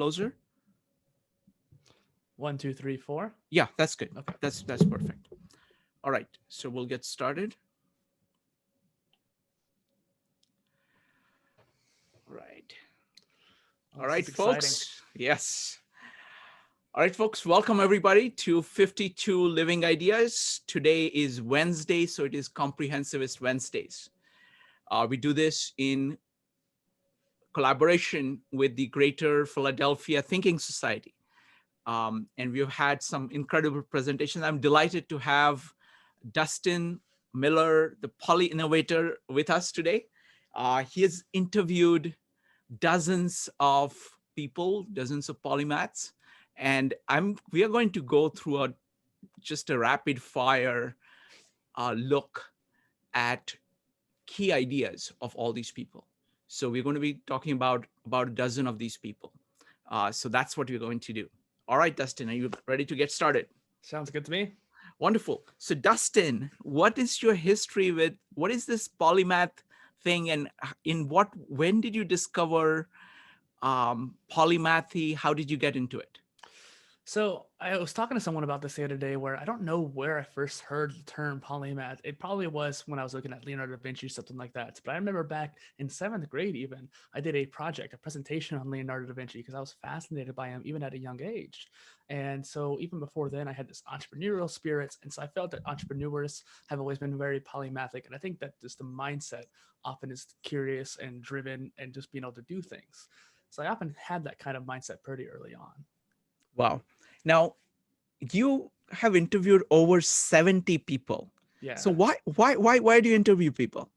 closer? 1, 2, 3, 4. Yeah, that's good. Okay. That's perfect. All right, so we'll get started. All right. Oh, All this right, is exciting. folks. Yes. All right, folks, welcome everybody to 52 Living Ideas. Today is Wednesday, so it is Comprehensivist Wednesdays. We do this in collaboration with the Greater Philadelphia Thinking Society. And we've had some incredible presentations. I'm delighted to have Dustin Miller, the PolyInnovator, with us today. He has interviewed dozens of people, dozens of polymaths, and we are going to go through just a rapid fire look at key ideas of all these people. So we're going to be talking about a dozen of these people. So that's what we're going to do. All right, Dustin, are you ready to get started? Sounds good to me. Wonderful. So Dustin, what is your history with, what is this polymath thing, and when did you discover polymathy? How did you get into it? So I was talking to someone about this the other day where I don't know where I first heard the term polymath. It probably was when I was looking at Leonardo da Vinci, something like that. But I remember back in 7th grade even, I did a presentation on Leonardo da Vinci because I was fascinated by him even at a young age. And so even before then, I had this entrepreneurial spirit. And so I felt that entrepreneurs have always been very polymathic. And I think that just the mindset often is curious and driven and just being able to do things. So I often had that kind of mindset pretty early on. Wow. Now, you have interviewed over 70 people. Yeah. So why do you interview people?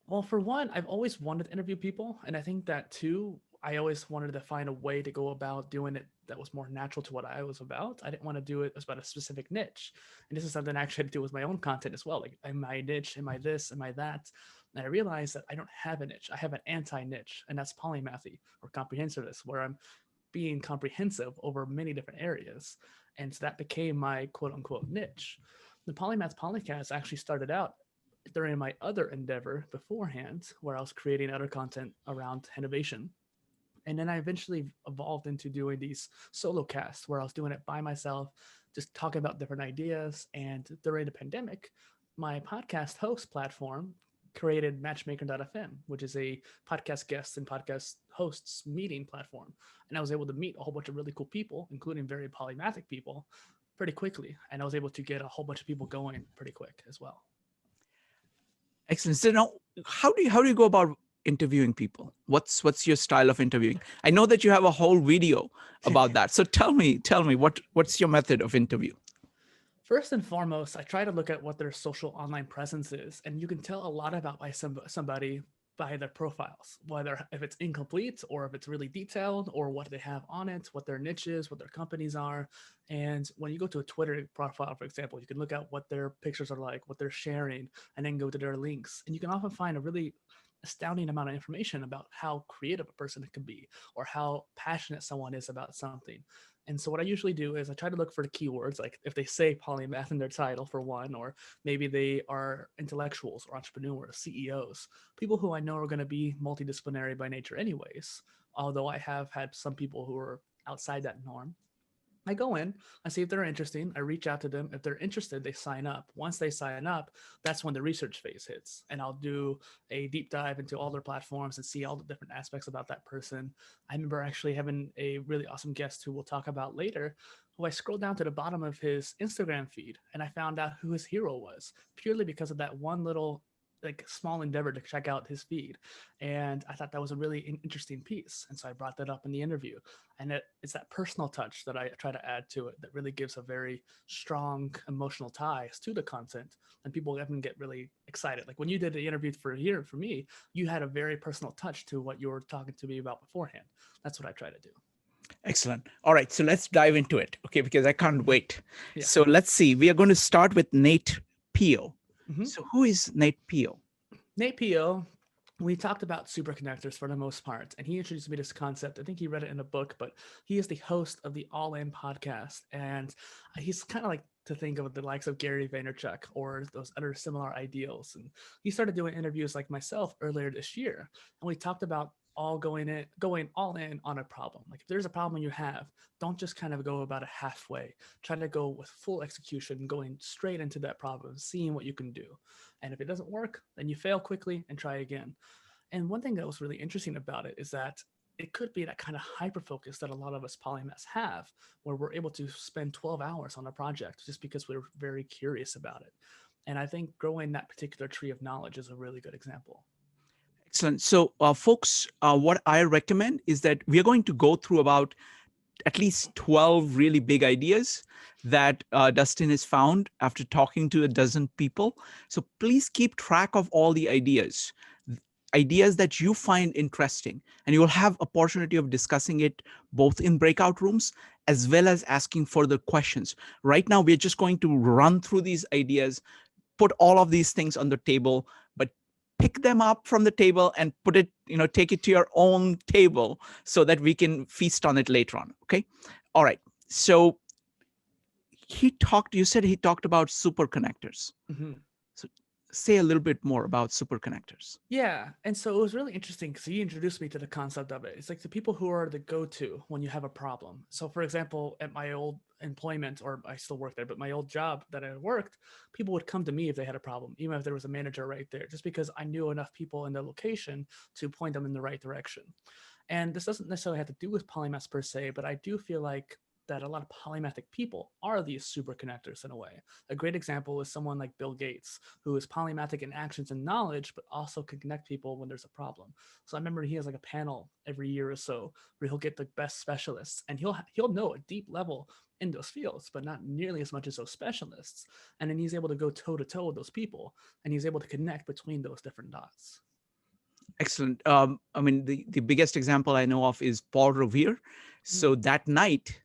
Well, for one, I've always wanted to interview people. And I think that too, I always wanted to find a way to go about doing it that was more natural to what I was about. I didn't want to do it about a specific niche. And this is something I actually had to do with my own content as well. Like, am I a niche? Am I this? Am I that? And I realized that I don't have a niche. I have an anti-niche, and that's polymathy or comprehensivist, where I'm being comprehensive over many different areas. And so that became my quote unquote niche. The Polymath podcast actually started out during my other endeavor beforehand, where I was creating other content around innovation. And then I eventually evolved into doing these solo casts where I was doing it by myself, just talking about different ideas. And during the pandemic, my podcast host platform created Matchmaker.fm, which is a podcast guests and podcast hosts meeting platform. And I was able to meet a whole bunch of really cool people, including very polymathic people, pretty quickly. And I was able to get a whole bunch of people going pretty quick as well. Excellent. So now, how do you go about interviewing people? What's your style of interviewing? I know that you have a whole video about that. So tell me what's your method of interview? First and foremost, I try to look at what their social online presence is, and you can tell a lot about by somebody by their profiles, whether if it's incomplete or if it's really detailed or what they have on it, what their niche is, what their companies are. And when you go to a Twitter profile, for example, you can look at what their pictures are like, what they're sharing, and then go to their links. And you can often find a really astounding amount of information about how creative a person can be or how passionate someone is about something. And so what I usually do is I try to look for the keywords, like if they say polymath in their title for one, or maybe they are intellectuals or entrepreneurs, CEOs, people who I know are going to be multidisciplinary by nature anyways. Although I have had some people who are outside that norm. I go in, I see if they're interesting, I reach out to them. If they're interested, they sign up. Once they sign up, that's when the research phase hits. And I'll do a deep dive into all their platforms and see all the different aspects about that person. I remember actually having a really awesome guest who we'll talk about later, who I scrolled down to the bottom of his Instagram feed and I found out who his hero was purely because of that one little small endeavor to check out his feed. And I thought that was a really interesting piece. And so I brought that up in the interview. And it's that personal touch that I try to add to it that really gives a very strong emotional ties to the content. And people even get really excited. Like when you did the interview for me, you had a very personal touch to what you were talking to me about beforehand. That's what I try to do. Excellent. All right, so let's dive into it, okay, because I can't wait. Yeah. So let's see. We are going to start with Nate Pio. Mm-hmm. So who is Nate Pio? Nate Pio, we talked about superconnectors for the most part, and he introduced me to this concept. I think he read it in a book, but he is the host of the All In podcast, and he's kind of like to think of the likes of Gary Vaynerchuk or those other similar ideals. And he started doing interviews like myself earlier this year, and we talked about going all in on a problem. Like if there's a problem you have, don't just kind of go about it halfway. Try to go with full execution, going straight into that problem, seeing what you can do. And if it doesn't work, then you fail quickly and try again. And one thing that was really interesting about it is that it could be that kind of hyper focus that a lot of us polymaths have, where we're able to spend 12 hours on a project just because we're very curious about it. And I think growing that particular tree of knowledge is a really good example. Excellent. So, folks, what I recommend is that we are going to go through about at least 12 really big ideas that Dustin has found after talking to a dozen people. So please keep track of all the ideas that you find interesting, and you will have opportunity of discussing it both in breakout rooms as well as asking further questions. Right now, we're just going to run through these ideas, put all of these things on the table, but pick them up from the table and put it, take it to your own table so that we can feast on it later on. Okay. All right. So you said he talked about superconnectors. Mm-hmm. So say a little bit more about superconnectors. Yeah, and so it was really interesting because he introduced me to the concept of it. It's like the people who are the go-to when you have a problem. So, for example, at my old employment, or I still work there, but my old job that I worked, people would come to me if they had a problem, even if there was a manager right there, just because I knew enough people in the location to point them in the right direction. And this doesn't necessarily have to do with polymaths per se, but I do feel like that a lot of polymathic people are these superconnectors in a way. A great example is someone like Bill Gates, who is polymathic in actions and knowledge, but also can connect people when there's a problem. So I remember he has like a panel every year or so where he'll get the best specialists, and he'll know a deep level in those fields, but not nearly as much as those specialists. And then he's able to go toe to toe with those people, and he's able to connect between those different dots. Excellent. I mean, the biggest example I know of is Paul Revere. So that night,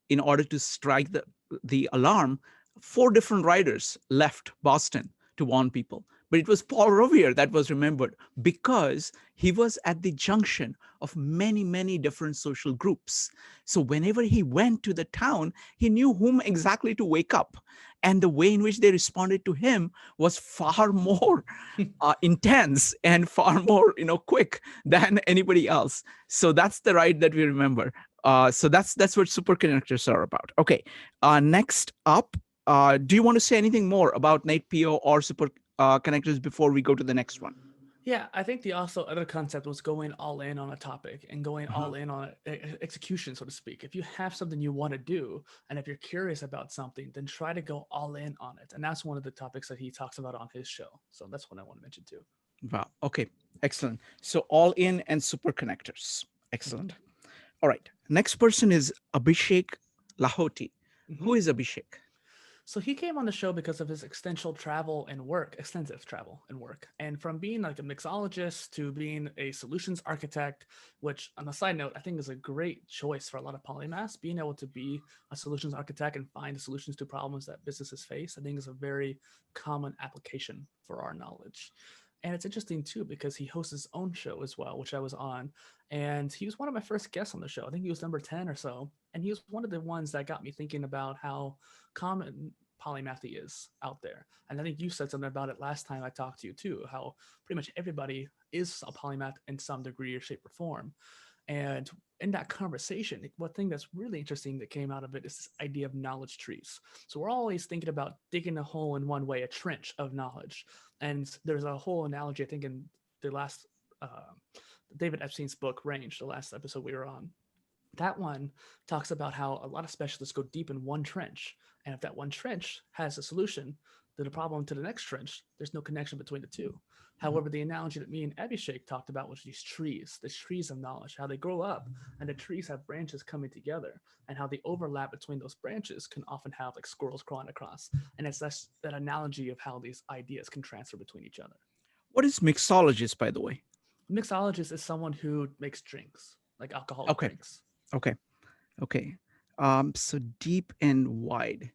in order to strike the alarm, 4 different riders left Boston to warn people. But it was Paul Revere that was remembered because he was at the junction of many, many different social groups. So whenever he went to the town, he knew whom exactly to wake up. And the way in which they responded to him was far more intense and far more, quick than anybody else. So that's the ride that we remember. So that's what superconnectors are about. Okay, next up, do you want to say anything more about Nate Pio or superconnectors before we go to the next one? Yeah, I think the also other concept was going all in on a topic and going all in on execution, so to speak. If you have something you want to do, and if you're curious about something, then try to go all in on it. And that's one of the topics that he talks about on his show. So that's what I want to mention too. Wow. Okay. Excellent. So all in and superconnectors. Excellent. All right. Next person is Abhishek Lahoti. Who is Abhishek? So he came on the show because of his extensive travel and work. And from being like a mixologist to being a solutions architect, which on the side note, I think is a great choice for a lot of polymaths. Being able to be a solutions architect and find the solutions to problems that businesses face, I think is a very common application for our knowledge. And it's interesting too, because he hosts his own show as well, which I was on. And he was one of my first guests on the show. I think he was number 10 or so. And he was one of the ones that got me thinking about how common polymathy is out there. And I think you said something about it last time I talked to you too, how pretty much everybody is a polymath in some degree or shape or form. And in that conversation, one thing that's really interesting that came out of it is this idea of knowledge trees. So we're always thinking about digging a hole in one way, a trench of knowledge. And there's a whole analogy, I think, in the last David Epstein's book, Range, the last episode we were on. That one talks about how a lot of specialists go deep in one trench. And if that one trench has a solution to the problem to the next trench, there's no connection between the two. However, the analogy that me and Abhishek talked about was these trees, the trees of knowledge, how they grow up and the trees have branches coming together, and how the overlap between those branches can often have like squirrels crawling across. And it's that analogy of how these ideas can transfer between each other. What is mixologist, by the way? Mixologist is someone who makes drinks, like alcoholic drinks. Okay. So deep and wide.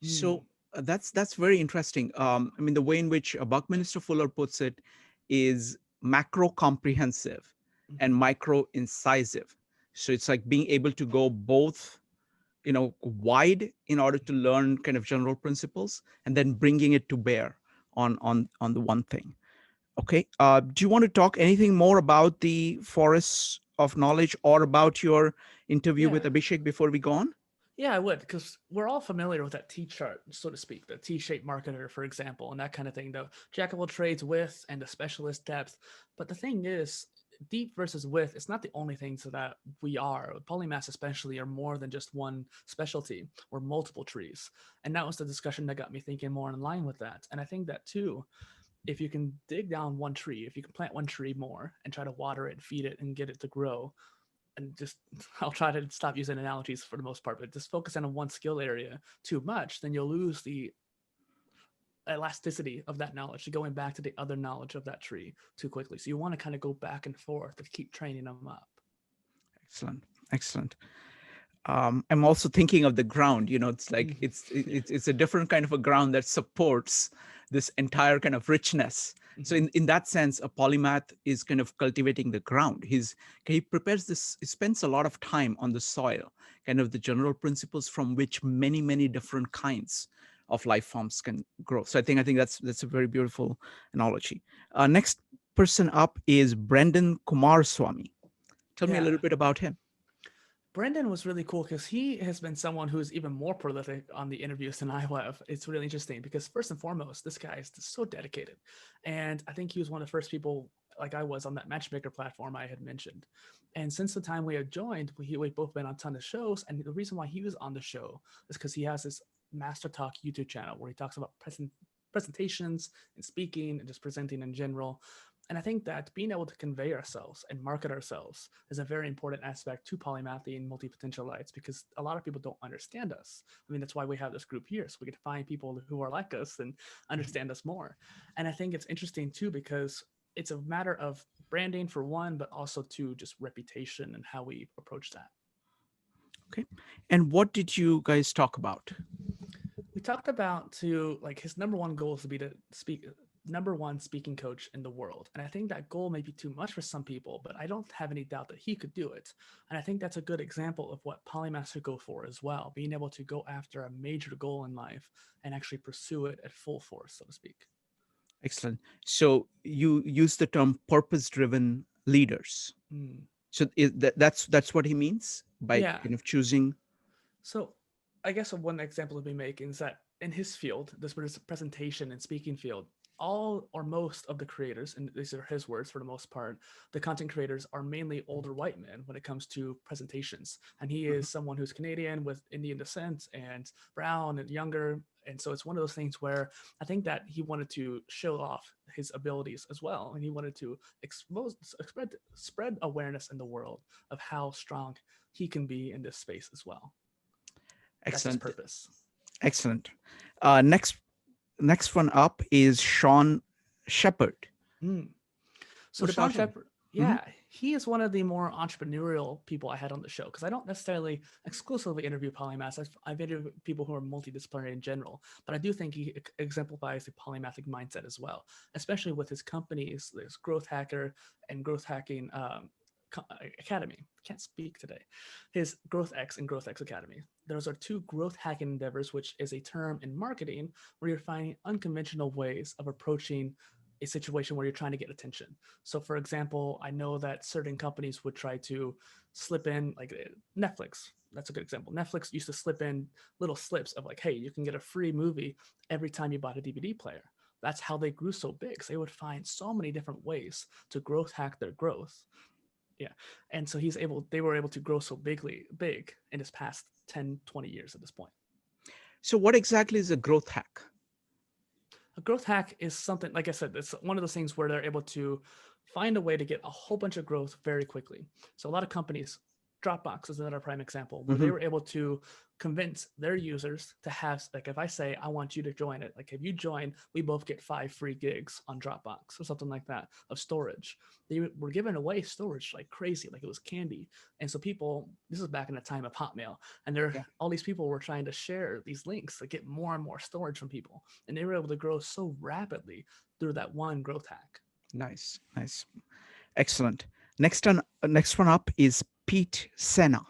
So that's very interesting. I mean, the way in which Buckminster Fuller puts it is macro-comprehensive and micro-incisive. So it's like being able to go both, wide in order to learn kind of general principles, and then bringing it to bear on the one thing. Okay. Do you want to talk anything more about the forests of knowledge or about your interview Yeah. with Abhishek before we go on? Yeah, I would, because we're all familiar with that T chart, so to speak, the T-shaped marketer, for example, and that kind of thing, the jack of all trades width and the specialist depth. But the thing is, deep versus width, it's not the only things that we are. Polymaths especially are more than just one specialty or multiple trees. And that was the discussion that got me thinking more in line with that. And I think that too, if you can dig down one tree, if you can plant one tree more and try to water it, feed it, and get it to grow, and just I'll try to stop using analogies for the most part, but just focus on one skill area too much, then you'll lose the elasticity of that knowledge to going back to the other knowledge of that tree too quickly. So you want to kind of go back and forth to keep training them up. Excellent. Excellent. I'm also thinking of the ground. It's like it's a different kind of a ground that supports this entire kind of richness. So in that sense, a polymath is kind of cultivating the ground. He prepares this, he spends a lot of time on the soil, kind of the general principles from which many, many different kinds of life forms can grow. So I think that's a very beautiful analogy. Next person up is Brenden Kumarasamy. Tell me a little bit about him. Brenden was really cool because he has been someone who's even more prolific on the interviews than I have. It's really interesting because first and foremost, this guy is so dedicated. And I think he was one of the first people like I was on that matchmaker platform I had mentioned. And since the time we had joined, we've both been on a ton of shows. And the reason why he was on the show is because he has this Master Talk YouTube channel where he talks about presentations and speaking and just presenting in general. And I think that being able to convey ourselves and market ourselves is a very important aspect to polymathy and multi-potentialites, because a lot of people don't understand us. I mean, that's why we have this group here, so we can find people who are like us and understand us more. And I think it's interesting too, because it's a matter of branding for one, but also to just reputation and how we approach that. Okay. And what did you guys talk about? We talked about like his number one goal is to be the number one speaking coach in the world. And I think that goal may be too much for some people, but I don't have any doubt that he could do it. And I think that's a good example of what polymaths should go for as well, being able to go after a major goal in life and actually pursue it at full force, so to speak. Excellent. So you use the term purpose-driven leaders. So that's what he means by kind of choosing. So I guess one example to be making is that in his field, this presentation and speaking field, all or most of the creators, and these are his words for the most part, the content creators are mainly older white men when it comes to presentations. And he is someone who's Canadian with Indian descent and brown and younger. And so it's one of those things where I think that he wanted to show off his abilities as well. And he wanted to spread awareness in the world of how strong he can be in this space as well. Excellent. That's his purpose. Excellent. Next one up is Sheppard. So Sean Sheppard, he is one of the more entrepreneurial people I had on the show, because I don't necessarily exclusively interview polymaths. I've interviewed people who are multidisciplinary in general, but I do think he exemplifies the polymathic mindset as well, especially with his companies, there's Growth Hacker and Growth Hacking Academy. Can't speak today. His Growth X and Growth X Academy. Those are two growth hacking endeavors, which is a term in marketing where you're finding unconventional ways of approaching a situation where you're trying to get attention. So for example, I know that certain companies would try to slip in, like Netflix. That's a good example. Netflix used to slip in little slips of like, hey, you can get a free movie every time you bought a DVD player. That's how they grew so big. So they would find so many different ways to growth hack their growth. Yeah. And so they were able to grow so big in this past 10, 20 years at this point. So what exactly is a growth hack? A growth hack is something, like I said, it's one of those things where they're able to find a way to get a whole bunch of growth very quickly. So a lot of companies, Dropbox is another prime example, where they were able to convince their users to have, like, if I say, I want you to join it, like if you join, we both get 5 free gigs on Dropbox or something like that of storage. They were giving away storage like crazy, like it was candy. And so people, this is back in the time of Hotmail, and all these people were trying to share these links to get more and more storage from people. And they were able to grow so rapidly through that one growth hack. Nice. Excellent. Next one up is Pete Senna.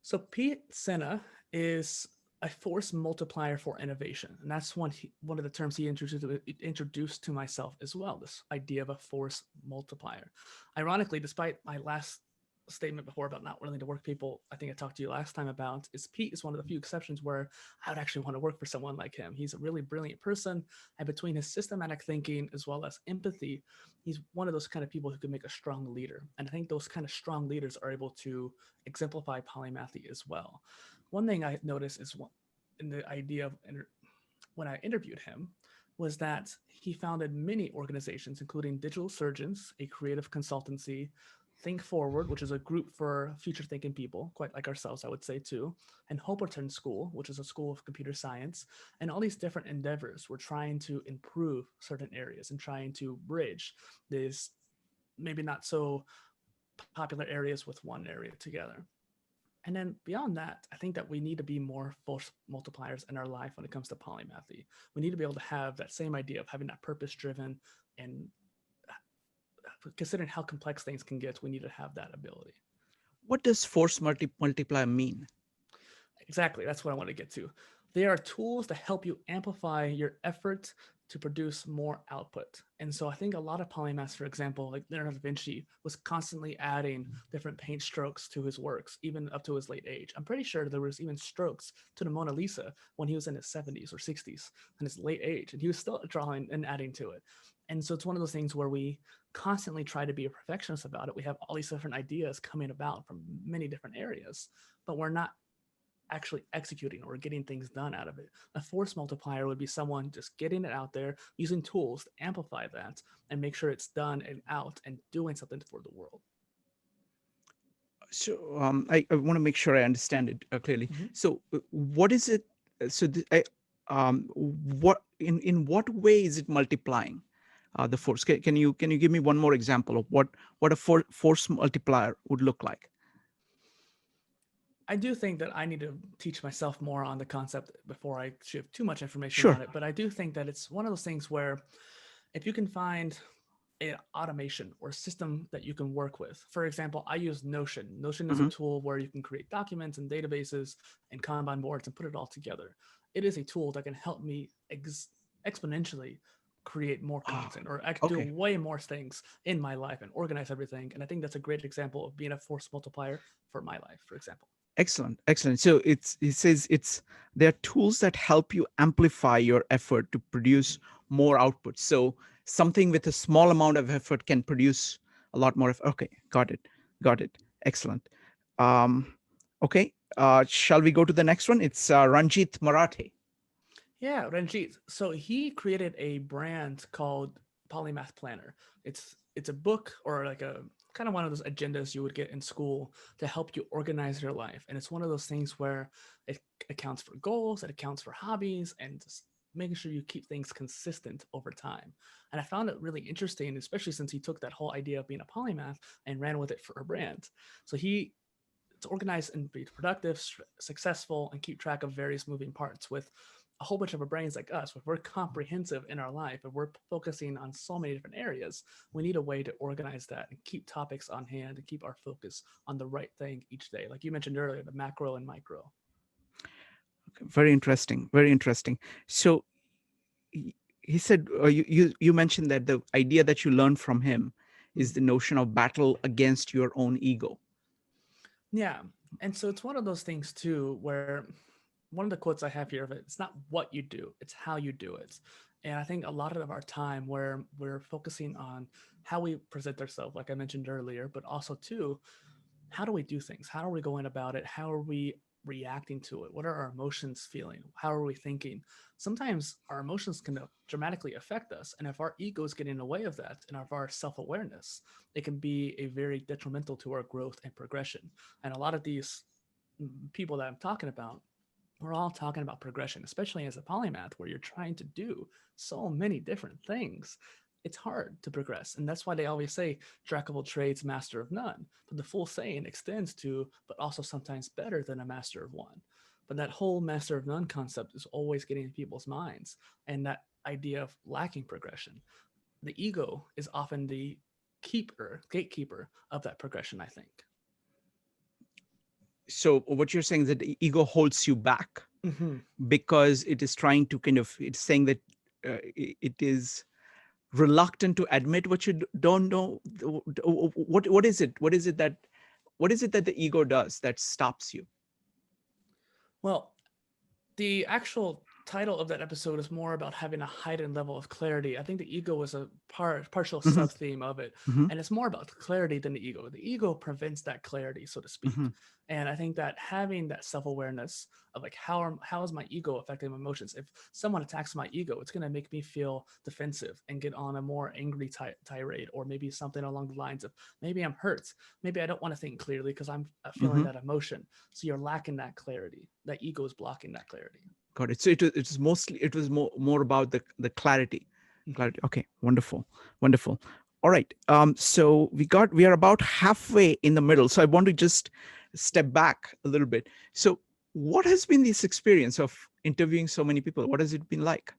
So Pete Senna is a force multiplier for innovation. And that's one of the terms he introduced to myself as well, this idea of a force multiplier. Ironically, despite my last statement before about not willing to work people, I think I talked to you last time about, is Pete is one of the few exceptions where I would actually want to work for someone like him. He's a really brilliant person, and between his systematic thinking as well as empathy, he's one of those kind of people who can make a strong leader. And I think those kind of strong leaders are able to exemplify polymathy as well. One thing I noticed is in the idea of when I interviewed him was that he founded many organizations, including Digital Surgeons, a creative consultancy, Think Forward, which is a group for future thinking people, quite like ourselves, I would say too, and Hopperton School, which is a school of computer science, and all these different endeavors were trying to improve certain areas and trying to bridge these maybe not so popular areas with one area together. And then beyond that, I think that we need to be more force multipliers in our life when it comes to polymathy. We need to be able to have that same idea of having that purpose-driven, and considering how complex things can get, we need to have that ability. What does force multiplier mean? Exactly, that's what I want to get to. They are tools to help you amplify your effort to produce more output. And so I think a lot of polymaths, for example, like Leonardo da Vinci, was constantly adding different paint strokes to his works, even up to his late age. I'm pretty sure there was even strokes to the Mona Lisa when he was in his 70s or 60s, in his late age, and he was still drawing and adding to it. And so it's one of those things where we constantly try to be a perfectionist about it. We have all these different ideas coming about from many different areas, but we're not actually executing or getting things done out of it. A force multiplier would be someone just getting it out there, using tools to amplify that and make sure it's done and out and doing something for the world. So I want to make sure I understand it clearly. Mm-hmm. So what is it? So what in what way is it multiplying the force? Can you give me one more example of what a force multiplier would look like? I do think that I need to teach myself more on the concept before I share too much information Sure. on it. But I do think that it's one of those things where if you can find an automation or system that you can work with. For example, I use Notion. Notion is a tool where you can create documents and databases and Kanban boards and put it all together. It is a tool that can help me exponentially create more content or do way more things in my life and organize everything. And I think that's a great example of being a force multiplier for my life, for example. Excellent. So it says there are tools that help you amplify your effort to produce more output. So something with a small amount of effort can produce a lot more. Okay, got it. Excellent. Okay, shall we go to the next one? It's Ranjit Marathay. Yeah, Ranjit. So he created a brand called Polymath Planner. It's a book or like a kind of one of those agendas you would get in school to help you organize your life. And it's one of those things where it accounts for goals, it accounts for hobbies, and just making sure you keep things consistent over time. And I found it really interesting, especially since he took that whole idea of being a polymath and ran with it for a brand. So to organize and be productive, successful, and keep track of various moving parts with a whole bunch of our brains like us, if we're comprehensive in our life, if we're focusing on so many different areas, we need a way to organize that and keep topics on hand and keep our focus on the right thing each day. Like you mentioned earlier, the macro and micro. Okay, very interesting. Very interesting. So he said, you mentioned that the idea that you learned from him is the notion of battle against your own ego. Yeah. And so it's one of those things too, where one of the quotes I have here of it, it's not what you do, it's how you do it. And I think a lot of our time where we're focusing on how we present ourselves, like I mentioned earlier, but also too, how do we do things? How are we going about it? How are we reacting to it? What are our emotions feeling? How are we thinking? Sometimes our emotions can dramatically affect us. And if our ego is getting in the way of that and of our self-awareness, it can be a very detrimental to our growth and progression. And a lot of these people that I'm talking about, we're all talking about progression, especially as a polymath where you're trying to do so many different things. It's hard to progress. And that's why they always say, jack of all trades, master of none. But the full saying extends to, but also sometimes better than a master of one. But that whole master of none concept is always getting in people's minds. And that idea of lacking progression. The ego is often the gatekeeper of that progression, I think. So what you're saying is that the ego holds you back. because it is trying to it's saying that it is reluctant to admit what you don't know. What is it? What is it that the ego does that stops you? Well, the actual title of that episode is more about having a heightened level of clarity. I think the ego is a partial Mhm. sub-theme of it, Mhm. and it's more about clarity than the ego. The ego prevents that clarity, so to speak. Mhm. And I think that having that self-awareness of like how is my ego affecting my emotions? If someone attacks my ego, it's going to make me feel defensive and get on a more angry tirade, or maybe something along the lines of maybe I'm hurt, maybe I don't want to think clearly because I'm feeling Mhm. that emotion. So you're lacking that clarity. That ego is blocking that clarity. Got it. So it was mostly, it was more about the clarity. Clarity. Okay. Wonderful. Wonderful. All right. So we are about halfway in the middle. So I want to just step back a little bit. So what has been this experience of interviewing so many people? What has it been like?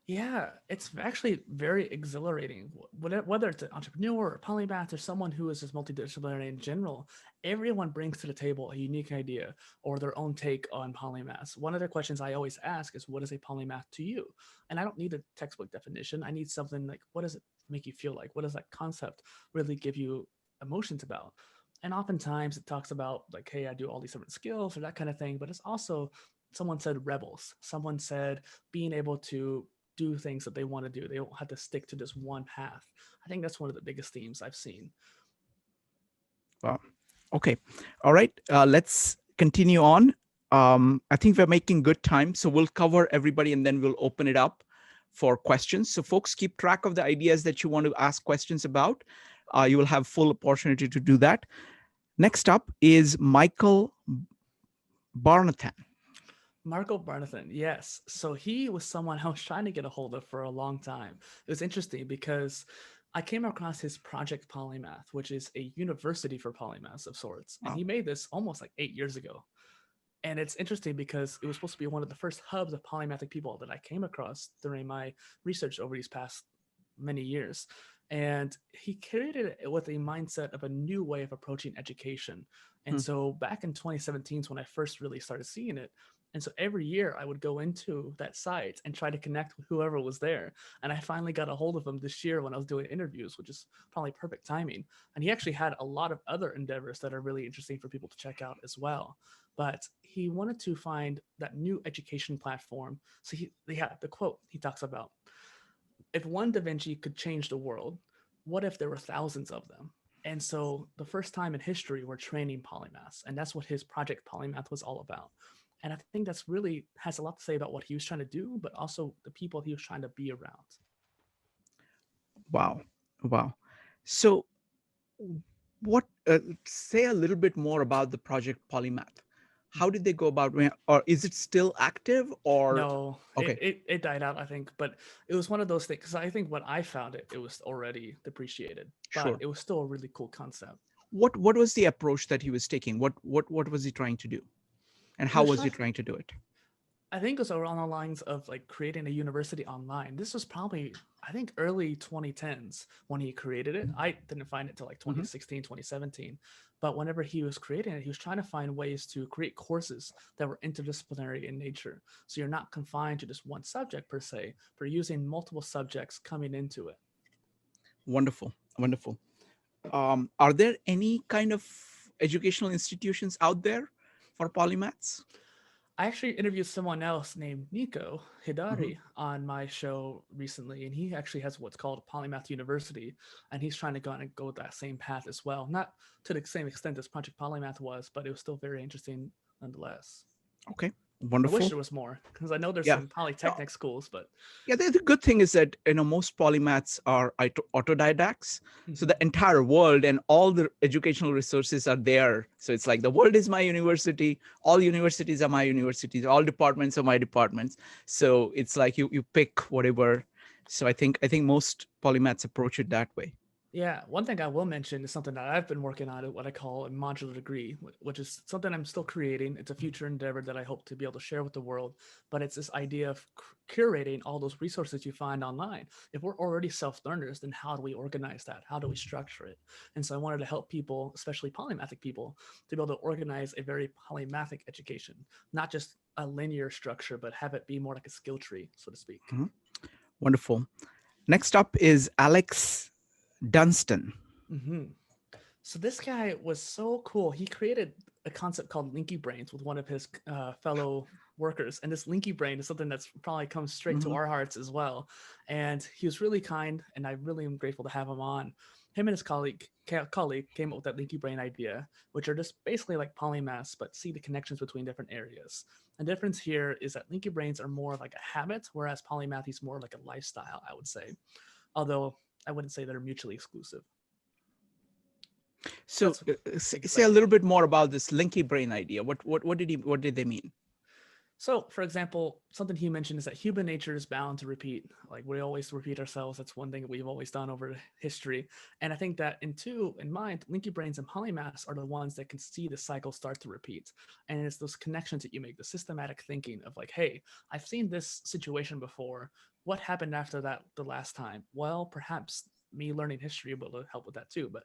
Yeah, it's actually very exhilarating. Whether it's an entrepreneur or polymath or someone who is just multidisciplinary in general, everyone brings to the table a unique idea or their own take on polymaths. One of the questions I always ask is, what is a polymath to you? And I don't need a textbook definition. I need something like, what does it make you feel like? What does that concept really give you emotions about? And oftentimes it talks about like, hey, I do all these different skills or that kind of thing, but it's also, someone said rebels. Someone said being able to do things that they want to do. They don't have to stick to just one path. I think that's one of the biggest themes I've seen. Wow. Okay. All right. Let's continue on. I think we're making good time. So we'll cover everybody and then we'll open it up for questions. So folks, keep track of the ideas that you want to ask questions about. You will have full opportunity to do that. Next up is Michael Barnathan. Marco Barnathan, yes. So he was someone I was trying to get a hold of for a long time. It was interesting because I came across his project Polymath, which is a university for polymaths of sorts. And Wow. he made this almost like 8 years ago. And it's interesting because it was supposed to be one of the first hubs of polymathic people that I came across during my research over these past many years. And he created it with a mindset of a new way of approaching education. And so back in 2017 is when I first really started seeing it. And so every year I would go into that site and try to connect with whoever was there. And I finally got a hold of him this year when I was doing interviews, which is probably perfect timing. And he actually had a lot of other endeavors that are really interesting for people to check out as well. But he wanted to find that new education platform. So the quote he talks about, if one Da Vinci could change the world, what if there were thousands of them? And so the first time in history, we're training polymaths. And that's what his project Polymath was all about. And I think that's really has a lot to say about what he was trying to do, but also the people he was trying to be around. Wow. Wow. So what, say a little bit more about the project Polymath. How did they go about, or is it still active or? No, Okay. it died out, I think, but it was one of those things because I think when I found it, it was already depreciated, but Sure. it was still a really cool concept. What was the approach that he was taking? What was he trying to do? And He how was was he trying, trying to do it? I think it was around the lines of like creating a university online. This was probably, I think, early 2010s when he created it. I didn't find it till like Mhm. 2016, 2017. But whenever he was creating it, he was trying to find ways to create courses that were interdisciplinary in nature. So you're not confined to just one subject per se, but using multiple subjects coming into it. Wonderful. Wonderful. Are there any kind of educational institutions out there for polymaths? I actually interviewed someone else named Nico Mhm. Hidari on my show recently, and he actually has what's called Polymath University, and he's trying to go that same path as well. Not to the same extent as Project Polymath was, but it was still very interesting nonetheless. Okay. I wish Wonderful. there was more because I know there's Yeah. some polytechnic schools, but Yeah, the good thing is that most polymaths are autodidacts. So the entire world and all the educational resources are there. So it's like the world is my university, all universities are my universities, all departments are my departments. So it's like you pick whatever. So I think most polymaths approach it that way. Yeah, one thing I will mention is something that I've been working on, what I call a modular degree, which is something I'm still creating. It's a future endeavor that I hope to be able to share with the world. But it's this idea of curating all those resources you find online. If we're already self-learners, then how do we organize that? How do we structure it? And so I wanted to help people, especially polymathic people, to be able to organize a very polymathic education, not just a linear structure, but have it be more like a skill tree, so to speak. Mhm. Wonderful. Next up is Alex Dunsdon. So this guy was so cool. He created a concept called Linkybrains with one of his fellow workers. And this Linkybrain is something that's probably comes straight to our hearts as well. And he was really kind, and I really am grateful to have him on. Him and his colleague came up with that Linkybrain idea, which are just basically like polymaths, but see the connections between different areas. The difference here is that Linkybrains are more like a habit, whereas Polymathy is more like a lifestyle, I would say. Although I wouldn't say they're mutually exclusive. So say a little bit more about this linky brain idea. What did they mean? So, for example, something he mentioned is that human nature is bound to repeat. Like, we always repeat ourselves. That's one thing that we've always done over history. And I think that in mind, linky brains and polymaths are the ones that can see the cycle start to repeat. And it's those connections that you make, the systematic thinking of like, hey, I've seen this situation before. What happened after that the last time? Well, perhaps me learning history will help with that too. But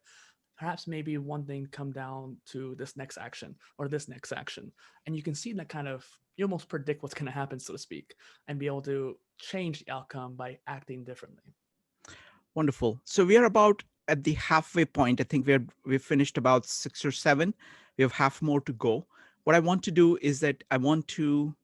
perhaps maybe one thing come down to this next action or this next action. And you can see that kind of, you almost predict what's going to happen, so to speak, and be able to change the outcome by acting differently. Wonderful. So we are about at the halfway point. I think we've finished about 6 or 7. We have half more to go. What I want to do is that I want to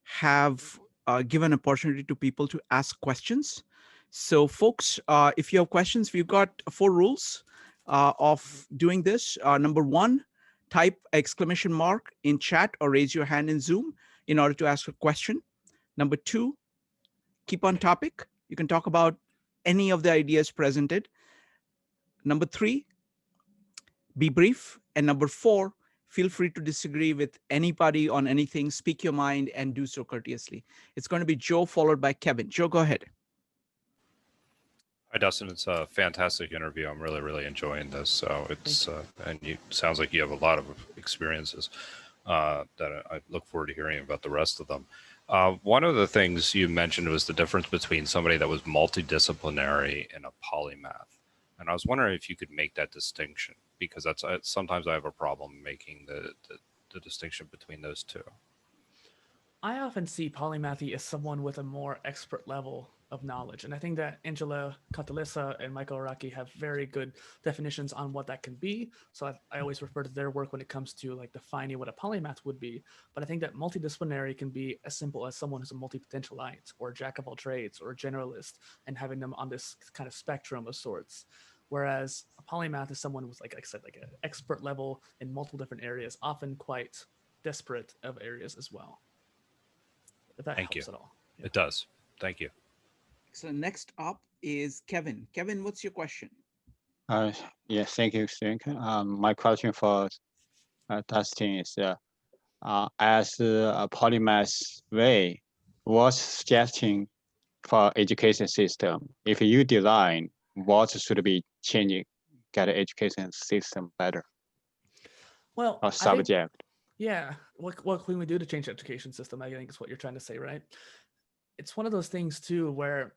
have give an opportunity to people to ask questions. So folks, if you have questions, we've got 4 rules of doing this. Number 1, type exclamation mark in chat or raise your hand in Zoom in order to ask a question. Number 2, keep on topic. You can talk about any of the ideas presented. Number 3, be brief. And number 4, feel free to disagree with anybody on anything, speak your mind, and do so courteously. It's going to be Joe followed by Kevin. Joe, go ahead. Hi, Dustin. It's a fantastic interview. I'm really enjoying this. So it's and you sounds like you have a lot of experiences that I look forward to hearing about the rest of them. One of the things you mentioned was the difference between somebody that was multidisciplinary and a polymath. And I was wondering if you could make that distinction, because that's sometimes I have a problem making the distinction between those two. I often see polymathy as someone with a more expert level of knowledge. And I think that Angela Catalissa and Michael Araki have very good definitions on what that can be. So I always refer to their work when it comes to like defining what a polymath would be. But I think that multidisciplinary can be as simple as someone who's a multi-potentialite or a jack of all trades or a generalist, and having them on this kind of spectrum of sorts. Whereas a polymath is someone with, like I said, like an expert level in multiple different areas, often quite disparate of areas as well. If that helps at all. Yeah. It does. Thank you. So next up is Kevin. Kevin, what's your question? Yes, thank you, Shrikant. My question for Dustin is, as a polymath way, what's suggesting for education system? If you design, what should be changing, get the education system better? Well, or subject. Yeah, what can we do to change the education system? I think is what you're trying to say, right? It's one of those things too, where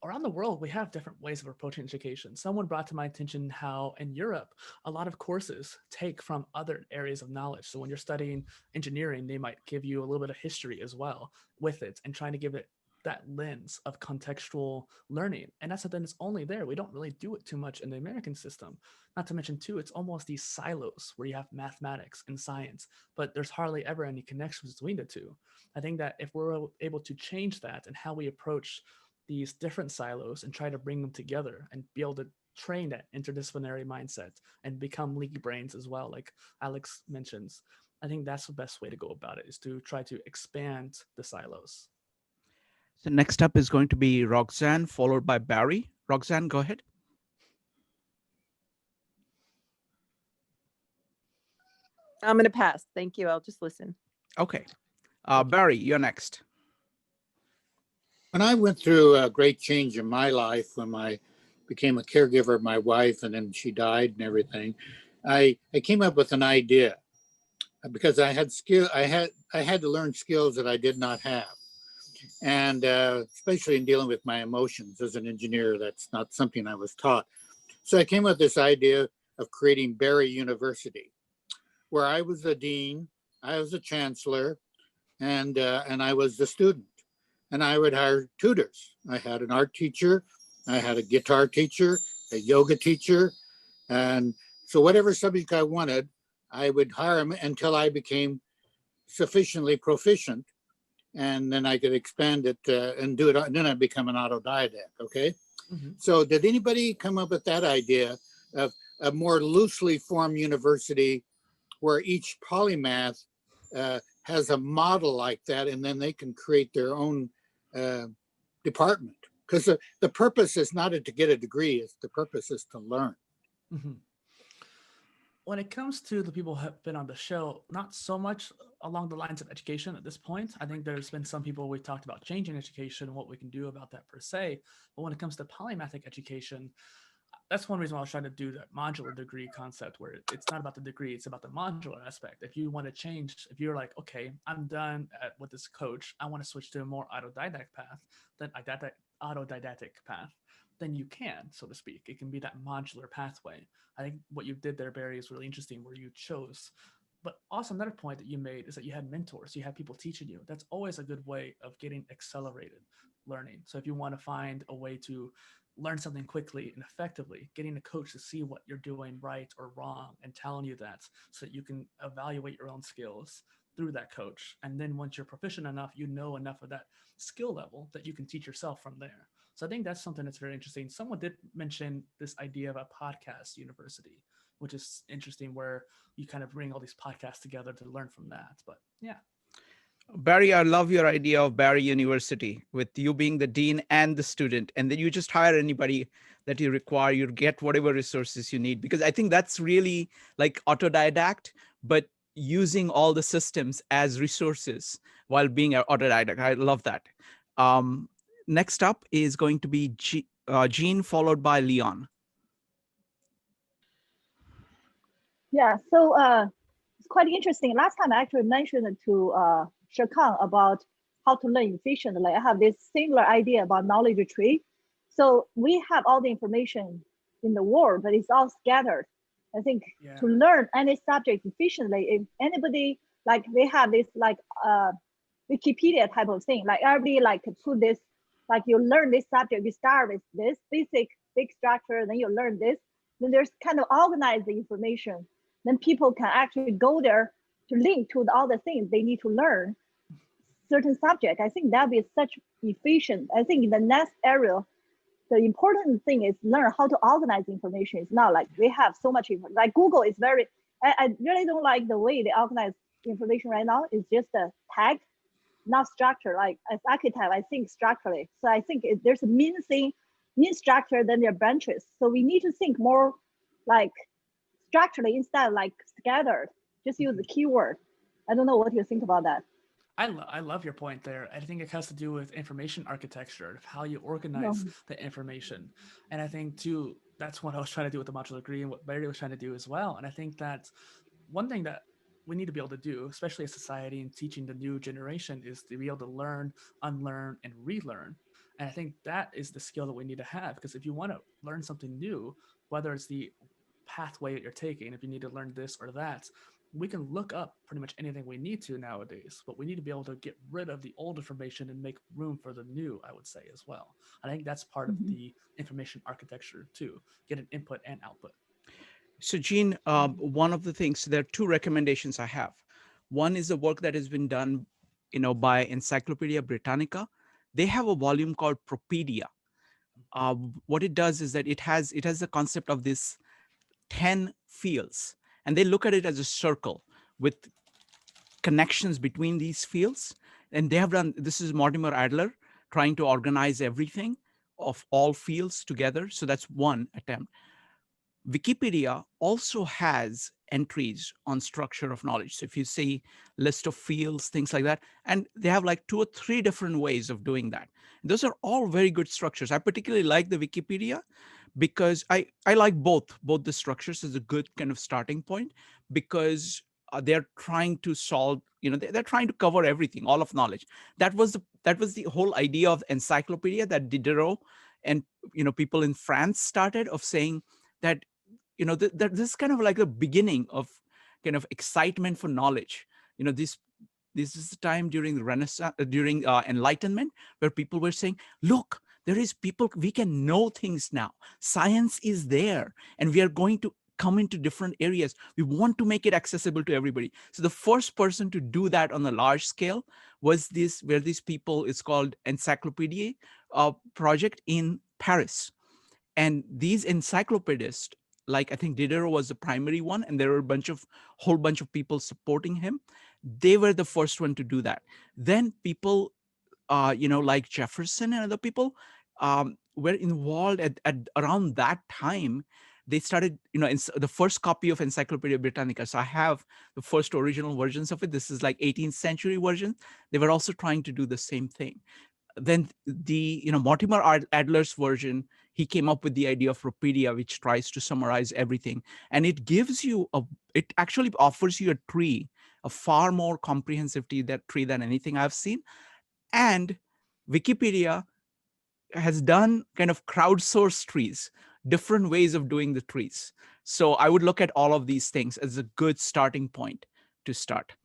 around the world, we have different ways of approaching education. Someone brought to my attention how in Europe, a lot of courses take from other areas of knowledge. So when you're studying engineering, they might give you a little bit of history as well with it, and trying to give it that lens of contextual learning. And that's something that's only there. We don't really do it too much in the American system. Not to mention too, it's almost these silos where you have mathematics and science, but there's hardly ever any connections between the two. I think that if we're able to change that and how we approach these different silos and try to bring them together and be able to train that interdisciplinary mindset and become leaky brains as well, like Alex mentions, I think that's the best way to go about it, is to try to expand the silos. So next up is going to be Roxanne, followed by Barry. Roxanne, go ahead. I'm going to pass. Thank you. I'll just listen. Okay. Barry, you're next. When I went through a great change in my life when my became a caregiver of my wife, and then she died and everything, I came up with an idea because I had to learn skills that I did not have. And especially in dealing with my emotions as an engineer, that's not something I was taught. So I came up with this idea of creating Barry University, where I was the dean, I was the chancellor, and I was the student. And I would hire tutors. I had an art teacher, I had a guitar teacher, a yoga teacher, and so whatever subject I wanted, I would hire them until I became sufficiently proficient, and then I could expand it and do it. And then I become an autodidact. Okay. Mm-hmm. So did anybody come up with that idea of a more loosely formed university where each polymath has a model like that, and then they can create their own department? Because the purpose is not to get a degree, the purpose is to learn. Mm-hmm. When it comes to the people who have been on the show, not so much along the lines of education at this point. I think there's been some people we've talked about changing education and what we can do about that per se. But when it comes to polymathic education, that's one reason why I was trying to do that modular degree concept, where it's not about the degree, it's about the modular aspect. If you want to change, if you're like, okay, I'm done with this coach, I want to switch to a more autodidactic path, then you can, so to speak. It can be that modular pathway. I think what you did there, Barry, is really interesting, where you chose. But also another point that you made is that you had mentors, you had people teaching you. That's always a good way of getting accelerated learning. So if you want to find a way to learn something quickly and effectively, getting a coach to see what you're doing right or wrong and telling you that, so that you can evaluate your own skills through that coach. And then once you're proficient enough, you know enough of that skill level that you can teach yourself from there. So I think that's something that's very interesting. Someone did mention this idea of a podcast university, which is interesting, where you kind of bring all these podcasts together to learn from that. But yeah. Barry, I love your idea of Barry University, with you being the dean and the student, and then you just hire anybody that you require, you get whatever resources you need, because I think that's really like autodidact, but using all the systems as resources while being an autodidact. I love that. Next up is going to be Jean, followed by Leon. Yeah, so it's quite interesting. Last time I actually mentioned to Shrikant about how to learn efficiently. I have this similar idea about knowledge tree. So we have all the information in the world, but it's all scattered. I think to learn any subject efficiently, if anybody, like they have this like Wikipedia type of thing, like everybody like put this, like you learn this subject, you start with this big structure, then you learn this, then there's kind of organize the information. Then people can actually go there to link to all the things they need to learn certain subject. I think that would be such efficient. I think in the next area, the important thing is learn how to organize information. It's not like we have so much information. Like Google is very, I really don't like the way they organize information right now. It's just a tag, not structure. Like as architect, I think structurally. So I think there's a mean structure than their branches. So we need to think more like structurally instead of like scattered. Just use the keyword. I don't know what you think about that. I love your point there. I think it has to do with information architecture, of how you organize the information. And I think too, that's what I was trying to do with the modular degree and what Barry was trying to do as well. And I think that one thing that we need to be able to do, especially as society and teaching the new generation, is to be able to learn, unlearn, and relearn. And I think that is the skill that we need to have, because if you want to learn something new, whether it's the pathway that you're taking, if you need to learn this or that, we can look up pretty much anything we need to nowadays, but we need to be able to get rid of the old information and make room for the new, I would say, as well. I think that's part of the information architecture too, get an input and output. So Jean, one of the things, there are two recommendations I have. One is the work that has been done, by Encyclopedia Britannica. They have a volume called Propoedia. What it does is that it has the concept of this 10 fields, and they look at it as a circle with connections between these fields. And they have done, this is Mortimer Adler trying to organize everything of all fields together. So that's one attempt. Wikipedia also has entries on structure of knowledge. So if you see list of fields, things like that, and they have like 2 or 3 different ways of doing that. Those are all very good structures. I particularly like the Wikipedia, because I like both the structures as a good kind of starting point, because they're trying to solve, they're trying to cover everything, all of knowledge. That was the whole idea of encyclopedia that Diderot and people in France started, of saying that that this is kind of like the beginning of kind of excitement for knowledge. This is the time during the Renaissance, during Enlightenment, where people were saying, look, there is people, we can know things now. Science is there, and we are going to come into different areas. We want to make it accessible to everybody. So the first person to do that on a large scale was these people, it's called Encyclopedia project in Paris. And these encyclopedists, like I think Diderot was the primary one, and there were a whole bunch of people supporting him. They were the first one to do that. Then people, like Jefferson and other people were involved at around that time. They started, the first copy of Encyclopedia Britannica. So I have the first original versions of it. This is like 18th century version. They were also trying to do the same thing. Then the Mortimer Adler's version, he came up with the idea of Ropedia, which tries to summarize everything, and it gives you it actually offers you a tree, a far more comprehensive tree than anything I've seen. And Wikipedia has done kind of crowdsourced trees, different ways of doing the trees. So I would look at all of these things as a good starting point to start.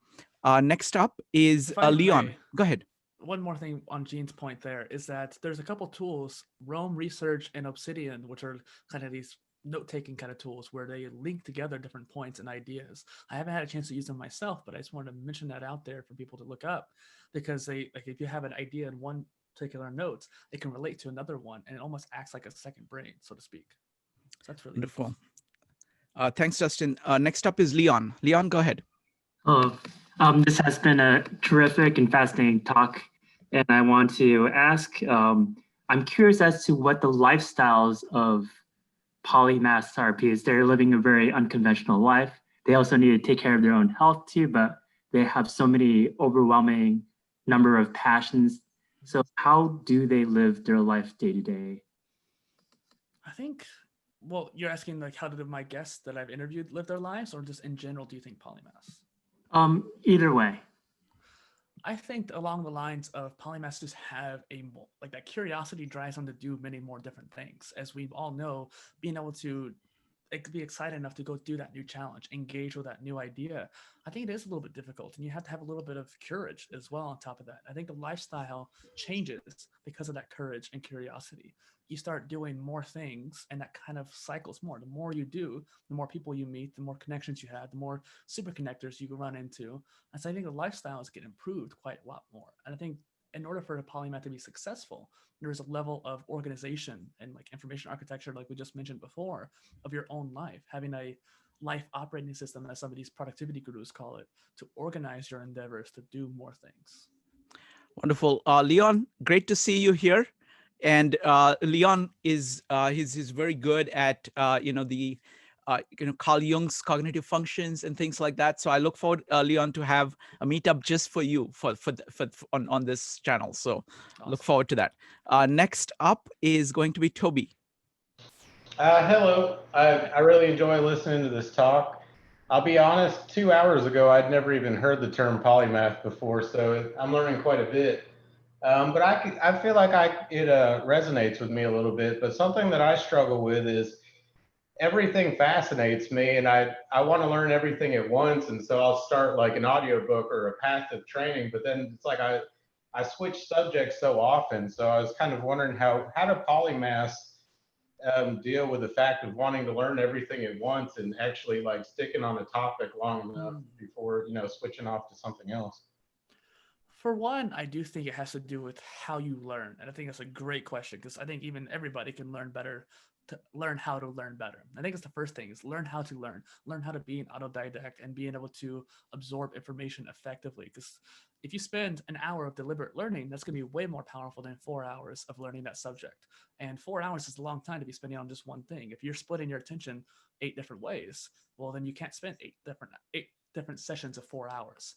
Next up is If I Leon. may. Go ahead. One more thing on Gene's point there is that there's a couple tools, Rome Research and Obsidian, which are kind of these note-taking kind of tools where they link together different points and ideas. I haven't had a chance to use them myself, but I just wanted to mention that out there for people to look up, because if you have an idea in one particular note, it can relate to another one, and it almost acts like a second brain, so to speak. So that's really Wonderful. Thanks, Dustin. Next up is Leon. Leon, go ahead. Oh, this has been a terrific and fascinating talk, and I want to ask, I'm curious as to what the lifestyles of polymaths are, because they're living a very unconventional life. They also need to take care of their own health too, but they have so many overwhelming number of passions. So how do they live their life day to day? I think, well, you're asking like how did my guests that I've interviewed live their lives, or just in general, do you think polymaths? Either way. I think along the lines of polymaths just have like that curiosity drives them to do many more different things. As we all know, being able to be excited enough to go do that new challenge, engage with that new idea, I think it is a little bit difficult, and you have to have a little bit of courage as well on top of that. I think the lifestyle changes because of that courage and curiosity. You start doing more things, and that kind of cycles more. The more you do, the more people you meet, the more connections you have, the more superconnectors you can run into. And so I think the lifestyles get improved quite a lot more. And I think in order for a polymath to be successful, there is a level of organization and like information architecture, like we just mentioned before, of your own life, having a life operating system, as some of these productivity gurus call it, to organize your endeavors to do more things. Wonderful. Leon, great to see you here. And Leon is he's very good at the Carl Jung's cognitive functions and things like that. So I look forward, Leon, to have a meetup just for you on this channel. So Awesome. Look forward to that. Next up is going to be Toby. Hello. I really enjoy listening to this talk. I'll be honest, 2 hours ago, I'd never even heard the term polymath before, so I'm learning quite a bit. But I feel like it resonates with me a little bit. But something that I struggle with is everything fascinates me, and I want to learn everything at once. And so I'll start like an audiobook or a passive training, but then it's like I switch subjects so often. So I was kind of wondering how do polymaths deal with the fact of wanting to learn everything at once and actually like sticking on a topic long enough before switching off to something else. For one, I do think it has to do with how you learn. And I think that's a great question, because I think even everybody can learn better, to learn how to learn better. I think it's the first thing is learn how to learn how to be an autodidact and being able to absorb information effectively. Because if you spend an hour of deliberate learning, that's going to be way more powerful than 4 hours of learning that subject. And 4 hours is a long time to be spending on just one thing. If you're splitting your attention 8 different ways, well, then you can't spend eight different sessions of 4 hours.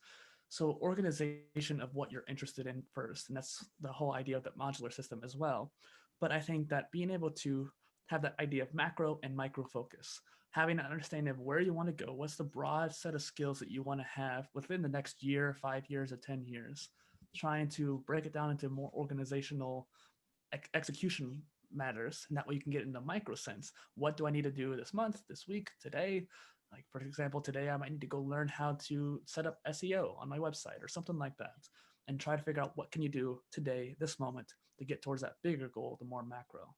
So organization of what you're interested in first, and that's the whole idea of the modular system as well. But I think that being able to have that idea of macro and micro focus, having an understanding of where you want to go, what's the broad set of skills that you want to have within the next year, 5 years, or 10 years, trying to break it down into more organizational execution matters, and that way you can get into micro sense. What do I need to do this month, this week, today? Like, for example, today I might need to go learn how to set up SEO on my website or something like that, and try to figure out what can you do today, this moment, to get towards that bigger goal, the more macro.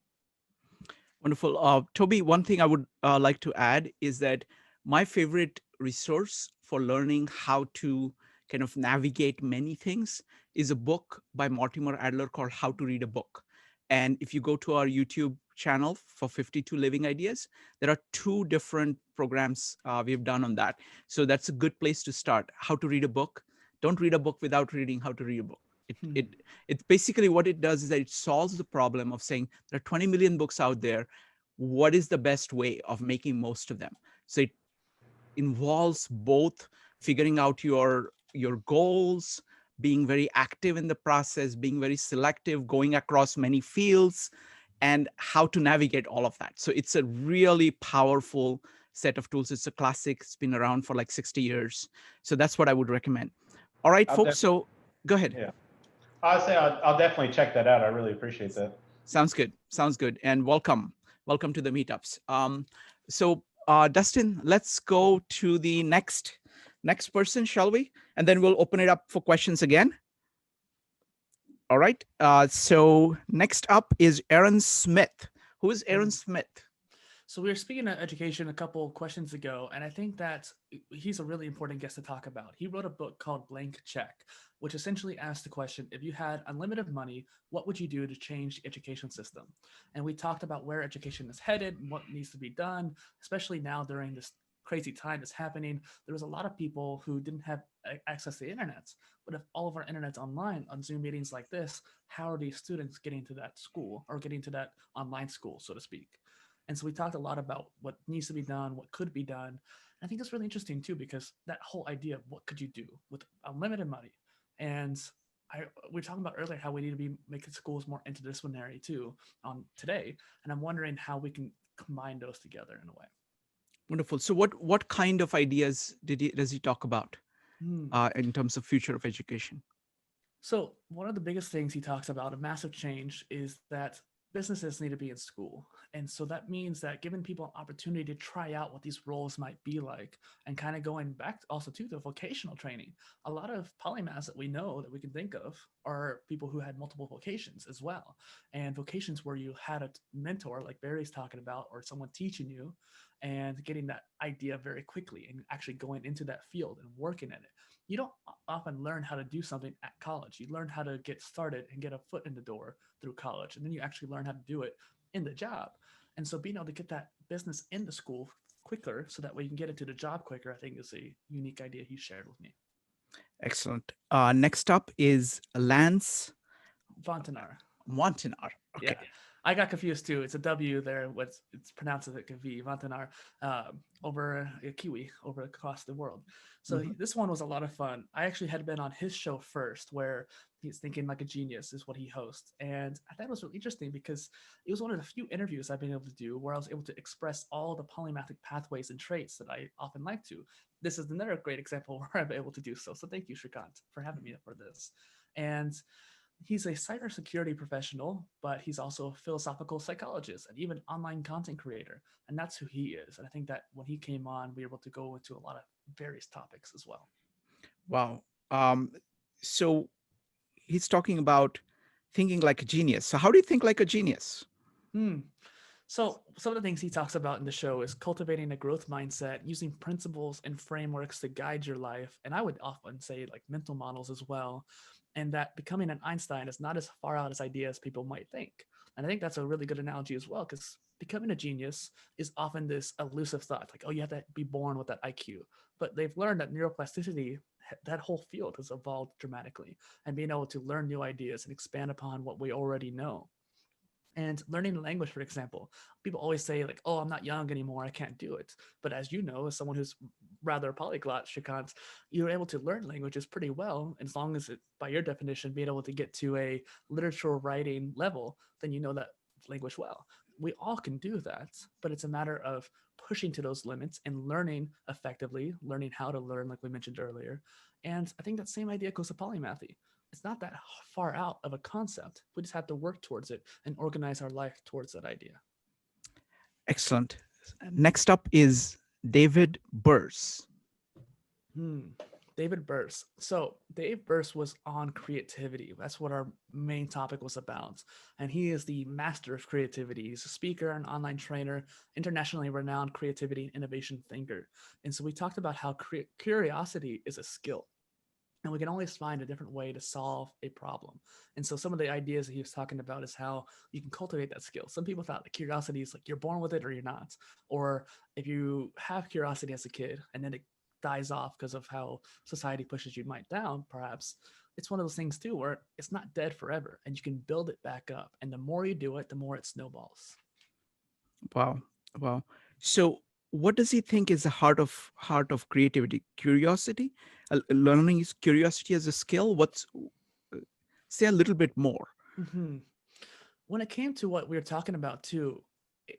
Wonderful. Toby, one thing I would like to add is that my favorite resource for learning how to kind of navigate many things is a book by Mortimer Adler called How to Read a Book. And if you go to our YouTube channel for 52 Living Ideas, there are 2 different programs we've done on that. So that's a good place to start. How to read a book. Don't read a book without reading How to Read a Book. It's basically what it does is that it solves the problem of saying there are 20 million books out there. What is the best way of making most of them? So it involves both figuring out your goals, being very active in the process, being very selective, going across many fields, and how to navigate all of that. So it's a really powerful set of tools. It's a classic. It's been around for like 60 years. So that's what I would recommend. All right, folks. So go ahead. Yeah. I'll say I'll definitely check that out. I really appreciate that. Sounds good. Sounds good. And welcome to the meetups. So Dustin, let's go to the next person, shall we? And then we'll open it up for questions again. All right. So next up is Aaron Smith. Who is Aaron Smith? So we were speaking of education a couple of questions ago, and I think that he's a really important guest to talk about. He wrote a book called Blank Check, which essentially asks the question, if you had unlimited money, what would you do to change the education system? And we talked about where education is headed and what needs to be done, especially now during this crazy time that's happening. There was a lot of people who didn't have access to the internet, but if all of our internet's online on Zoom meetings like this, how are these students getting to that school or getting to that online school, so to speak? And so we talked a lot about what needs to be done, what could be done. I think it's really interesting too, because that whole idea of what could you do with unlimited money. And we were talking about earlier how we need to be making schools more interdisciplinary too today. And I'm wondering how we can combine those together in a way. Wonderful. So what kind of ideas does he talk about in terms of future of education? So one of the biggest things he talks about, a massive change, is that businesses need to be in school. And so that means that giving people an opportunity to try out what these roles might be like, and kind of going back also to the vocational training. A lot of polymaths that we know that we can think of are people who had multiple vocations as well. And vocations where you had a mentor like Barry's talking about, or someone teaching you and getting that idea very quickly and actually going into that field and working in it. You don't often learn how to do something at college. You learn how to get started and get a foot in the door through college, and then you actually learn how to do it in the job. And so being able to get that business in the school quicker so that way you can get into the job quicker, I think is a unique idea he shared with me. Excellent. Next up is Lance Wantenaar. Wantenaar. Okay. Yeah. I got confused too. It's a W there. It's pronounced as it could be, Wantenaar, over Kiwi, over across the world. So this one was a lot of fun. I actually had been on his show first, where he's thinking like a genius is what he hosts. And I thought it was really interesting because it was one of the few interviews I've been able to do where I was able to express all the polymathic pathways and traits that I often like to. This is another great example where I'm able to do so. So thank you, Shrikant, for having me for this. And he's a cybersecurity professional, but he's also a philosophical psychologist and even online content creator. And that's who he is. And I think that when he came on, we were able to go into a lot of various topics as well. Wow. So he's talking about thinking like a genius. So how do you think like a genius? So some of the things he talks about in the show is cultivating a growth mindset, using principles and frameworks to guide your life. And I would often say like mental models as well. And that becoming an Einstein is not as far out as ideas people might think. And I think that's a really good analogy as well, because becoming a genius is often this elusive thought, like, oh, you have to be born with that IQ. But they've learned that neuroplasticity, that whole field has evolved dramatically, and being able to learn new ideas and expand upon what we already know. And learning language, for example, people always say like, oh, I'm not young anymore, I can't do it. But as you know, as someone who's rather polyglot, Shrikant, you're able to learn languages pretty well. And as long as it, by your definition, being able to get to a literature writing level, then you know that language well. we all can do that, but it's a matter of pushing to those limits and learning effectively, learning how to learn, like we mentioned earlier. And I think that same idea goes to polymathy. It's not that far out of a concept. We just have to work towards it and organize our life towards that idea. Excellent. Next up is David Birss. David Birss. So Dave Birss was on creativity. That's what our main topic was about. And he is the master of creativity. He's a speaker, an online trainer, internationally renowned creativity and innovation thinker. And so we talked about how curiosity is a skill. And we can always find a different way to solve a problem. And so some of the ideas that he was talking about is how you can cultivate that skill. Some people thought that curiosity is like you're born with it or you're not. Or if you have curiosity as a kid and then it dies off because of how society pushes you down, perhaps it's one of those things too where it's not dead forever and you can build it back up. And the more you do it, the more it snowballs. Wow. So what does he think is the heart of creativity? Curiosity? Learning is curiosity as a skill? Say a little bit more. Mm-hmm. When it came to what we were talking about too,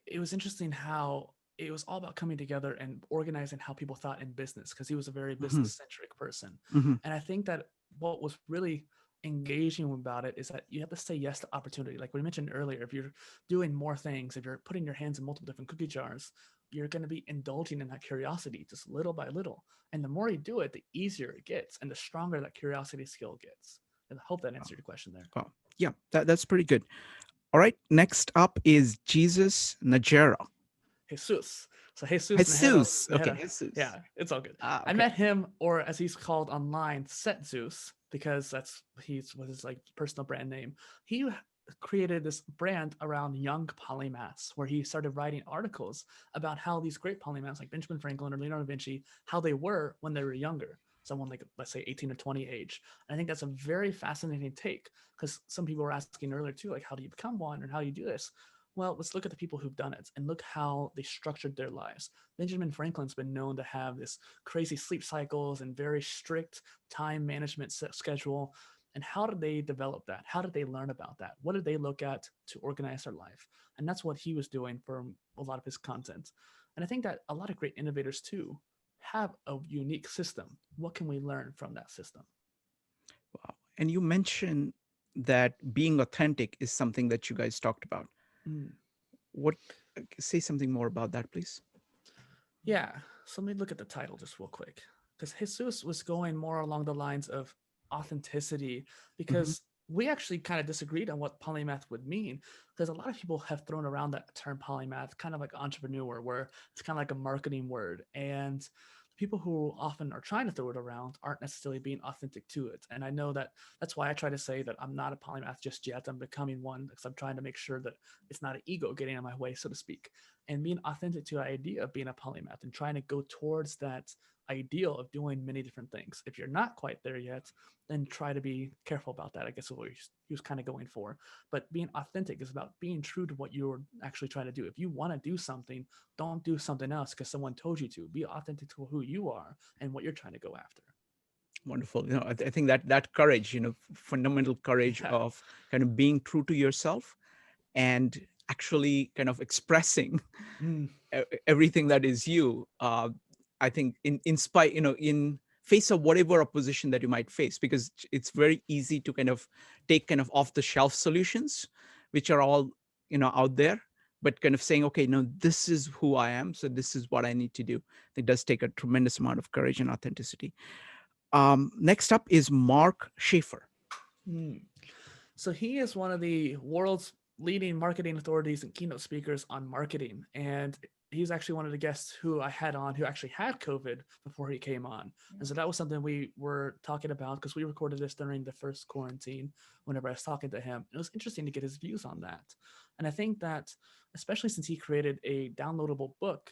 it was interesting how it was all about coming together and organizing how people thought in business, because he was a very business-centric person. And I think that what was really engaging about it is that you have to say yes to opportunity. Like we mentioned earlier, if you're doing more things, if you're putting your hands in multiple different cookie jars, you're going to be indulging in that curiosity just little by little. And the more you do it, the easier it gets and the stronger that curiosity skill gets. And I hope that answered your question there. Wow. Yeah, that's pretty good. All right. Next up is Jesus Najera. Jesus. So Jesus. Okay. Jesus. Yeah, it's all good. Okay. I met him, or as he's called online, Set Zeus, because that's was his like personal brand name. He created this brand around young polymaths, where he started writing articles about how these great polymaths like Benjamin Franklin or Leonardo da Vinci, how they were when they were younger. Someone like, let's say 18 or 20 age. And I think that's a very fascinating take, because some people were asking earlier too, like, how do you become one and how do you do this? Well, let's look at the people who've done it and look how they structured their lives. Benjamin Franklin's been known to have this crazy sleep cycles and very strict time management schedule. And how did they develop that? How did they learn about that? What did they look at to organize their life? And that's what he was doing for a lot of his content. And I think that a lot of great innovators too have a unique system. What can we learn from that system? Wow. And you mentioned that being authentic is something that you guys talked about. Say something more about that, please. Yeah, so let me look at the title just real quick, because Jesus was going more along the lines of authenticity, because we actually kind of disagreed on what polymath would mean, because a lot of people have thrown around that term polymath, kind of like entrepreneur, where it's kind of like a marketing word, and people who often are trying to throw it around aren't necessarily being authentic to it. And I know that that's why I try to say that I'm not a polymath just yet. I'm becoming one, because I'm trying to make sure that it's not an ego getting in my way, so to speak, and being authentic to the idea of being a polymath and trying to go towards that ideal of doing many different things. If you're not quite there yet, then try to be careful about that, I guess is what he was kind of going for. But being authentic is about being true to what you're actually trying to do. If you want to do something, don't do something else because someone told you to. Be authentic to who you are and what you're trying to go after. Wonderful. I think that courage, fundamental courage of kind of being true to yourself and actually kind of expressing everything that is you. I think in spite, in face of whatever opposition that you might face, because it's very easy to kind of take kind of off the shelf solutions, which are all, out there, but kind of saying, okay, no, this is who I am. So this is what I need to do. It does take a tremendous amount of courage and authenticity. Next up is Mark Shaefer. So he is one of the world's leading marketing authorities and keynote speakers on marketing. And he's actually one of the guests who I had on who actually had COVID before he came on. And so that was something we were talking about because we recorded this during the first quarantine whenever I was talking to him. It was interesting to get his views on that. And I think that, especially since he created a downloadable book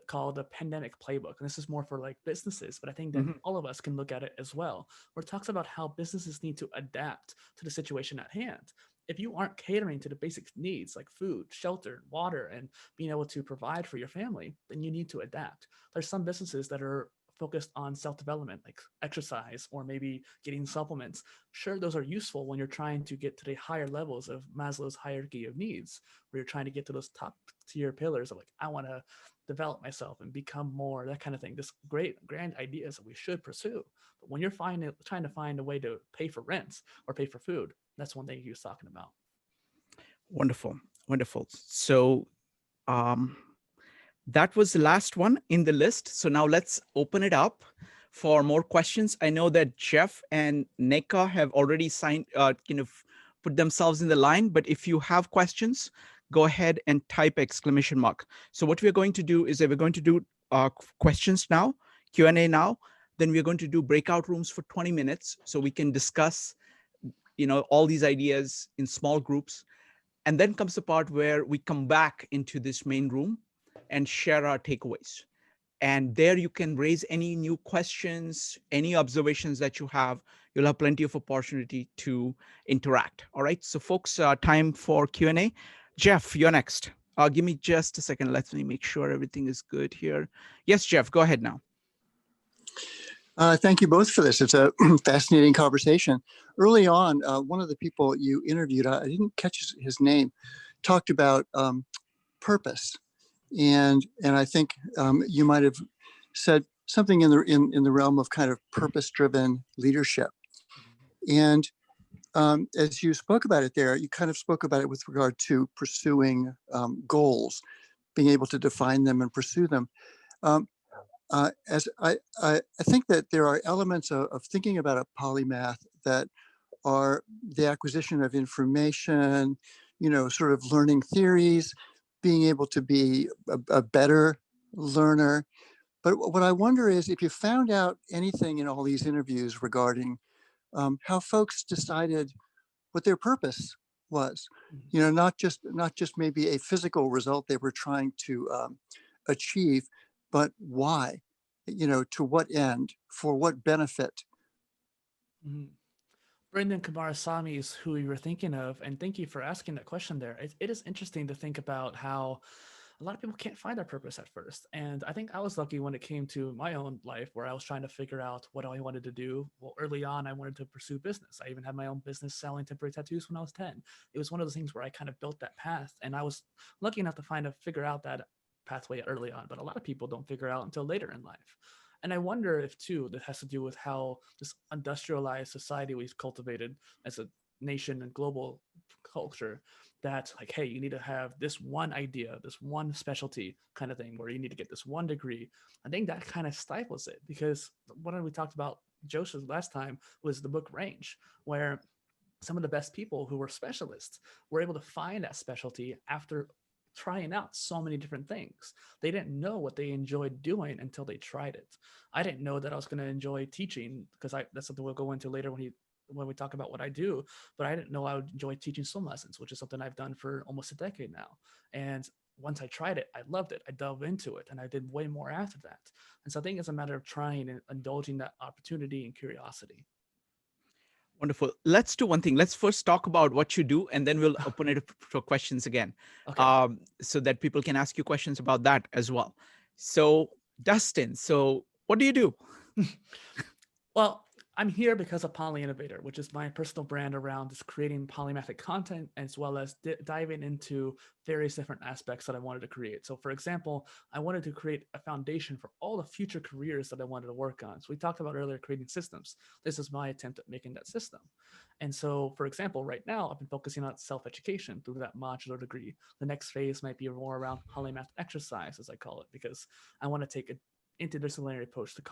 called the Pandemic Playbook, and this is more for like businesses, but I think that all of us can look at it as well, where it talks about how businesses need to adapt to the situation at hand. If you aren't catering to the basic needs like food, shelter, water, and being able to provide for your family, then you need to adapt. There's some businesses that are focused on self-development, like exercise or maybe getting supplements. Sure, those are useful when you're trying to get to the higher levels of Maslow's hierarchy of needs, where you're trying to get to those top tier pillars of like, I want to develop myself and become more, that kind of thing. This great grand ideas that we should pursue. But when you're trying to find a way to pay for rent or pay for food, that's one thing he was talking about. Wonderful, wonderful. So that was the last one in the list. So now let's open it up for more questions. I know that Jeff and Neka have already signed, put themselves in the line, but if you have questions, go ahead and type exclamation mark. So what we're going to do is that we're going to do questions now, Q&A now, then we're going to do breakout rooms for 20 minutes so we can discuss, all these ideas in small groups. And then comes the part where we come back into this main room and share our takeaways. And there you can raise any new questions, any observations that you have. You'll have plenty of opportunity to interact. All right, so folks, time for Q&A. Jeff, you're next. Give me just a second. Let me make sure everything is good here. Yes, Jeff, go ahead now. Thank you both for this. It's a fascinating conversation. Early on, one of the people you interviewed, I didn't catch his name, talked about purpose, and I think you might have said something in the realm of kind of purpose-driven leadership. And as you spoke about it there, you kind of spoke about it with regard to pursuing goals, being able to define them and pursue them. As I think that there are elements of thinking about a polymath that are the acquisition of information, sort of learning theories, being able to be a better learner. But what I wonder is if you found out anything in all these interviews regarding how folks decided what their purpose was, not just maybe a physical result they were trying to achieve, but why, to what end, for what benefit. Mm-hmm. Brenden Kumarasamy is who we were thinking of, and thank you for asking that question there. It is interesting to think about how a lot of people can't find their purpose at first. And I think I was lucky when it came to my own life, where I was trying to figure out what I wanted to do. Well, early on, I wanted to pursue business. I even had my own business selling temporary tattoos when I was 10. It was one of those things where I kind of built that path, and I was lucky enough to figure out that pathway early on, but a lot of people don't figure out until later in life. And I wonder if, too, that has to do with how this industrialized society we've cultivated as a nation and global culture, that like, hey, you need to have this one idea, this one specialty kind of thing, where you need to get this one degree. I think that kind of stifles it, because what we talked about, Joseph, last time was the book Range, where some of the best people who were specialists were able to find that specialty after trying out so many different things. They didn't know what they enjoyed doing until they tried it. I didn't know that I was going to enjoy teaching, because that's something we'll go into later when we talk about what I do, but I didn't know I would enjoy teaching swim lessons, which is something I've done for almost a decade now. And once I tried it, I loved it. I dove into it, and I did way more after that. And so I think it's a matter of trying and indulging that opportunity and curiosity. Wonderful. Let's do one thing. Let's first talk about what you do, and then we'll open it up for questions again, okay. So that people can ask you questions about that as well. So Dustin, so what do you do? Well, I'm here because of PolyInnovator, which is my personal brand around just creating polymathic content, as well as diving into various different aspects that I wanted to create. So for example, I wanted to create a foundation for all the future careers that I wanted to work on. So we talked about earlier creating systems. This is my attempt at making that system. And so, for example, right now, I've been focusing on self-education through that modular degree. The next phase might be more around polymath exercise, as I call it, because I want to take a interdisciplinary approach to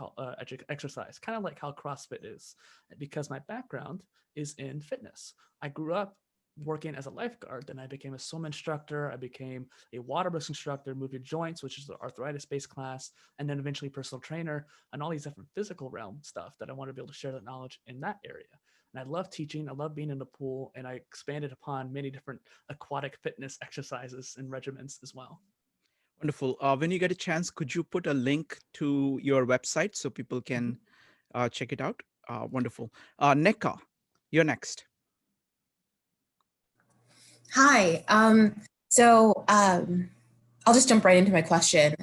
exercise, kind of like how CrossFit is, because my background is in fitness. I grew up working as a lifeguard, then I became a swim instructor, I became a water burst instructor, move your joints, which is the arthritis-based class, and then eventually personal trainer, and all these different physical realm stuff that I want to be able to share that knowledge in that area. And I love teaching, I love being in the pool, and I expanded upon many different aquatic fitness exercises and regimens as well. Wonderful. When you get a chance, could you put a link to your website so people can check it out? Wonderful. Neka, you're next. Hi. I'll just jump right into my question.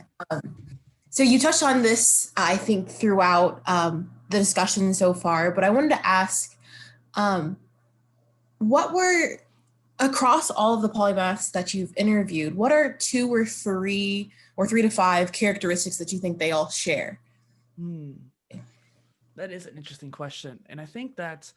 So you touched on this, I think, throughout the discussion so far, but I wanted to ask, what were, across all of the polymaths that you've interviewed, what are 2 or 3 or 3 to 5 characteristics that you think they all share? That is an interesting question. And I think that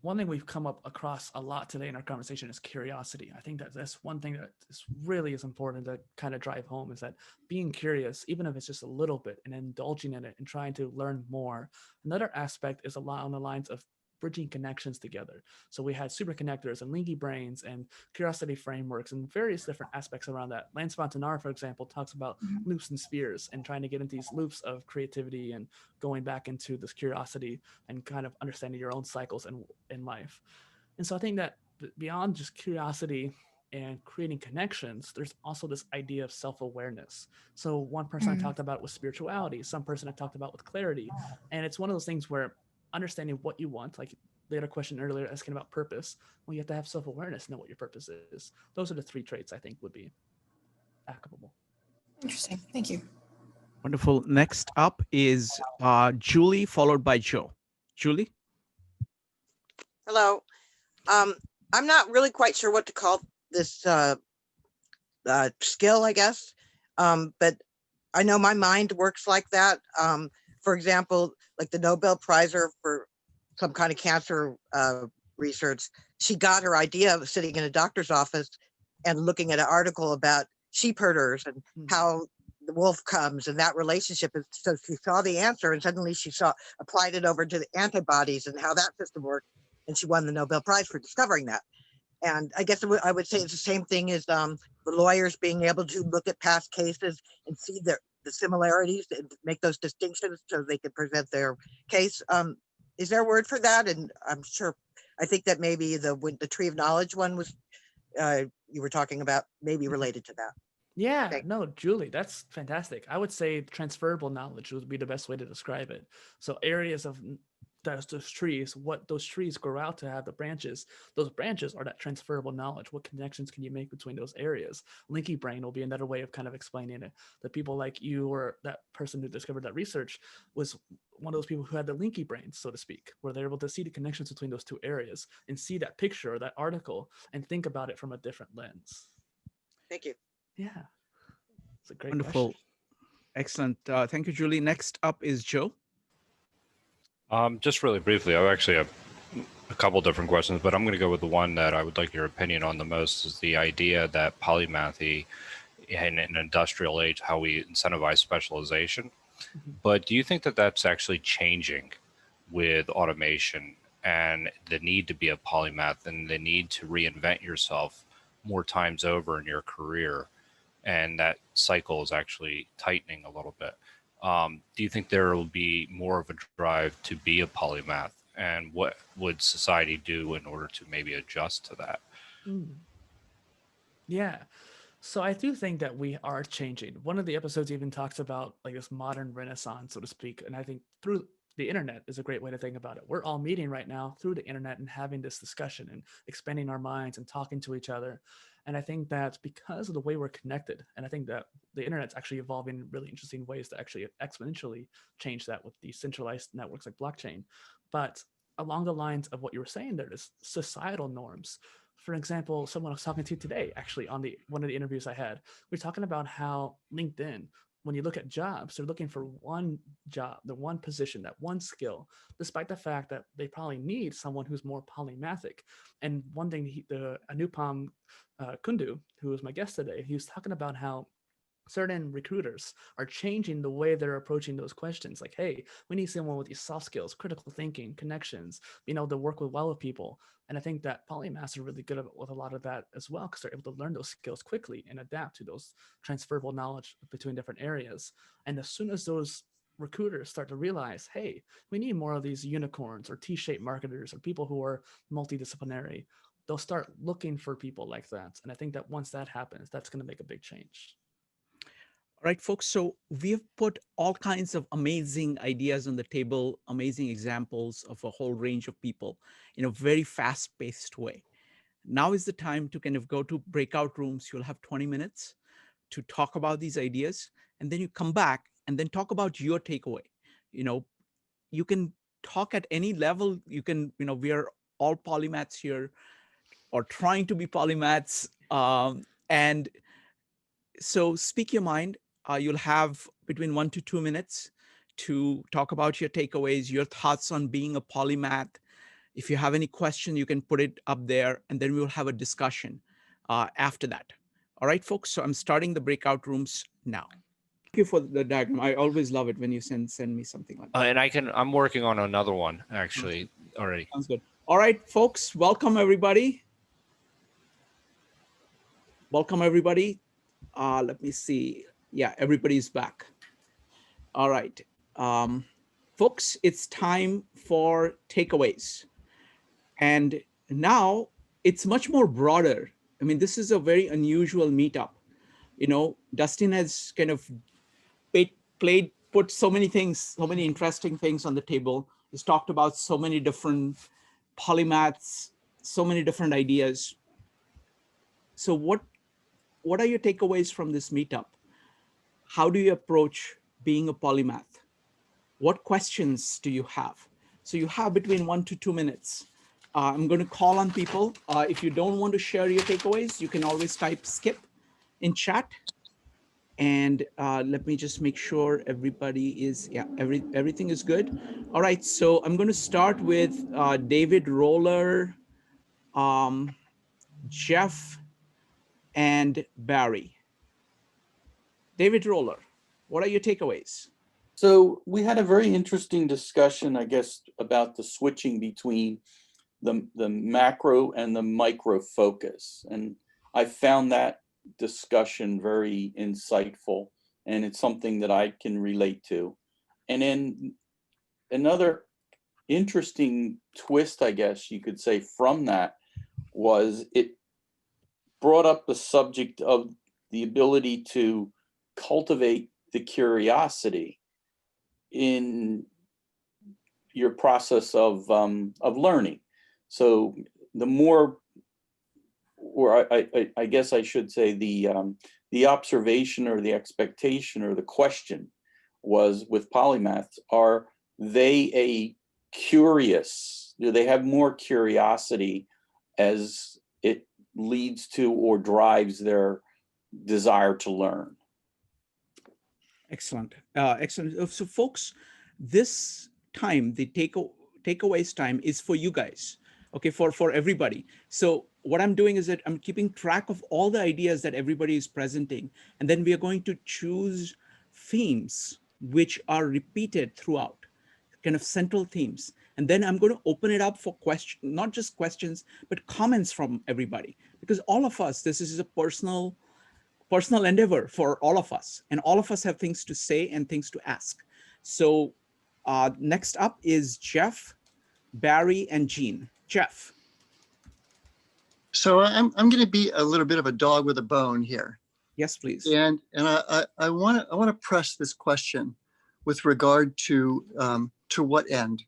one thing we've come up across a lot today in our conversation is curiosity. I think that that's one thing that is really is important to kind of drive home, is that being curious, even if it's just a little bit, and indulging in it and trying to learn more. Another aspect is a lot on the lines of bridging connections together. So we had Superconnectors and Linkybrains and curiosity frameworks and various different aspects around that. Lance Wantenaar, for example, talks about loops and spheres and trying to get into these loops of creativity and going back into this curiosity and kind of understanding your own cycles in life. And so I think that beyond just curiosity and creating connections, there's also this idea of self-awareness. So one person I talked about was spirituality, some person I talked about with clarity. And it's one of those things where understanding what you want, like the other question earlier asking about purpose, well, you have to have self-awareness, know what your purpose is. Those are the 3 traits I think would be applicable. Interesting. Thank you. Wonderful. Next up is Julie, followed by Joe. Julie? Hello. I'm not really quite sure what to call this skill, I guess, but I know my mind works like that. For example, like the Nobel Prize for some kind of cancer research, she got her idea of sitting in a doctor's office and looking at an article about sheep herders and how the wolf comes and that relationship. And so she saw the answer and suddenly she applied it over to the antibodies and how that system worked. And she won the Nobel Prize for discovering that. And I guess I would say it's the same thing as the lawyers being able to look at past cases and see the similarities and make those distinctions so they can present their case. Is there a word for that? And I think that maybe the tree of knowledge one was, you were talking about, maybe related to that. Yeah, no, Julie, that's fantastic. I would say transferable knowledge would be the best way to describe it. So areas of those trees, what those trees grow out to have the branches, those branches are that transferable knowledge. What connections can you make between those areas? Linkybrain will be another way of kind of explaining it. The people like you or that person who discovered that research was one of those people who had the linky brains, so to speak, where they're able to see the connections between those 2 areas and see that picture or that article and think about it from a different lens. Thank you. Yeah, it's a great Wonderful. question. Excellent. Thank you, Julie. Next up is Joe. Just really briefly, I actually have a couple different questions, but I'm going to go with the one that I would like your opinion on the most, is the idea that polymathy in an industrial age, how we incentivize specialization. But do you think that that's actually changing with automation and the need to be a polymath and the need to reinvent yourself more times over in your career? And that cycle is actually tightening a little bit. Do you think there will be more of a drive to be a polymath? And what would society do in order to maybe adjust to that? Yeah. So I do think that we are changing. One of the episodes even talks about like this modern renaissance, so to speak. And I think through the internet is a great way to think about it. We're all meeting right now through the internet and having this discussion and expanding our minds and talking to each other. And I think that because of the way we're connected, and I think that the internet's actually evolving in really interesting ways to actually exponentially change that with decentralized networks like blockchain. But along the lines of what you were saying, there is societal norms. For example, someone I was talking to today, actually on one of the interviews I had, we were talking about how LinkedIn, when you look at jobs, they're looking for one job, the one position, that one skill, despite the fact that they probably need someone who's more polymathic. And one thing, Anupam Kundu, who was my guest today, he was talking about how certain recruiters are changing the way they're approaching those questions. Like, hey, we need someone with these soft skills, critical thinking, connections, being able to work well with people. And I think that polymaths are really good with a lot of that as well, because they're able to learn those skills quickly and adapt to those transferable knowledge between different areas. And as soon as those recruiters start to realize, hey, we need more of these unicorns or T-shaped marketers or people who are multidisciplinary, they'll start looking for people like that. And I think that once that happens, that's going to make a big change. All right, folks, so we have put all kinds of amazing ideas on the table, amazing examples of a whole range of people in a very fast-paced way. Now is the time to kind of go to breakout rooms. You'll have 20 minutes to talk about these ideas, and then you come back and then talk about your takeaway. You know, you can talk at any level. You can, you know, we are all polymaths here, or trying to be polymaths. And so speak your mind. You'll have between 1 to 2 minutes to talk about your takeaways, your thoughts on being a polymath. If you have any question, you can put it up there, and then we'll have a discussion after that. All right, folks. So I'm starting the breakout rooms now. Thank you for the diagram. I always love it when you send me something like that. And I'm working on another one actually already. Sounds good. All right, folks. Welcome everybody. Welcome everybody. Let me see. Yeah, everybody's back. All right. Folks, it's time for takeaways. And now it's much more broader. I mean, this is a very unusual meetup. You know, Dustin has kind of put so many things, so many interesting things on the table. He's talked about so many different polymaths, so many different ideas. So what are your takeaways from this meetup? How do you approach being a polymath? What questions do you have? So you have between 1 to 2 minutes. I'm going to call on people. If you don't want to share your takeaways, you can always type skip in chat. And let me just make sure everybody is, yeah, everything is good. All right, so I'm going to start with David Roller, Jeff, and Barry. David Roller, what are your takeaways? So we had a very interesting discussion, I guess, about the switching between the macro and the micro focus. And I found that discussion very insightful, and it's something that I can relate to. And then another interesting twist, I guess you could say, from that was it brought up the subject of the ability to cultivate the curiosity in your process of learning. So the more, or I guess I should say the observation or the expectation or the question was with polymaths, are they a curious, do they have more curiosity as it leads to or drives their desire to learn? Excellent. Excellent. So folks, this time, the takeaways time is for you guys, okay, for everybody. So what I'm doing is that I'm keeping track of all the ideas that everybody is presenting, and then we are going to choose themes which are repeated throughout, kind of central themes. And then I'm going to open it up for questions, not just questions, but comments from everybody, because all of us, this is a personal endeavor for all of us, and all of us have things to say and things to ask. So next up is Jeff, Barry, and Jean. Jeff. So I'm going to be a little bit of a dog with a bone here. Yes, please. And I want to press this question with regard to what end,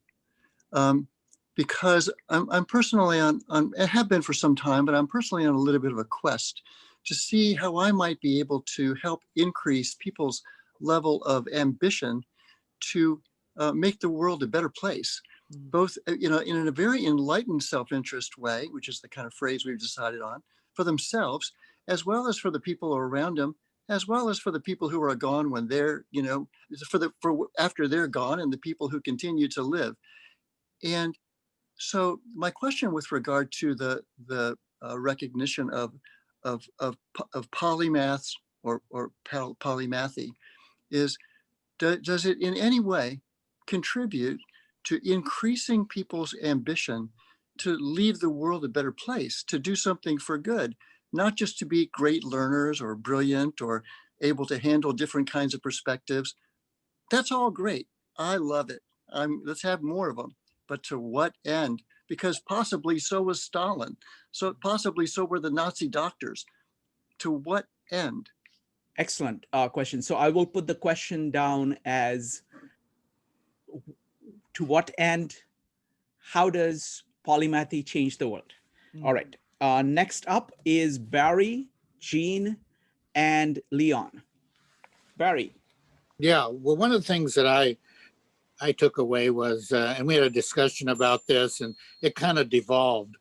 because I'm personally on, I have been for some time, but I'm personally on a little bit of a quest to see how I might be able to help increase people's level of ambition to make the world a better place, both, you know, in a very enlightened self-interest way, which is the kind of phrase we've decided on, for themselves, as well as for the people around them, as well as for the people who are gone when they're, you know, for after they're gone, and the people who continue to live. And so my question with regard to the recognition of polymaths or polymathy is, does it in any way contribute to increasing people's ambition to leave the world a better place, to do something for good, not just to be great learners or brilliant or able to handle different kinds of perspectives? That's all great. I love it. Let's have more of them. But to what end? Because possibly so was Stalin. So possibly so were the Nazi doctors. To what end? Excellent question. So I will put the question down as, to what end? How does polymathy change the world? All right. Next up is Barry, Jean, and Leon. Barry. Yeah, well, one of the things that I took away was, and we had a discussion about this, and it kind of devolved,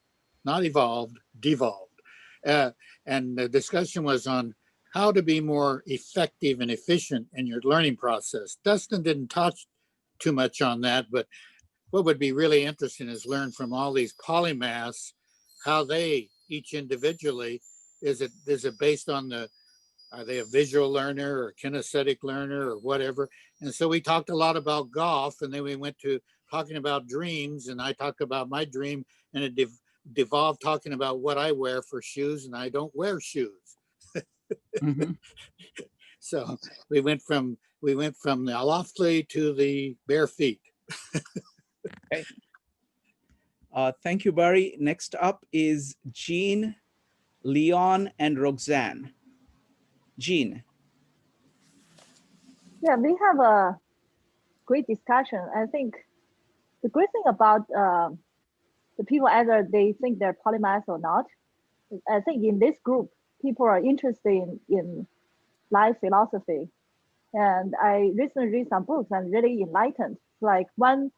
not evolved, devolved. And the discussion was on how to be more effective and efficient in your learning process. Dustin didn't touch too much on that, but what would be really interesting is learn from all these polymaths how they each individually, is it based on are they a visual learner or kinesthetic learner or whatever? And so we talked a lot about golf, and then we went to talking about dreams, and I talked about my dream, and it devolved talking about what I wear for shoes, and I don't wear shoes. Mm-hmm. So we went from the loftly to the bare feet. Okay. Thank you, Barry. Next up is Jean, Leon, and Roxanne. Jean. Yeah, we have a great discussion. I think the great thing about the people, either they think they're polymaths or not, I think in this group, people are interested in life philosophy. And I recently read some books and really enlightened. Like one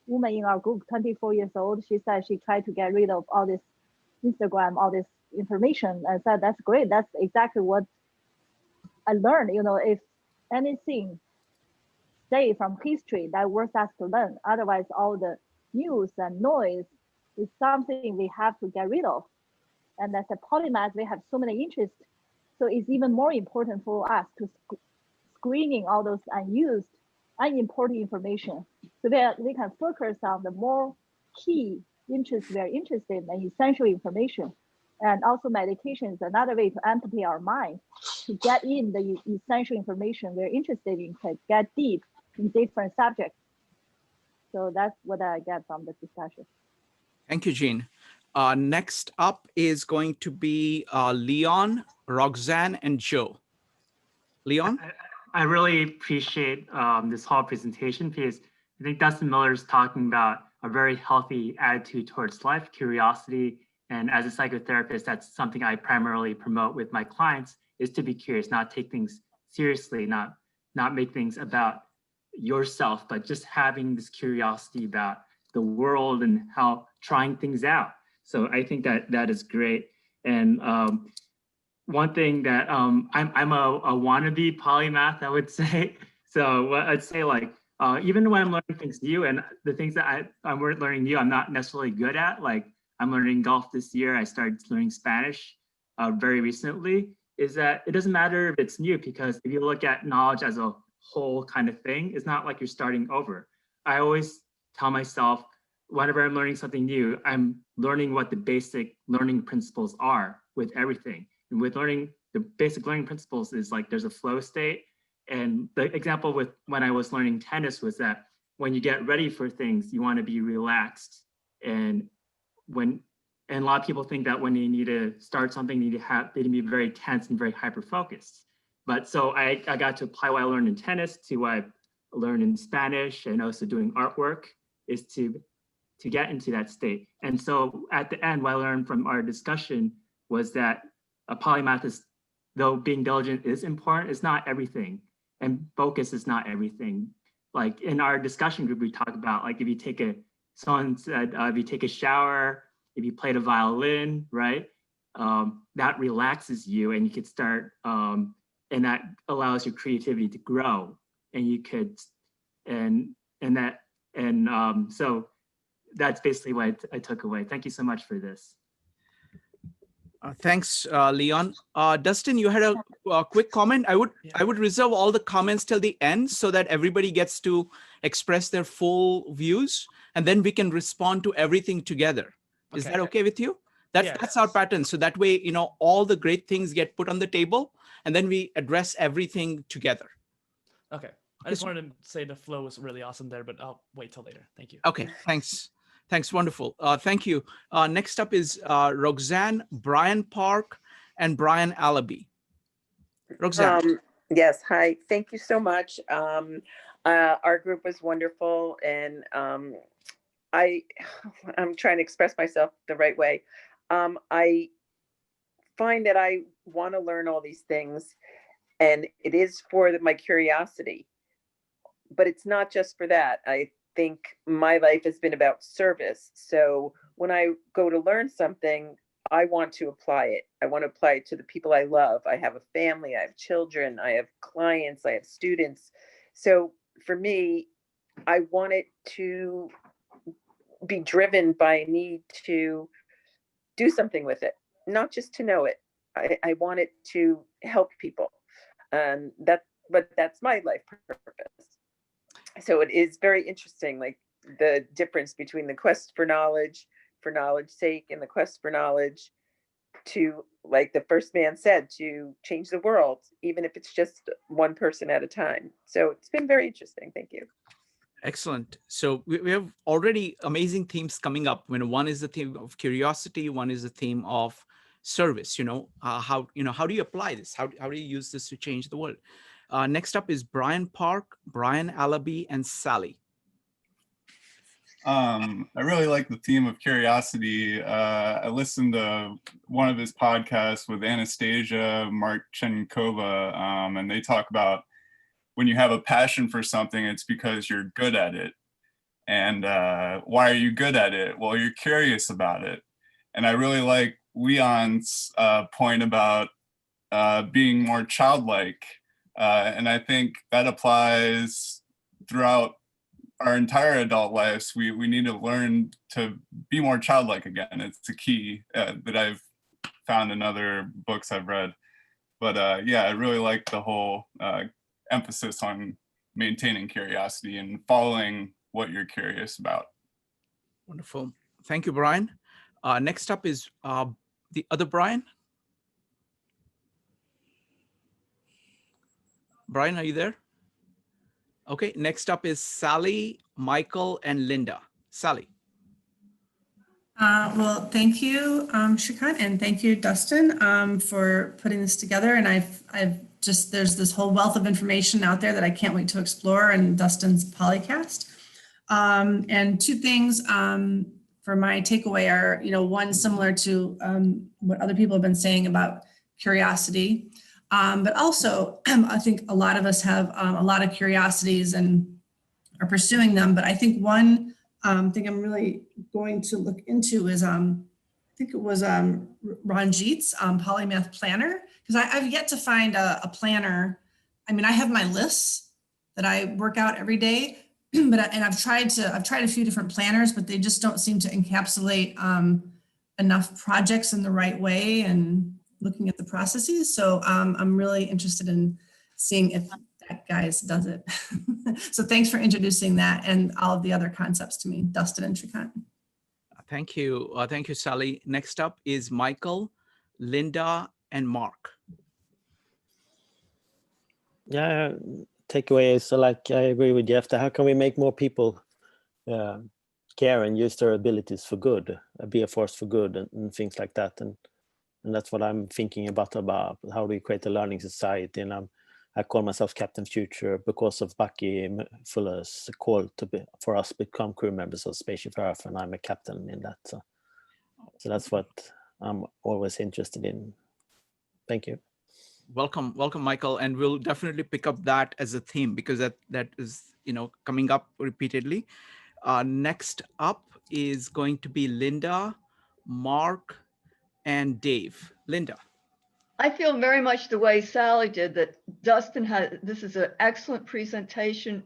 woman in our group, 24 years old, she said she tried to get rid of all this Instagram, all this information. I said, that's great. That's exactly what I learned. You know, if anything stay from history, that worth us to learn. Otherwise, all the news and noise is something we have to get rid of. And as a polymath, we have so many interests. So it's even more important for us to screening all those unused, unimportant information. So we can focus on the more key interests we are interested in, and essential information. And also meditation is another way to empty our mind, to get in the essential information we're interested in, to get deep in different subjects. So that's what I get from the discussion. Thank you, Jean. Next up is going to be Leon, Roxanne, and Joe. Leon? I really appreciate this whole presentation because I think Dustin Miller is talking about a very healthy attitude towards life, curiosity. And as a psychotherapist, that's something I primarily promote with my clients, is to be curious, not take things seriously, not make things about yourself, but just having this curiosity about the world and how trying things out. So I think that is great. And one thing that I'm a wannabe polymath, I would say. So I'd say, like, even when I'm learning things new, and the things that I'm learning new, I'm not necessarily good at. Like, I'm learning golf this year. I started learning Spanish very recently. Is that it doesn't matter if it's new, because if you look at knowledge as a whole kind of thing, it's not like you're starting over. I always tell myself, whenever I'm learning something new, I'm learning what the basic learning principles are with everything. And with learning, the basic learning principles is like there's a flow state. And the example with when I was learning tennis was that when you get ready for things, you want to be relaxed. And a lot of people think that when they need to start something, they need to be very tense and very hyper-focused. But so I got to apply what I learned in tennis to what I learned in Spanish, and also doing artwork, is to get into that state. And so at the end, what I learned from our discussion was that a polymath is, though being diligent is important, it's not everything. And focus is not everything. Like in our discussion group, we talk about, like, if you take a shower, if you played a violin, right? That relaxes you, and you could start, and that allows your creativity to grow. And you could, so that's basically what I took away. Thank you so much for this. Thanks, Leon. Dustin, you had a quick comment. I would reserve all the comments till the end so that everybody gets to express their full views, and then we can respond to everything together. Is that okay with you? That's our pattern. So that way, all the great things get put on the table, and then we address everything together. Okay. I just wanted to say the flow was really awesome there, but I'll wait till later. Thank you. Okay, thanks. Thanks, wonderful. Thank you. Next up is Roxanne, Brian Park, and Brian Allaby. Roxanne. Yes, hi. Thank you so much. Our group was wonderful, and I'm trying to express myself the right way. I find that I want to learn all these things, and it is for my curiosity. but it's not just for that. I think my life has been about service. So when I go to learn something, I want to apply it. I want to apply it to the people I love. I have a family, I have children, I have clients, I have students. So for me, I want it to be driven by a need to do something with it, not just to know it. I want it to help people. But that's my life purpose. So it is very interesting, like the difference between the quest for knowledge sake and the quest for knowledge to, like the first man said, to change the world, even if it's just one person at a time. So it's been very interesting. Thank you. Excellent. So we have already amazing themes coming up. When one is the theme of curiosity, one is the theme of service. How do you apply this? How do you use this to change the world? Next up is Brian Park, Brian Allaby, and Sally. I really like the theme of curiosity. I listened to one of his podcasts with Anastasia Marchenkova, and they talk about when you have a passion for something, it's because you're good at it. And why are you good at it? Well, you're curious about it. And I really like Leon's point about being more childlike. And I think that applies throughout our entire adult lives. We need to learn to be more childlike again. It's the key that I've found in other books I've read. But yeah, I really like the whole emphasis on maintaining curiosity and following what you're curious about. Wonderful. Thank you, Brian. Next up is the other Brian. Brian, are you there? Okay, next up is Sally, Michael, and Linda. Sally. Well, thank you, Shrikant, and thank you, Dustin, for putting this together. And I've just, there's this whole wealth of information out there that I can't wait to explore in Dustin's Polycast. And two things for my takeaway are, one similar to what other people have been saying about curiosity, but also I think a lot of us have a lot of curiosities and are pursuing them. But I think one thing I'm really going to look into is, I think it was Ranjit's Polymath Planner, because I've yet to find a planner. I mean, I have my lists that I work out every day, but I've tried a few different planners, but they just don't seem to encapsulate enough projects in the right way and looking at the processes. So I'm really interested in seeing if that guys does it. So thanks for introducing that and all of the other concepts to me, Dustin and Shrikant. Thank you. Thank you, Sally. Next up is Michael, Linda, and Mark. Yeah, takeaway is like, I agree with Jeff, how can we make more people care and use their abilities for good, be a force for good and things like that. And that's what I'm thinking about how do we create a learning society. And I call myself Captain Future because of Bucky Fuller's call for us to become crew members of Spaceship Earth, and I'm a captain in that. So that's what I'm always interested in. Thank you. Welcome, Michael, and we'll definitely pick up that as a theme because that is coming up repeatedly. Next up is going to be Linda, Mark, and Dave. Linda. I feel very much the way Sally did, that Dustin this is an excellent presentation.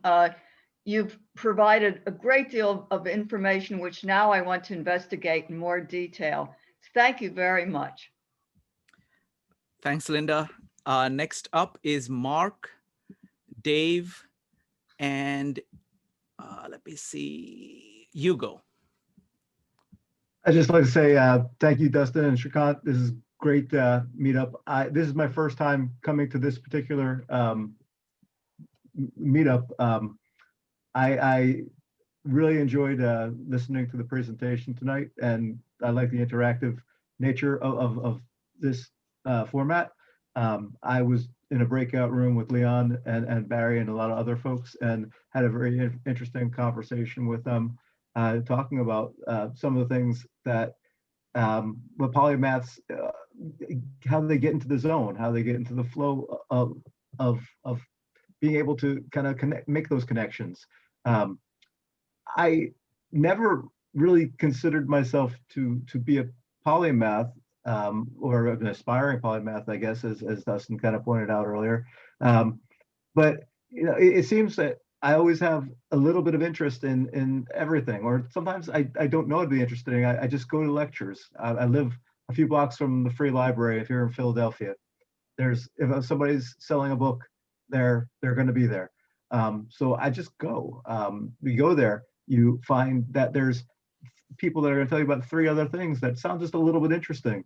You've provided a great deal of information, which now I want to investigate in more detail. Thank you very much. Thanks, Linda. Next up is Mark, Dave, and let me see, Hugo. I'd just like to say thank you, Dustin and Shrikant. This is great meetup. This is my first time coming to this particular meetup. I really enjoyed listening to the presentation tonight, and I like the interactive nature of this format. I was in a breakout room with Leon and Barry and a lot of other folks, and had a very interesting conversation with them, talking about some of the things that the polymaths, how they get into the zone, how they get into the flow of being able to kind of make those connections. I never really considered myself to be a polymath, or an aspiring polymath, I guess, as Dustin kind of pointed out earlier. But it seems that I always have a little bit of interest in everything, or sometimes I don't know it'd be interesting. I just go to lectures. I live a few blocks from the Free Library if you're in Philadelphia. If somebody's selling a book, they're going to be there. So I just go. We go there. You find that there's people that are going to tell you about 3 other things that sound just a little bit interesting.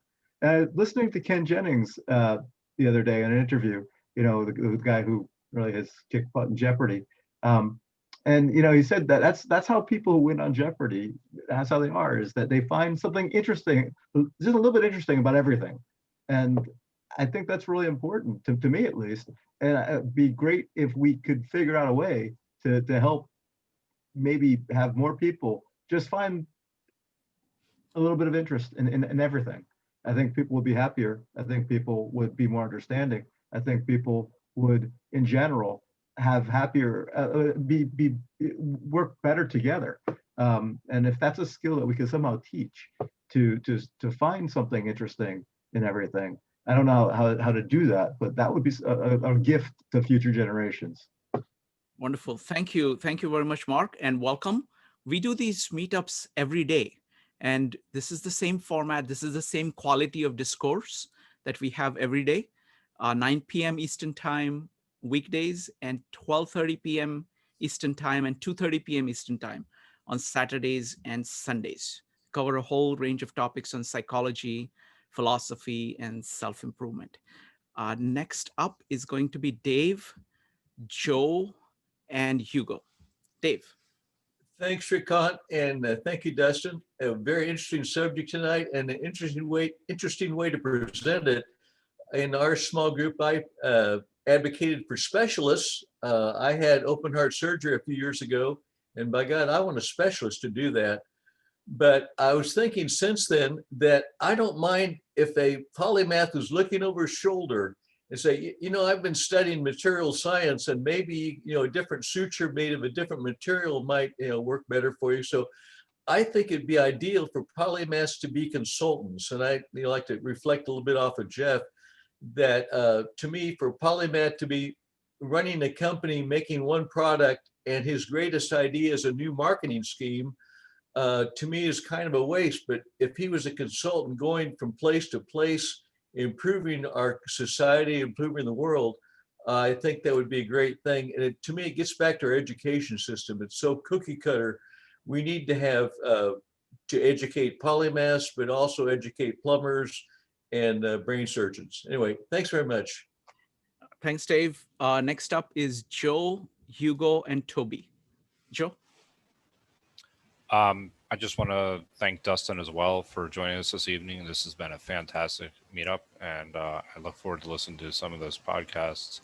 Listening to Ken Jennings the other day in an interview, the guy who really has kicked butt in Jeopardy. And he said that that's how people who win on Jeopardy, that's how they are, is that they find something interesting, just a little bit interesting about everything. And I think that's really important to me, at least. And it'd be great if we could figure out a way to help maybe have more people just find a little bit of interest in everything. I think people would be happier. I think people would be more understanding. I think people would, in general, have happier, work better together. And if that's a skill that we can somehow teach to find something interesting in everything, I don't know how to do that, but that would be a gift to future generations. Wonderful. Thank you. Thank you very much, Mark, and welcome. We do these meetups every day, and this is the same format. This is the same quality of discourse that we have every day, 9 p.m. Eastern Time, weekdays, and 12:30 p.m. Eastern Time and 2:30 p.m. Eastern Time on Saturdays and Sundays. Cover a whole range of topics on psychology, philosophy, and self-improvement. Next up is going to be Dave, Joe, and Hugo. Dave. Thanks, Shrikant, and thank you, Dustin. A very interesting subject tonight, and an interesting way to present it. In our small group, I advocated for specialists. I had open heart surgery a few years ago, and by God, I want a specialist to do that. But I was thinking since then that I don't mind if a polymath is looking over his shoulder and say, I've been studying material science, and maybe, a different suture made of a different material might, work better for you. So I think it'd be ideal for polymaths to be consultants. And I like to reflect a little bit off of Jeff, that to me, for polymath to be running a company, making one product, and his greatest idea is a new marketing scheme, to me is kind of a waste. But if he was a consultant going from place to place, improving our society, improving the world, I think that would be a great thing. And to me, it gets back to our education system. It's so cookie cutter. We need to have to educate polymaths, but also educate plumbers and brain surgeons. Anyway, thanks very much. Thanks, Dave. Next up is Joe, Hugo, and Toby. Joe? I just want to thank Dustin as well for joining us this evening. This has been a fantastic meetup, and I look forward to listening to some of those podcasts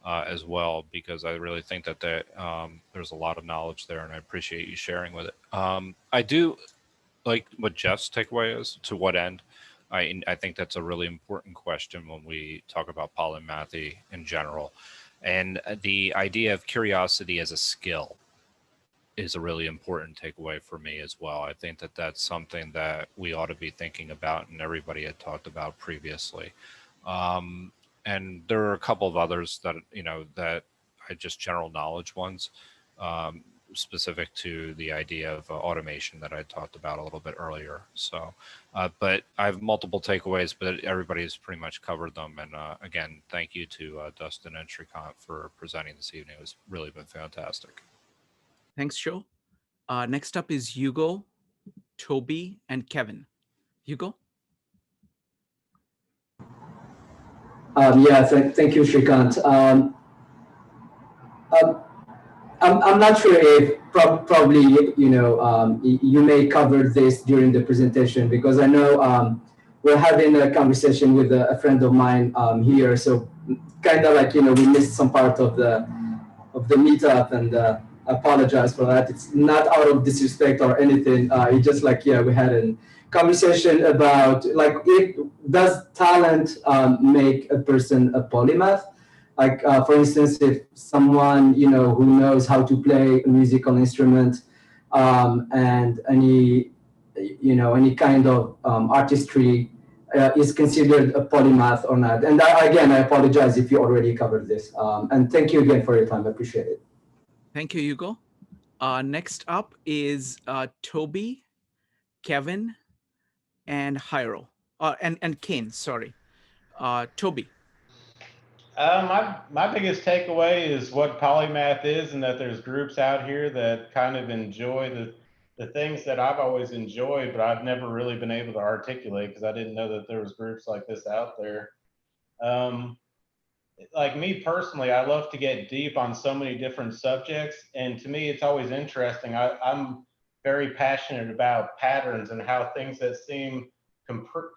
as well, because I really think that there's a lot of knowledge there, and I appreciate you sharing with it. I do like what Jeff's takeaway is, to what end. I think that's a really important question when we talk about polymathy in general. And the idea of curiosity as a skill is a really important takeaway for me as well. I think that that's something that we ought to be thinking about, and everybody had talked about previously. And there are a couple of others that, that are just general knowledge ones, specific to the idea of automation that I talked about a little bit earlier. So, but I have multiple takeaways, but everybody's pretty much covered them. And again, thank you to Dustin and Shrikant for presenting this evening. It's really been fantastic. Thanks, Joe. Next up is Hugo, Toby, and Kevin. Hugo? Thank you, Shrikant. I'm not sure if probably, you may cover this during the presentation, because I know we're having a conversation with a friend of mine here. So kind of like, we missed some part of the meetup, and apologize for that. It's not out of disrespect or anything. It's just like, we had a conversation about, like, does talent make a person a polymath? Like, for instance, if someone, who knows how to play a musical instrument, and any kind of artistry is considered a polymath or not. And again, I apologize if you already covered this. And thank you again for your time. I appreciate it. Thank you, Hugo. Next up is Toby, Kevin, and Hiro, and Kane, sorry. Toby. My biggest takeaway is what polymath is, and that there's groups out here that kind of enjoy the things that I've always enjoyed, but I've never really been able to articulate because I didn't know that there was groups like this out there. Like me personally, I love to get deep on so many different subjects, and to me, it's always interesting. I'm very passionate about patterns and how things that seem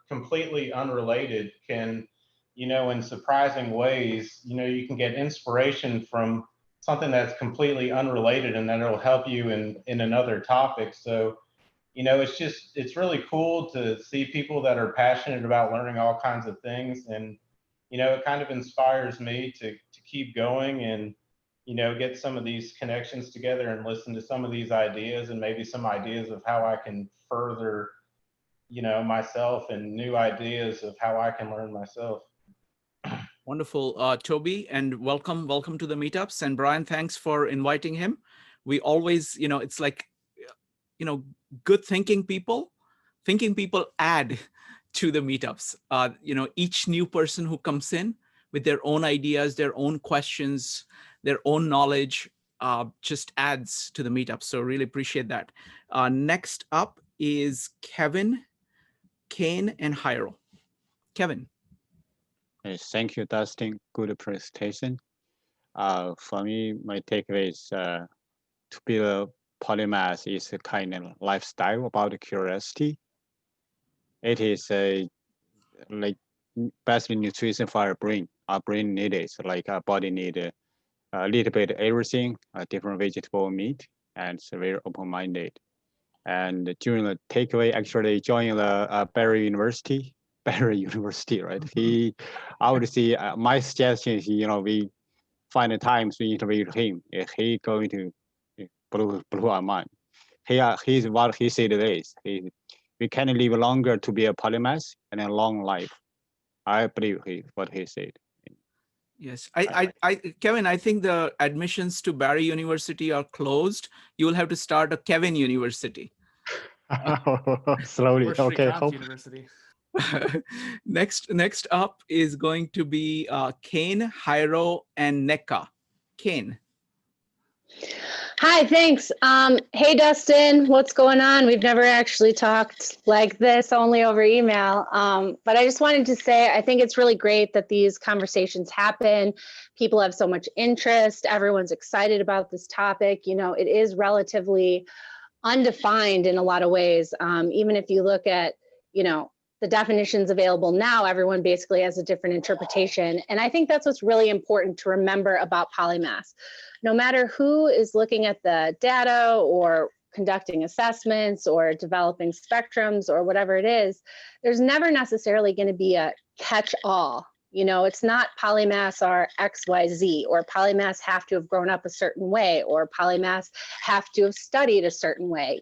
completely unrelated can, in surprising ways, you can get inspiration from something that's completely unrelated, and then it'll help you in another topic. So, it's really cool to see people that are passionate about learning all kinds of things. And, it kind of inspires me to keep going and, get some of these connections together and listen to some of these ideas and maybe some ideas of how I can further, myself, and new ideas of how I can learn myself. Wonderful, Toby, and welcome to the meetups. And Brian, thanks for inviting him. We always, it's like, good thinking people add to the meetups. Each new person who comes in with their own ideas, their own questions, their own knowledge, just adds to the meetup. So really appreciate that. Next up is Kevin, Kane, and Hiro. Kevin. Thank you, Dustin. Good presentation. For me, my takeaway is to be a polymath is a kind of lifestyle about curiosity. It is like best nutrition for our brain. Our brain needs it, like our body needs a little bit of everything, different vegetable meat, and it's very open-minded. And during the takeaway, actually joining the Barry University, right? I would say my suggestion is, we find the time to interview him. He going to blow our mind. He's what he said is, we can live longer to be a polymath and a long life. I believe what he said. Yes, Kevin, I think the admissions to Barry University are closed. You will have to start a Kevin University. Slowly, okay. University. Next up is going to be Kane, Hiro, and Neka. Kane. Hi, thanks. Hey, Dustin, what's going on? We've never actually talked like this, only over email. But I just wanted to say, I think it's really great that these conversations happen. People have so much interest. Everyone's excited about this topic. It is relatively undefined in a lot of ways. Even if you look at, the definitions available now, everyone basically has a different interpretation. And I think that's what's really important to remember about polymaths. No matter who is looking at the data or conducting assessments or developing spectrums or whatever it is, there's never necessarily going to be a catch-all. It's not polymaths are X, Y, Z, or polymaths have to have grown up a certain way, or polymaths have to have studied a certain way.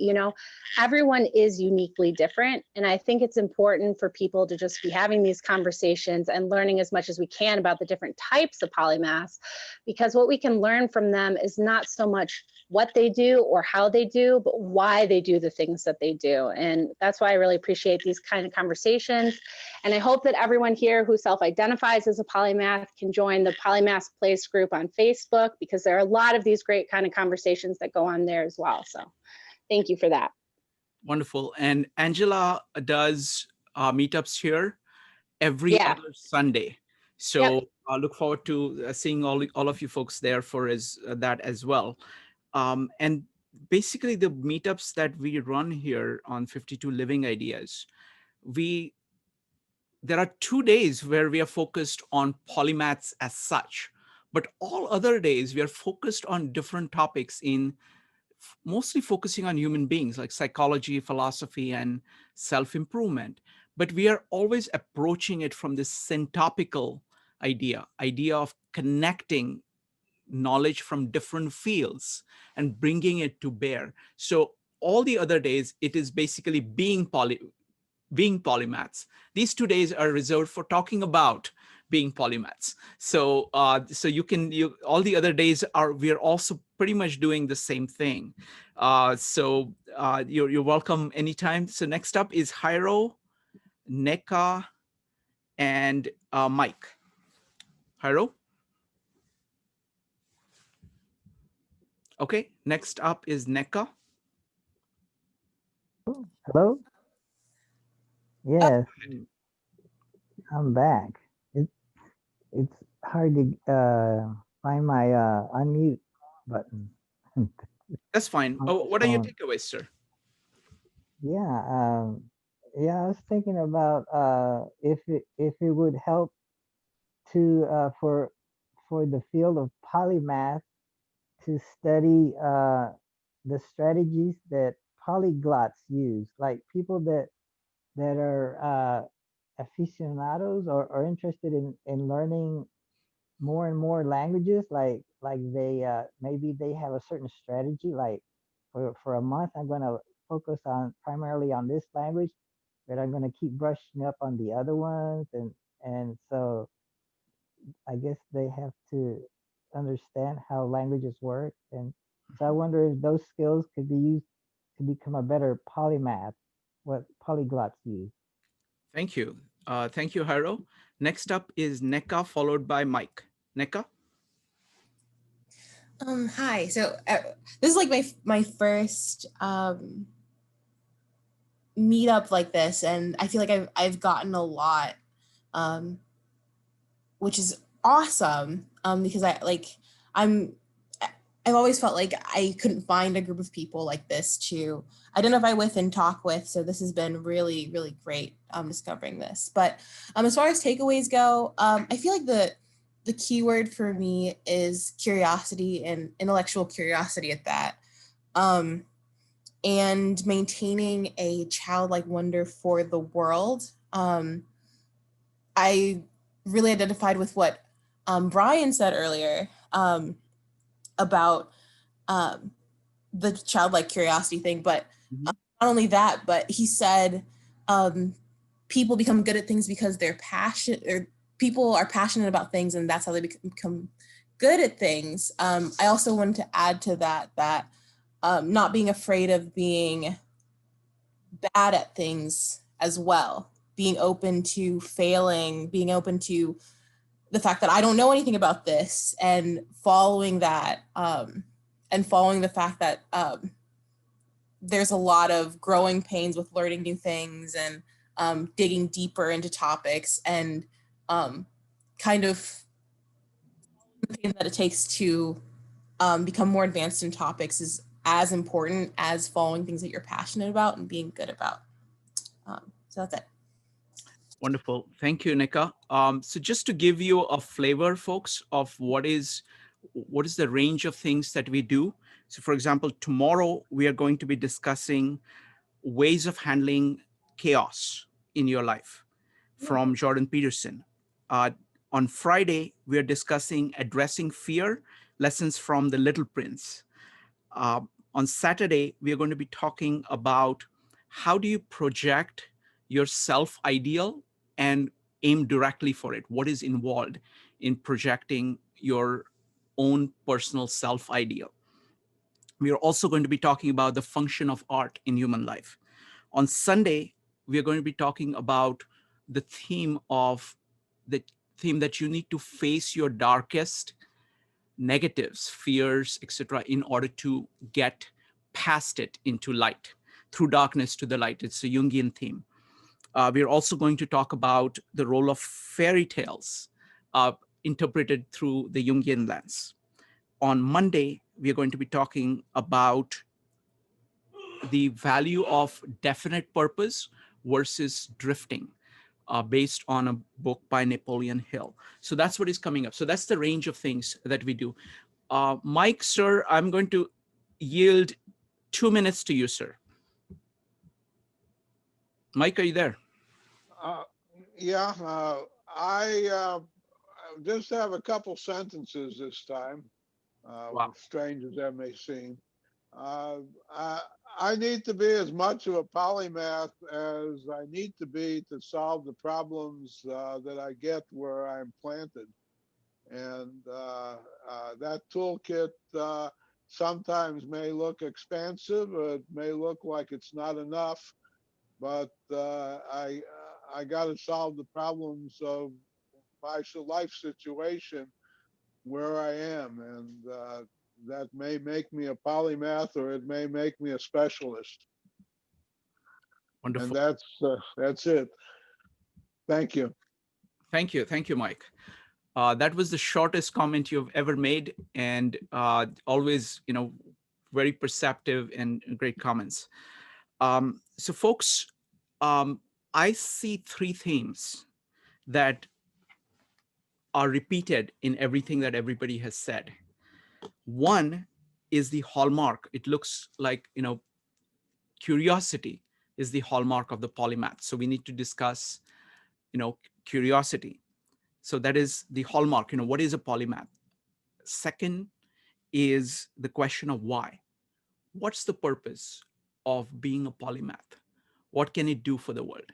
Everyone is uniquely different. And I think it's important for people to just be having these conversations and learning as much as we can about the different types of polymaths, because what we can learn from them is not so much what they do or how they do, but why they do the things that they do. And that's why I really appreciate these kind of conversations. And I hope that everyone here who self-identifies as a polymath can join the Polymath Place group on Facebook, because there are a lot of these great kind of conversations that go on there as well. So thank you for that. Wonderful. And Angela does meetups here every other Sunday. So I look forward to seeing all of you folks there for that as well. And basically the meetups that we run here on 52 Living Ideas, there are 2 days where we are focused on polymaths as such, but all other days we are focused on different topics, mostly focusing on human beings like psychology, philosophy, and self-improvement. But we are always approaching it from this syntopical idea of connecting knowledge from different fields and bringing it to bear. So all the other days, it is basically being polymaths. These 2 days are reserved for talking about being polymaths. So so all the other days we're also pretty much doing the same thing. So you're welcome anytime. So next up is Jairo, Neka, and Mike. Jairo? Okay, next up is Neka. Hello? Yes, I'm back. It's hard to find my unmute button. That's fine. On Oh, this what are your phone. takeaways, sir? Yeah, I was thinking about if it would help to for the field of polymath to study the strategies that polyglots use, like people that are aficionados or interested in learning more and more languages, like they maybe they have a certain strategy, like for a month I'm going to focus on primarily on this language, but I'm going to keep brushing up on the other ones, and so I guess they have to understand how languages work, and so I wonder if those skills could be used to become a better polymath, what polyglots use. Thank you. Thank you, Jairo. Next up is Neka, followed by Mike. Neka? Hi. So this is like my first meetup like this, and I feel like I've gotten a lot, which is awesome. Because I've always felt like I couldn't find a group of people like this to identify with and talk with. So this has been really, really great discovering this. But as far as takeaways go, I feel like the key word for me is curiosity, and intellectual curiosity at that. And maintaining a childlike wonder for the world. I really identified with what Brian said earlier about the childlike curiosity thing, but not only that, but he said people become good at things because they're passionate, or people are passionate about things, and that's how they become good at things. I also wanted to add to that not being afraid of being bad at things as well, being open to failing, being open to the fact that I don't know anything about this, and following that, and following the fact that there's a lot of growing pains with learning new things, and digging deeper into topics, and kind of the pain that it takes to become more advanced in topics is as important as following things that you're passionate about and being good about. So that's it. Wonderful. Thank you, Nika. So just to give you a flavor, folks, of what is the range of things that we do. So for example, tomorrow we are going to be discussing ways of handling chaos in your life from Jordan Peterson. On Friday, we are discussing addressing fear, lessons from the Little Prince. On Saturday, we are going to be talking about how do you project your self-ideal and aim directly for it. What is involved in projecting your own personal self-ideal? We are also going to be talking about the function of art in human life. On Sunday, we are going to be talking about the theme that you need to face your darkest negatives, fears, etc., in order to get past it into light, through darkness to the light. It's a Jungian theme. We're also going to talk about the role of fairy tales interpreted through the Jungian lens. On Monday, we are going to be talking about the value of definite purpose versus drifting, based on a book by Napoleon Hill. So that's what is coming up. So that's the range of things that we do. Mike, sir, I'm going to yield 2 minutes to you, sir. Mike, are you there? Yeah, I just have a couple sentences this time, strange as that may seem. I need to be as much of a polymath as I need to be to solve the problems that I get where I'm planted. And that toolkit sometimes may look expansive, it may look like it's not enough, but I got to solve the problems of my life situation where I am, and that may make me a polymath, or it may make me a specialist. Wonderful. And that's it. Thank you. Thank you, Mike. That was the shortest comment you've ever made, and always, very perceptive and great comments. So folks, I see three themes that are repeated in everything that everybody has said. One is the hallmark. It looks like, curiosity is the hallmark of the polymath. So we need to discuss, curiosity. So that is the hallmark, what is a polymath? Second is the question of why. What's the purpose of being a polymath? What can it do for the world?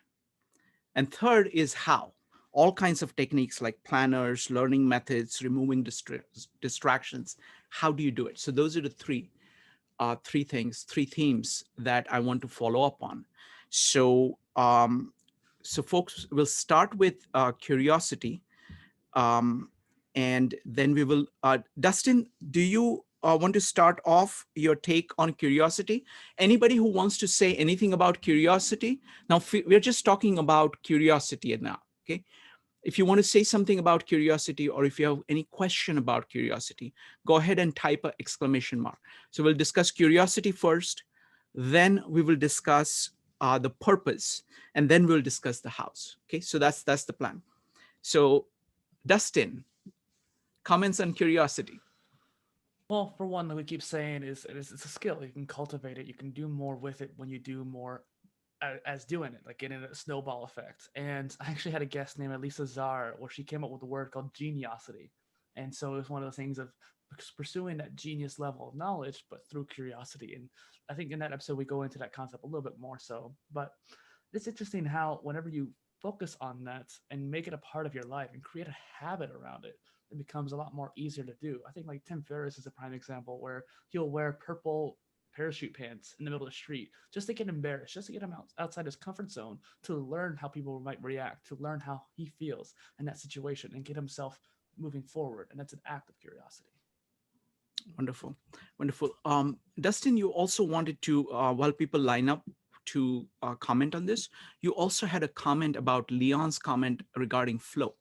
And third is how. All kinds of techniques like planners, learning methods, removing distractions. How do you do it? So those are the three themes that I want to follow up on. So, so folks, we'll start with curiosity. And then we will, Dustin, do you want to start off your take on curiosity? Anybody who wants to say anything about curiosity? Now, we're just talking about curiosity now, okay? If you want to say something about curiosity, or if you have any question about curiosity, go ahead and type an exclamation mark. So we'll discuss curiosity first, then we will discuss the purpose, and then we'll discuss the hows, okay? So that's the plan. So Dustin, comments on curiosity? Well, for one, like we keep saying, it's a skill. You can cultivate it. You can do more with it when you do more as doing it, like getting a snowball effect. And I actually had a guest named Elisa Czar, where she came up with a word called geniosity. And so it was one of those things of pursuing that genius level of knowledge, but through curiosity. And I think in that episode, we go into that concept a little bit more so. But it's interesting how whenever you focus on that and make it a part of your life and create a habit around it, it becomes a lot more easier to do. I think like Tim Ferriss is a prime example, where he'll wear purple parachute pants in the middle of the street just to get embarrassed, just to get him outside his comfort zone, to learn how people might react, to learn how he feels in that situation and get himself moving forward. And that's an act of curiosity. Wonderful. Wonderful. Dustin, you also wanted to, while people line up to comment on this, you also had a comment about Leon's comment regarding flow.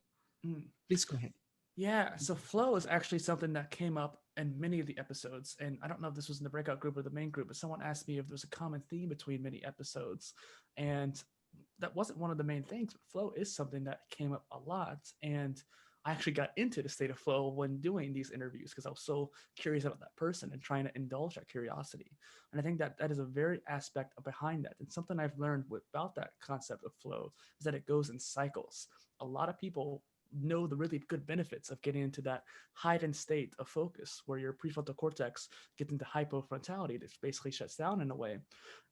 Please go ahead. Yeah, so flow is actually something that came up in many of the episodes. And I don't know if this was in the breakout group or the main group, but someone asked me if there was a common theme between many episodes. And that wasn't one of the main things, but flow is something that came up a lot. And I actually got into the state of flow when doing these interviews because I was so curious about that person and trying to indulge that curiosity. And I think that that is a very aspect behind that. And something I've learned about that concept of flow is that it goes in cycles. A lot of people know the really good benefits of getting into that heightened state of focus where your prefrontal cortex gets into hypofrontality that basically shuts down in a way.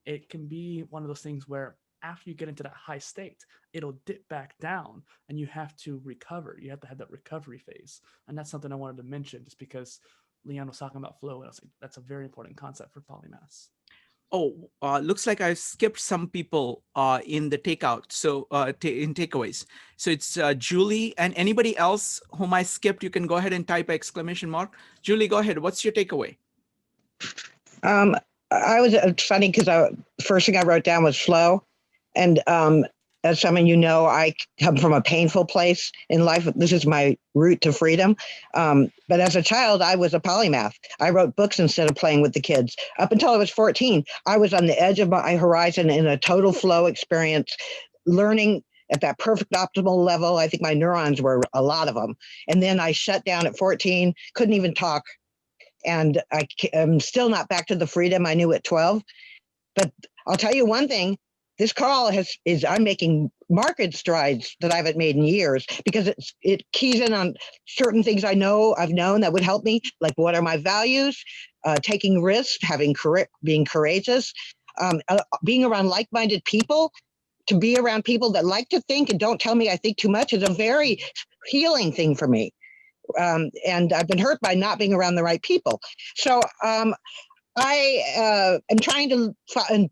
It can be one of those things where after you get into that high state, it'll dip back down and you have to recover. You have to have that recovery phase. And that's something I wanted to mention just because Leon was talking about flow. And I was like, that's a very important concept for polymaths. Oh, looks like I skipped some people in the takeout. So in takeaways. So it's Julie and anybody else whom I skipped, you can go ahead and type exclamation mark. Julie, go ahead. What's your takeaway? I was funny because first thing I wrote down was flow. And as some of you know, I come from a painful place in life. This is my route to freedom. But as a child, I was a polymath. I wrote books instead of playing with the kids. Up until I was 14, I was on the edge of my horizon in a total flow experience, learning at that perfect optimal level. I think my neurons were a lot of them. And then I shut down at 14, couldn't even talk. And I'm still not back to the freedom I knew at 12. But I'll tell you one thing. this call I'm making marked strides that I haven't made in years, because it keys in on certain things I've known that would help me, like what are my values, taking risks, being courageous, being around like-minded people. To be around people that like to think and don't tell me I think too much is a very healing thing for me. And I've been hurt by not being around the right people. So I am trying to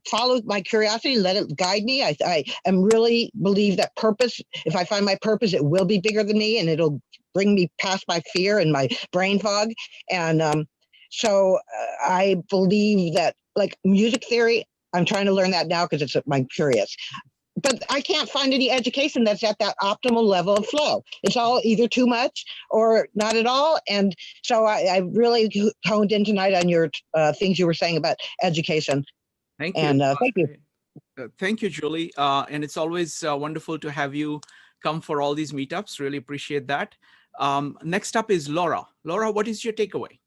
follow my curiosity, let it guide me. I am really believe that purpose, if I find my purpose, it will be bigger than me and it'll bring me past my fear and my brain fog. And so I believe that, like music theory, I'm trying to learn that now because I'm curious. But I can't find any education that's at that optimal level of flow. It's all either too much or not at all. And so I really honed in tonight on your things you were saying about education. Thank you. And thank you. Thank you, Julie. And it's always wonderful to have you come for all these meetups. Really appreciate that. Next up is Laura. Laura, what is your takeaway?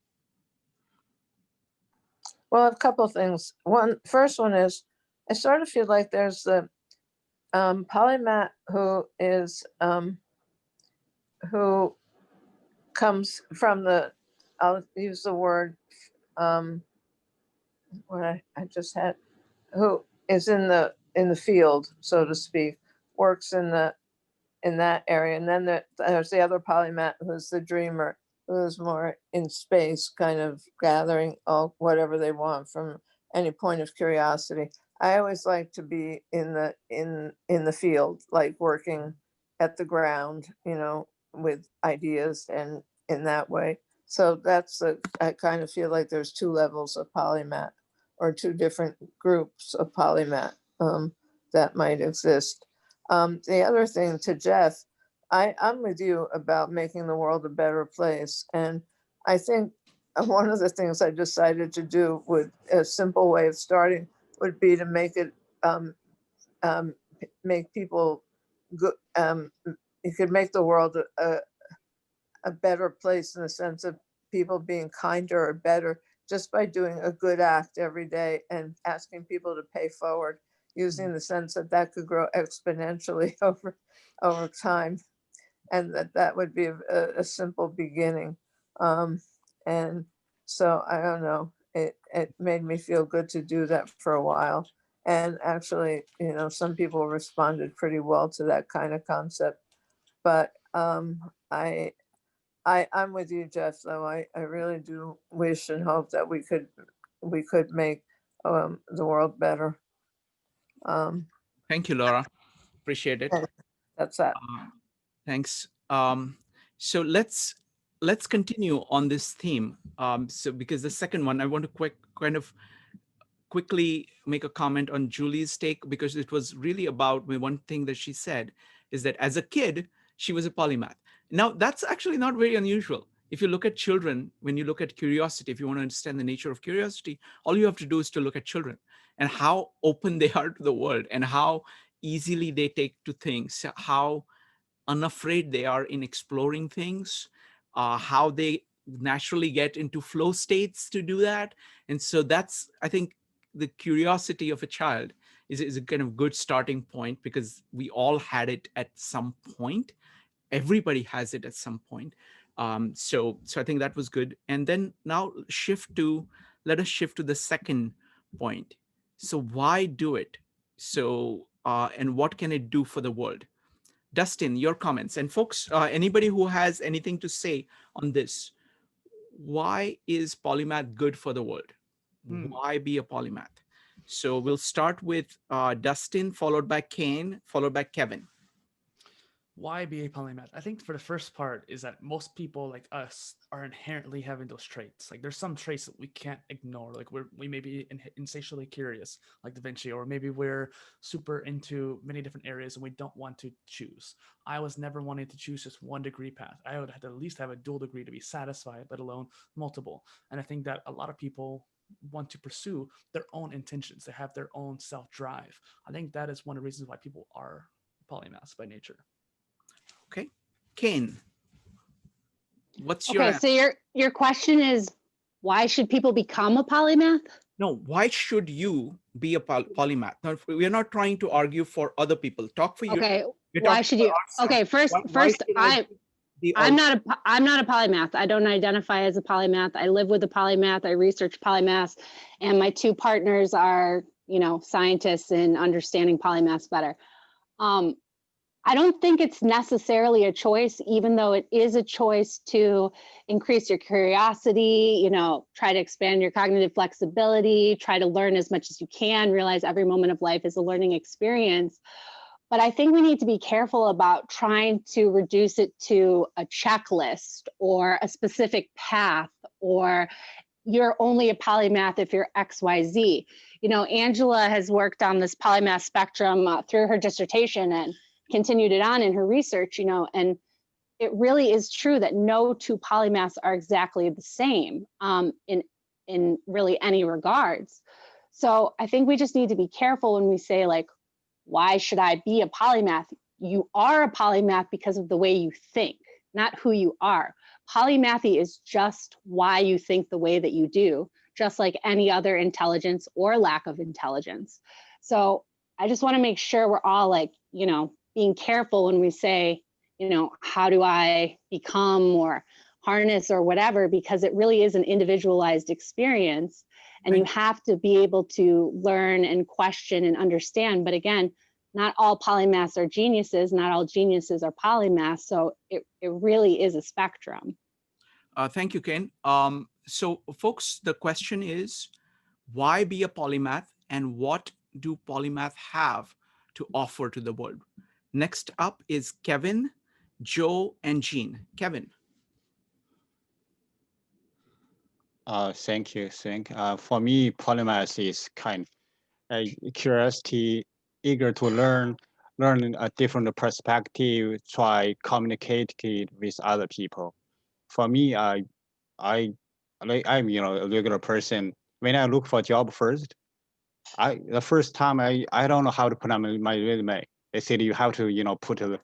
Well, a couple of things. First one is, I sort of feel like there's the polymath who comes from I'll use the word what I just had, who is in the field, so to speak, works in that area. And then there's the other polymath who's the dreamer, who's more in space, kind of gathering whatever they want from any point of curiosity. I always like to be in the field, like working at the ground, with ideas and in that way. So I kind of feel like there's two levels of polymath, or two different groups of polymath that might exist. The other thing to Jeff, I'm with you about making the world a better place. And I think one of the things I decided to do with a simple way of starting would be to make it make people good. You could make the world a better place in the sense of people being kinder or better just by doing a good act every day and asking people to pay forward, using the sense that could grow exponentially over time, and that would be a simple beginning. And so I don't know. It made me feel good to do that for a while. And actually, some people responded pretty well to that kind of concept. But I'm with you, Jeff, though. I really do wish and hope that we could make the world better. Thank you, Laura. Appreciate it. That's that. Thanks. So let's continue on this theme. So because the second one, I want to quickly make a comment on Julie's take, because it was really about one thing that she said is that as a kid, she was a polymath. Now, that's actually not very unusual. If you look at children, when you look at curiosity, if you want to understand the nature of curiosity, all you have to do is to look at children and how open they are to the world and how easily they take to things, how unafraid they are in exploring things, how they naturally get into flow states to do that. And so that's, I think, the curiosity of a child is a kind of good starting point, because we all had it at some point. Everybody has it at some point. So I think that was good. And then now let us shift to the second point. So why do it? So, and what can it do for the world? Dustin, your comments. And folks, anybody who has anything to say on this, why is polymath good for the world? Why be a polymath? So we'll start with Dustin, followed by Kane, followed by Kevin. Why be a polymath? I think for the first part is that most people like us are inherently having those traits. Like there's some traits that we can't ignore. Like we may be insatiably curious, like Da Vinci, or maybe we're super into many different areas and we don't want to choose. I was never wanting to choose just one degree path. I would have to at least have a dual degree to be satisfied, let alone multiple. And I think that a lot of people want to pursue their own intentions. They have their own self-drive. I think that is one of the reasons why people are polymaths by nature. Okay, Kane, what's your answer? So your question is, why should people become a polymath? No, why should you be a polymath? Now, we're not trying to argue for other people. Talk for you. Okay, We're why talking should for you? ourselves. Okay, first, Why should I be I'm not a polymath. I don't identify as a polymath. I live with a polymath. I research polymaths, and my two partners are, scientists in understanding polymaths better. I don't think it's necessarily a choice, even though it is a choice to increase your curiosity, try to expand your cognitive flexibility, try to learn as much as you can, realize every moment of life is a learning experience. But I think we need to be careful about trying to reduce it to a checklist or a specific path, or you're only a polymath if you're XYZ. Angela has worked on this polymath spectrum through her dissertation and continued it on in her research, and it really is true that no two polymaths are exactly the same in really any regards. So I think we just need to be careful when we say, like, why should I be a polymath? You are a polymath because of the way you think, not who you are. Polymathy is just why you think the way that you do, just like any other intelligence or lack of intelligence. So I just want to make sure we're all being careful when we say, how do I become or harness or whatever, because it really is an individualized experience. And you have to be able to learn and question and understand. But again, not all polymaths are geniuses, not all geniuses are polymaths. So it really is a spectrum. Thank you, Ken. So folks, the question is, why be a polymath and what do polymath have to offer to the world? Next up is Kevin, Joe, and Jean. Kevin. Thank you. For me, polymath is kind of curiosity, eager to learn a different perspective, try communicate with other people. For me, I'm a regular person. When I look for a job first, the first time I don't know how to put on my resume. They said you have to put a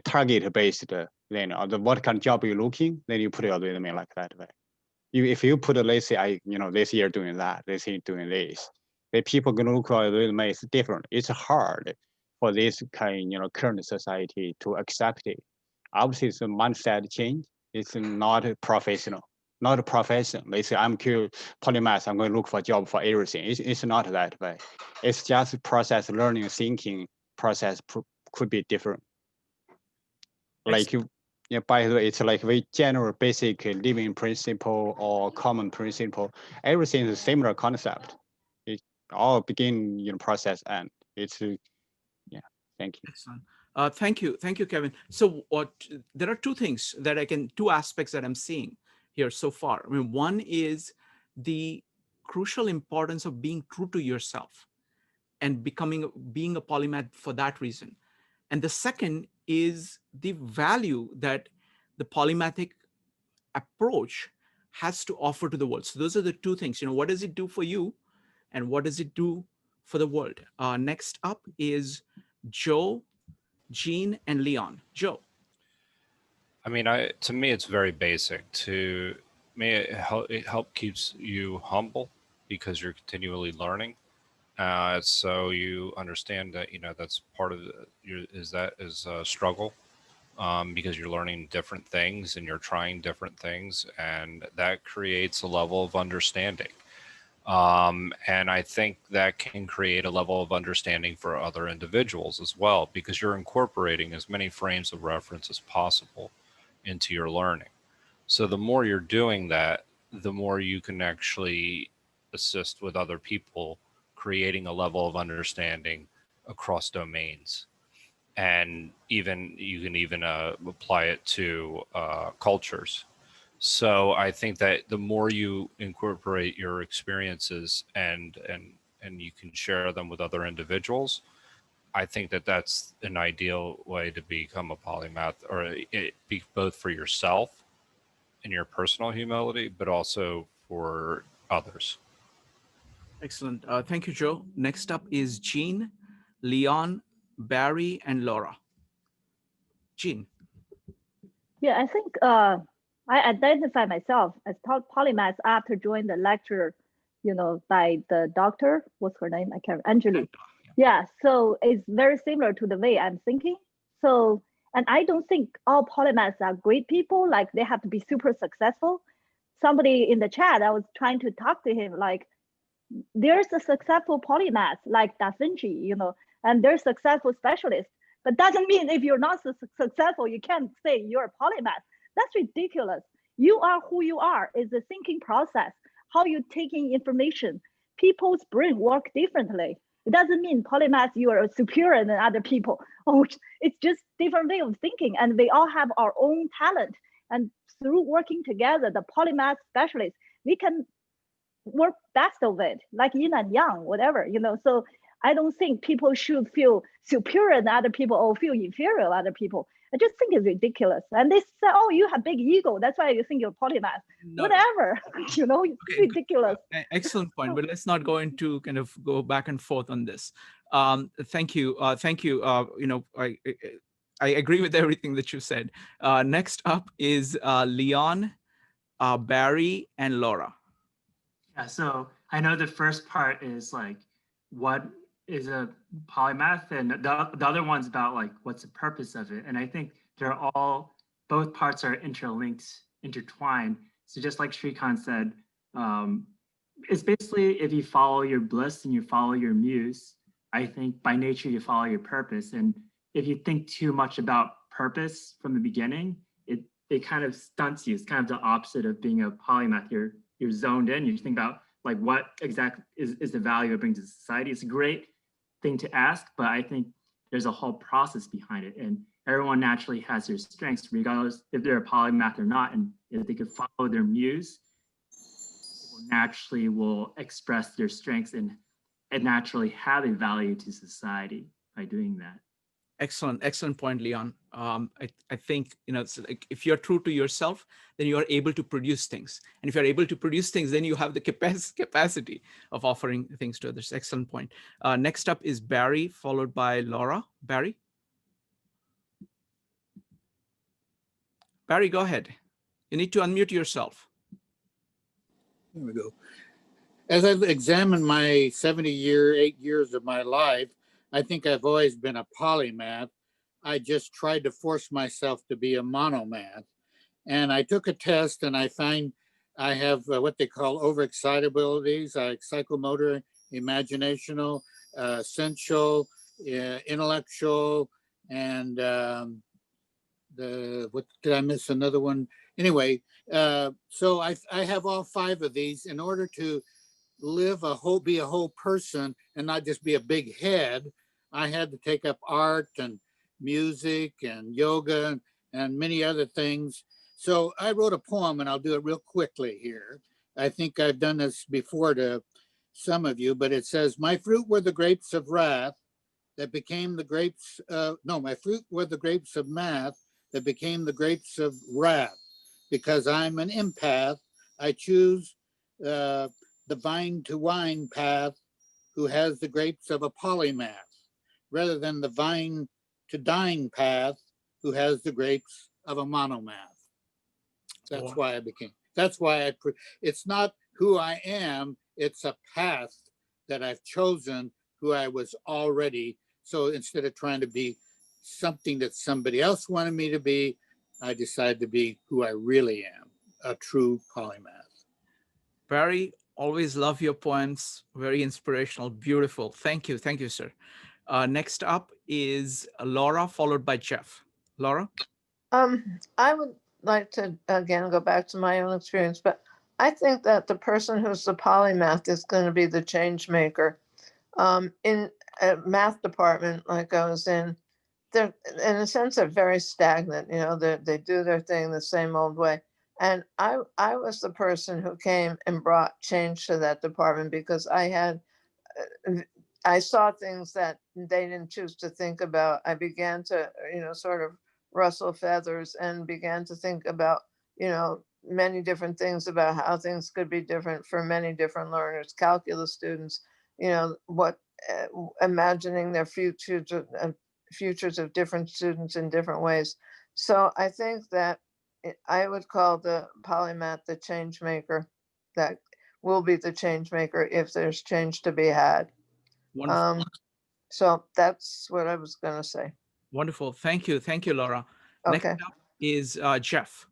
target based what kind of job you're looking, then you put your resume like that way. If you put let's say this year doing that, this year doing this, the people gonna look at resume is different. It's hard for this kind current society to accept it. Obviously, it's a mindset change. It's not professional. Not a profession. They say I'm polymath. I'm going to look for a job for everything. It's not that way. It's just process learning, thinking process could be different. Like by the way, it's like very general, basic living principle or common principle. Everything is a similar concept. It all begin process and it's Thank you. Excellent. Thank you, Kevin. So there are two aspects that I'm seeing here so far. I mean, one is the crucial importance of being true to yourself and being a polymath for that reason. And the second is the value that the polymathic approach has to offer to the world. So those are the two things. What does it do for you and what does it do for the world? Next up is Joe, Jean, and Leon. Joe. I mean, to me, it's very basic. To me, it help keeps you humble because you're continually learning. So you understand that that's part of a struggle because you're learning different things and you're trying different things, and that creates a level of understanding. And I think that can create a level of understanding for other individuals as well, because you're incorporating as many frames of reference as possible into your learning. So the more you're doing that, the more you can actually assist with other people, creating a level of understanding across domains. And you can even apply it to cultures. So I think that the more you incorporate your experiences and you can share them with other individuals, I think that that's an ideal way to become a polymath, or it be both for yourself and your personal humility, but also for others. Excellent. Thank you, Joe. Next up is Jean, Leon, Barry, and Laura. Jean. Yeah, I think I identify myself as polymath after joining the lecture by the doctor. What's her name? I can't. Angeli. Yeah. So it's very similar to the way I'm thinking. So, and I don't think all polymaths are great people. Like they have to be super successful. Somebody in the chat, I was trying to talk to him. Like, there's a successful polymath like Da Vinci, and there's successful specialists. But doesn't mean if you're not successful, you can't say you're a polymath. That's ridiculous. You are who you are. It's a thinking process. How you taking information. People's brain work differently. It doesn't mean polymath you are superior than other people. Oh, it's just different way of thinking, and we all have our own talent. And through working together, the polymath specialists, we can work best of it, like yin and yang, whatever, So I don't think people should feel superior than other people or feel inferior than other people. I just think it's ridiculous. And they say, oh, you have big ego. That's why you think you're polymath. No. Whatever, it's ridiculous. Excellent point, but let's not go into kind of go back and forth on this. Thank you. I agree with everything that you said. Next up is Leon, Barry, and Laura. Yeah, so I know the first part is like, what is a polymath? And the other one's about like, what's the purpose of it? And I think both parts are interlinked, intertwined. So just like Shrikant said, it's basically if you follow your bliss and you follow your muse, I think by nature you follow your purpose. And if you think too much about purpose from the beginning, it kind of stunts you. It's kind of the opposite of being a polymath. You're zoned in. You think about like what exactly is the value it brings to society. It's a great thing to ask, but I think there's a whole process behind it, and everyone naturally has their strengths, regardless if they're a polymath or not. And if they could follow their muse, people naturally will express their strengths and naturally have a value to society by doing that. Excellent point, Leon. I think it's like if you're true to yourself, then you are able to produce things, and if you're able to produce things, then you have the capacity of offering things to others. Excellent point. Next up is Barry, followed by Laura. Barry, go ahead. You need to unmute yourself. There we go. As I've examined my 8 years of my life, I think I've always been a polymath. I just tried to force myself to be a monomath. And I took a test and I find I have what they call overexcitabilities, psychomotor, imaginational, sensual, intellectual, and what did I miss another one? Anyway, so I have all 5 of these in order to be a whole person and not just be a big head. I had to take up art and music and yoga and many other things. So I wrote a poem, and I'll do it real quickly here. I think I've done this before to some of you, but it says, my fruit were the grapes of wrath that became the grapes, my fruit were the grapes of math that became the grapes of wrath. Because I'm an empath, I choose the vine to wine path who has the grapes of a polymath, rather than the vine to dine path who has the grapes of a monomath. That's why it's not who I am, it's a path that I've chosen who I was already. So instead of trying to be something that somebody else wanted me to be, I decided to be who I really am, a true polymath. Barry, always love your poems. Very inspirational, beautiful. Thank you, sir. Next up is Laura, followed by Jeff. Laura? I would like to, again, go back to my own experience, but I think that the person who's the polymath is going to be the change maker. In a math department like I was in, they're, in a sense, they're very stagnant. They do their thing the same old way. And I was the person who came and brought change to that department because I saw things that they didn't choose to think about. I began to, sort of rustle feathers and began to think about, many different things about how things could be different for many different learners, calculus students, imagining their futures of different students in different ways. So I think that I would call the polymath the change maker, that will be the change maker if there's change to be had. Wonderful. So that's what I was going to say. Wonderful. Thank you. Thank you, Laura. Okay. Next up is Jeff.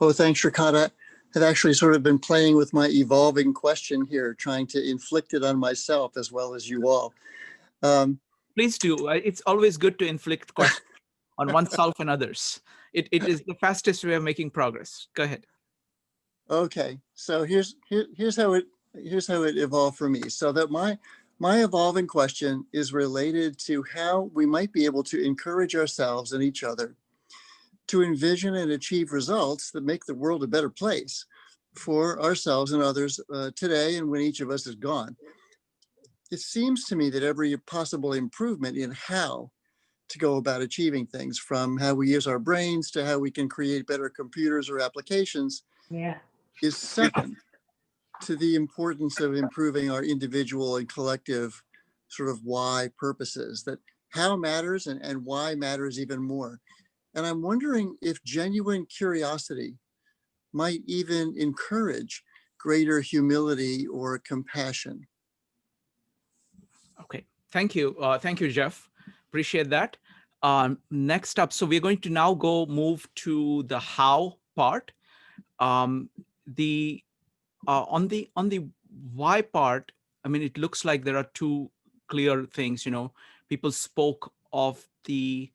Oh, thanks, Shrikant. I've actually sort of been playing with my evolving question here, trying to inflict it on myself as well as you all. Please do. It's always good to inflict questions on oneself and others. It is the fastest way of making progress. Go ahead. Okay, so here's how it evolved for me. So that my evolving question is related to how we might be able to encourage ourselves and each other to envision and achieve results that make the world a better place for ourselves and others today and when each of us is gone. It seems to me that every possible improvement in how to go about achieving things, from how we use our brains to how we can create better computers or applications, is second to the importance of improving our individual and collective sort of why purposes, that how matters and why matters even more. And I'm wondering if genuine curiosity might even encourage greater humility or compassion. Okay, thank you. Thank you, Jeff. Appreciate that. Next up, so we're going to now move to the how part. On the why part, I mean, it looks like there are two clear things. People spoke of the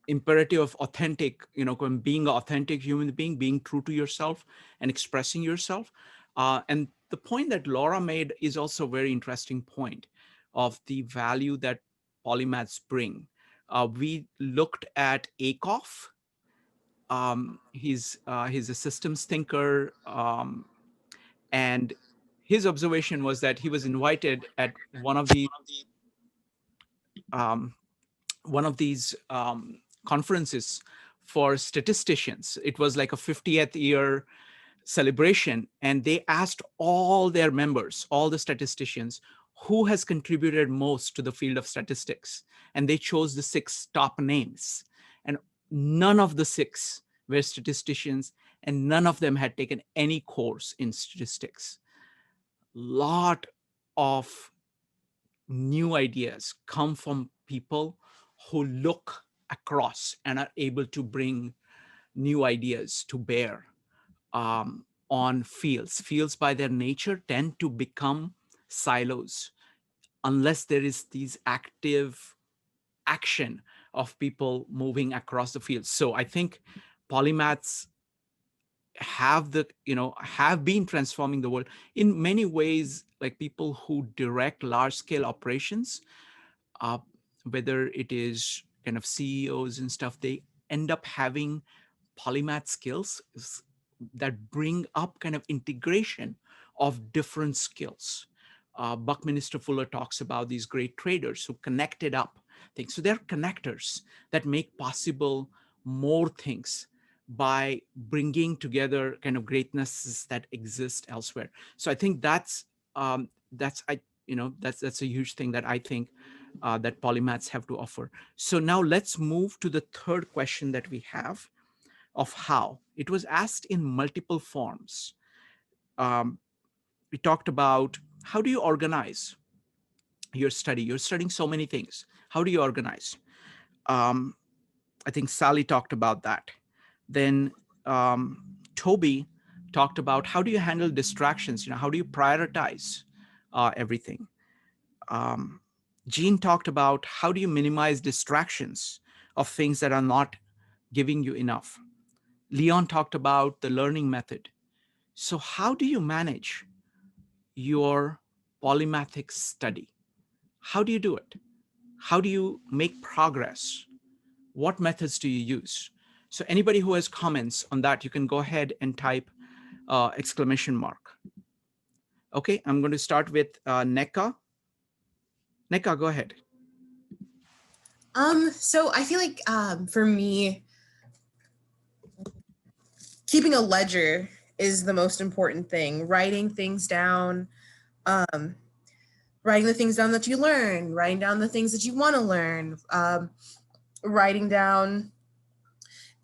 imperative of authentic, being an authentic human being, being true to yourself and expressing yourself. And the point that Laura made is also a very interesting point of the value that polymaths bring. We looked at Akoff. He's a systems thinker, and his observation was that he was invited at one of these conferences for statisticians. It was like a 50th year celebration, and they asked all their members, all the statisticians, who has contributed most to the field of statistics, and they chose the 6 top names, and none of the 6 were statisticians, and none of them had taken any course in statistics. Lot of new ideas come from people who look across and are able to bring new ideas to bear on fields. Fields by their nature tend to become silos unless there is these active action of people moving across the field. So I think polymaths have been transforming the world in many ways. Like people who direct large-scale operations, whether it is kind of CEOs and stuff, they end up having polymath skills that bring up kind of integration of different skills. Buckminster Fuller talks about these great traders who connected up things. So they're connectors that make possible more things by bringing together kind of greatnesses that exist elsewhere. So I think that's a huge thing that I think that polymaths have to offer. So now let's move to the third question that we have of how. It was asked in multiple forms. We talked about, how do you organize your study? You're studying so many things. How do you organize? I think Sally talked about that. Then Toby talked about, how do you handle distractions? How do you prioritize everything? Jean talked about, how do you minimize distractions of things that are not giving you enough? Leon talked about the learning method. So how do you manage your polymathic study? How do you do it? How do you make progress? What methods do you use? So anybody who has comments on that, you can go ahead and type ! Okay, I'm going to start with Neka. Neka, go ahead. So I feel like for me, keeping a ledger is the most important thing. Writing things down, writing the things down that you learn, writing down the things that you want to learn, writing down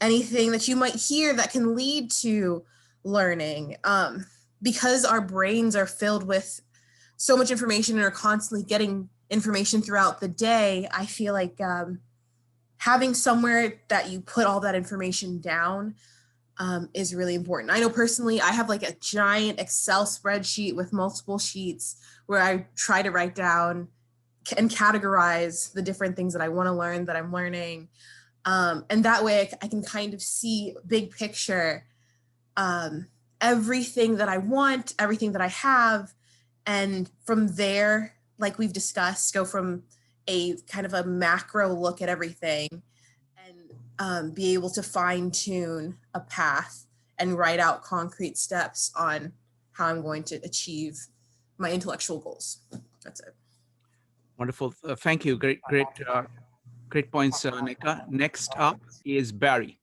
anything that you might hear that can lead to learning. Because our brains are filled with so much information and are constantly getting information throughout the day, I feel like having somewhere that you put all that information down is really important. I know personally, I have like a giant Excel spreadsheet with multiple sheets where I try to write down and categorize the different things that I want to learn, that I'm learning. And that way I can kind of see big picture, everything that I want, everything that I have. And from there, like we've discussed, go from a kind of a macro look at everything and be able to fine tune a path and write out concrete steps on how I'm going to achieve my intellectual goals. That's it. Wonderful. Thank you. Great points, Nika. Next up is Barry.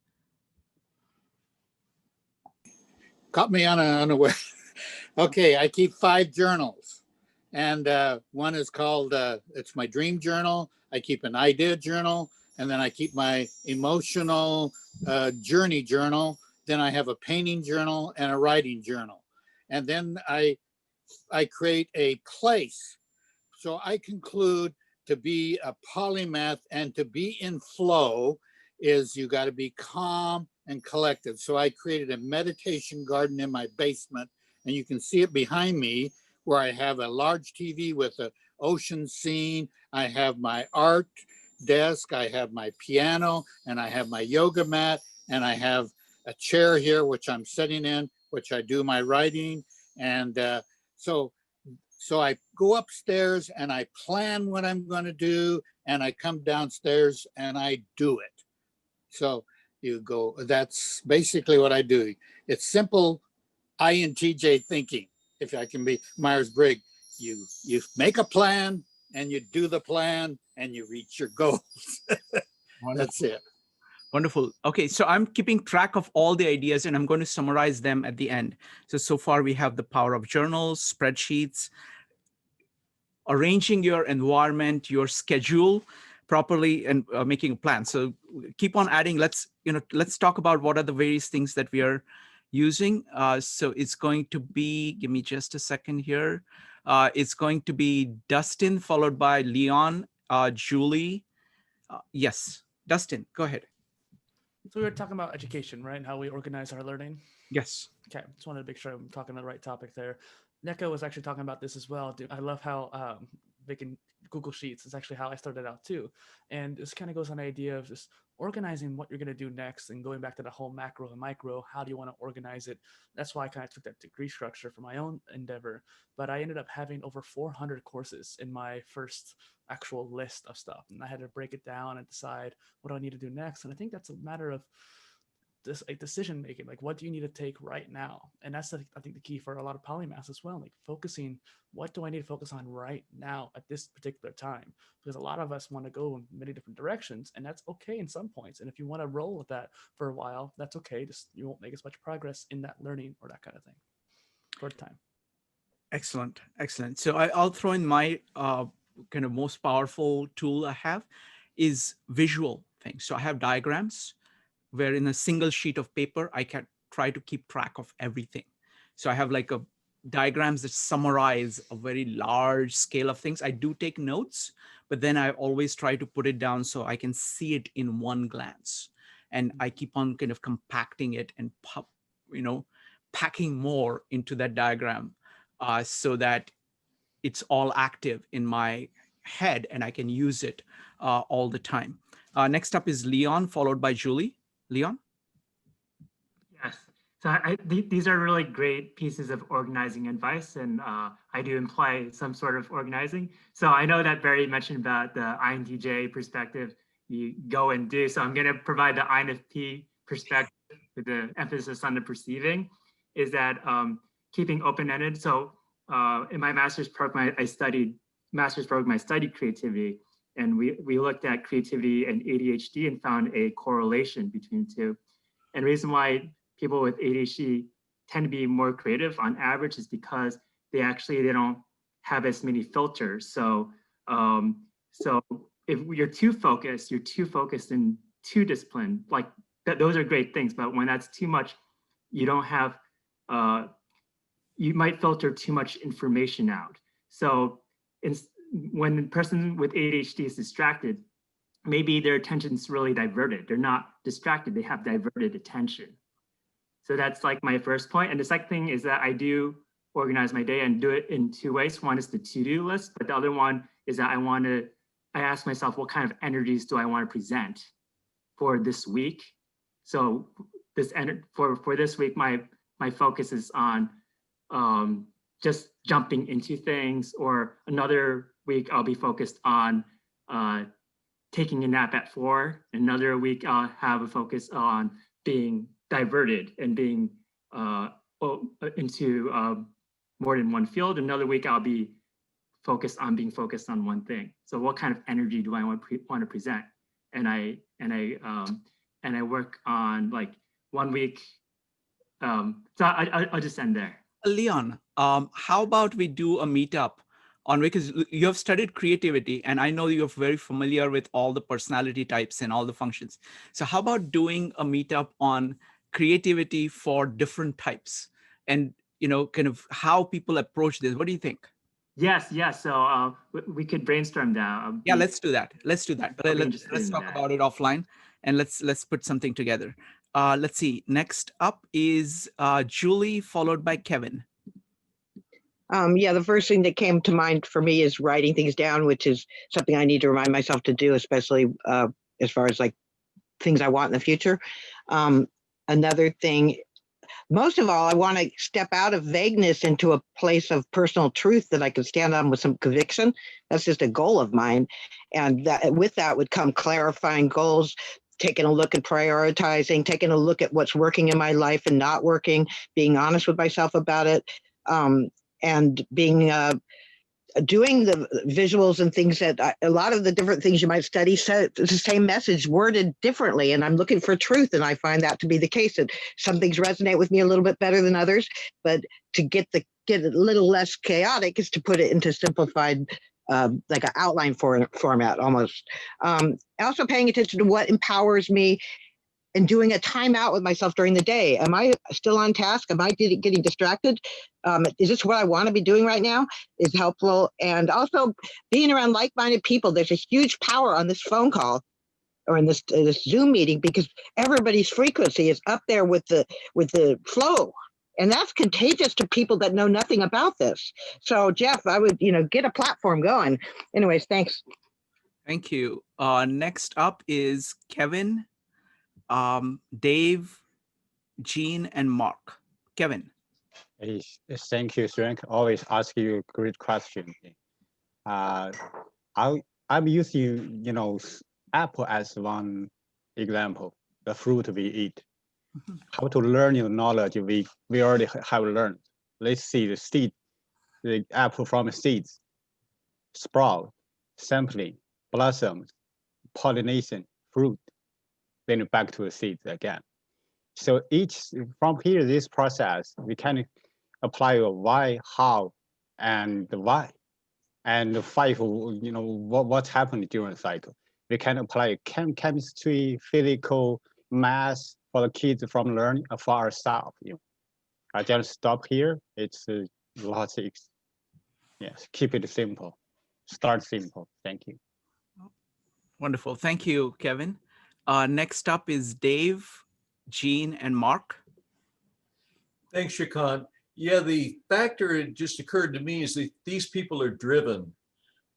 Caught me unaware. Okay, I keep 5 journals, and one is called, it's my dream journal. I keep an idea journal, and then I keep my emotional journey journal. Then I have a painting journal and a writing journal. And then I create a place. So I conclude to be a polymath and to be in flow is you got to be calm and collected. So I created a meditation garden in my basement, and you can see it behind me where I have a large TV with an ocean scene. I have my art desk, I have my piano, and I have my yoga mat, and I have a chair here, which I'm sitting in, which I do my writing. And so I go upstairs and I plan what I'm going to do, and I come downstairs and I do it. So you go, that's basically what I do. It's simple INTJ thinking, if I can be Myers-Briggs. You make a plan and you do the plan and you reach your goals. That's it. Wonderful. Okay, so I'm keeping track of all the ideas and I'm going to summarize them at the end. So far we have the power of journals, spreadsheets, arranging your environment, your schedule properly, and making a plan. So keep on adding. Let's talk about what are the various things that we are using. So it's going to be, give me just a second here. It's going to be Dustin, followed by Leon, Julie. Yes, Dustin, go ahead. So we were talking about education, right? And how we organize our learning. Yes. Okay, just wanted to make sure I'm talking the right topic there. Neko was actually talking about this as well. I love how making Google Sheets is actually how I started out too. And this kind of goes on the idea of just organizing what you're going to do next and going back to the whole macro and micro. How do you want to organize it? That's why I kind of took that degree structure for my own endeavor. But I ended up having over 400 courses in my first actual list of stuff. And I had to break it down and decide what do I need to do next. And I think that's a matter of this decision making, like what do you need to take right now? And that's I think the key for a lot of polymaths as well, like focusing, what do I need to focus on right now at this particular time? Because a lot of us want to go in many different directions, and that's okay in some points. And if you want to roll with that for a while, that's okay. Just you won't make as much progress in that learning or that kind of thing for the time. Excellent. So I'll throw in my kind of most powerful tool I have is visual things. So I have diagrams where in a single sheet of paper, I can try to keep track of everything. So I have like diagrams that summarize a very large scale of things. I do take notes, but then I always try to put it down so I can see it in one glance. And I keep on kind of compacting it and packing more into that diagram so that it's all active in my head and I can use it all the time. Next up is Leon, followed by Julie. Leon? Yes. So these are really great pieces of organizing advice, and I do imply some sort of organizing. So I know that Barry mentioned about the INTJ perspective, you go and do. So I'm going to provide the INFP perspective with the emphasis on the perceiving, is that keeping open-ended. So in my master's program, I studied creativity. And we looked at creativity and ADHD and found a correlation between the two. And the reason why people with ADHD tend to be more creative on average is because they don't have as many filters. So if you're too focused in two disciplines, like those are great things, but when that's too much, you don't have, you might filter too much information out. So when the person with ADHD is distracted, maybe their attention's really diverted. They're not distracted, they have diverted attention. So that's like my first point. And the second thing is that I do organize my day and do it in two ways. One is the to-do list, but the other one is that I ask myself, what kind of energies do I want to present for this week? So for this week, my focus is on just jumping into things, or another week I'll be focused on taking a nap at 4. Another week I'll have a focus on being diverted and being into more than one field. Another week I'll be focused on being focused on one thing. So what kind of energy do I want to present? And I work on like 1 week. So I'll just end there. Leon, how about we do a meetup on, because you have studied creativity and I know you're very familiar with all the personality types and all the functions. So how about doing a meetup on creativity for different types and, you know, kind of how people approach this? What do you think? Yes. So we could brainstorm that. Yeah, let's do that. Let's But let's talk about it offline and let's put something together. Let's see. Next up is Julie, followed by Kevin. Yeah, the first thing that came to mind for me is writing things down, which is something I need to remind myself to do, especially as far as like things I want in the future. Another thing, most of all, I want to step out of vagueness into a place of personal truth that I can stand on with some conviction. That's just a goal of mine. And with that would come clarifying goals, taking a look at prioritizing, taking a look at what's working in my life and not working, being honest with myself about it, and being doing the visuals and things that a lot of the different things you might study said the same message worded differently, and I'm looking for truth, and I find that to be the case. That some things resonate with me a little bit better than others, but to get it a little less chaotic is to put it into simplified like an outline format almost. Also paying attention to what empowers me and doing a timeout with myself during the day. Am I still on task? Am I getting distracted? Is this what I want to be doing right now? Is helpful. And also being around like-minded people. There's a huge power on this phone call or in this Zoom meeting because everybody's frequency is up there with the flow. And that's contagious to people that know nothing about this. So Jeff, I would, get a platform going. Anyways, thanks. Thank you. Next up is Kevin, Dave, Jean, and Mark. Kevin. Thank you, Frank. Always ask you a great question. I'm using, apple as one example, the fruit we eat. How to learn the knowledge we already have learned. Let's see the seed, the apple from the seeds, sprout, sampling, blossoms, pollination, fruit, then back to the seeds again. So from here, this process, we can apply a why, how, and the why, and the 5, what's happening during the cycle. We can apply chemistry, physical, math for the kids from learning for ourselves. I just stop here. It's lots of, yes, keep it simple. Start simple. Thank you. Wonderful. Thank you, Kevin. Next up is Dave, Jean, and Mark. Thanks, Shrikant. Yeah, the factor it just occurred to me is that these people are driven.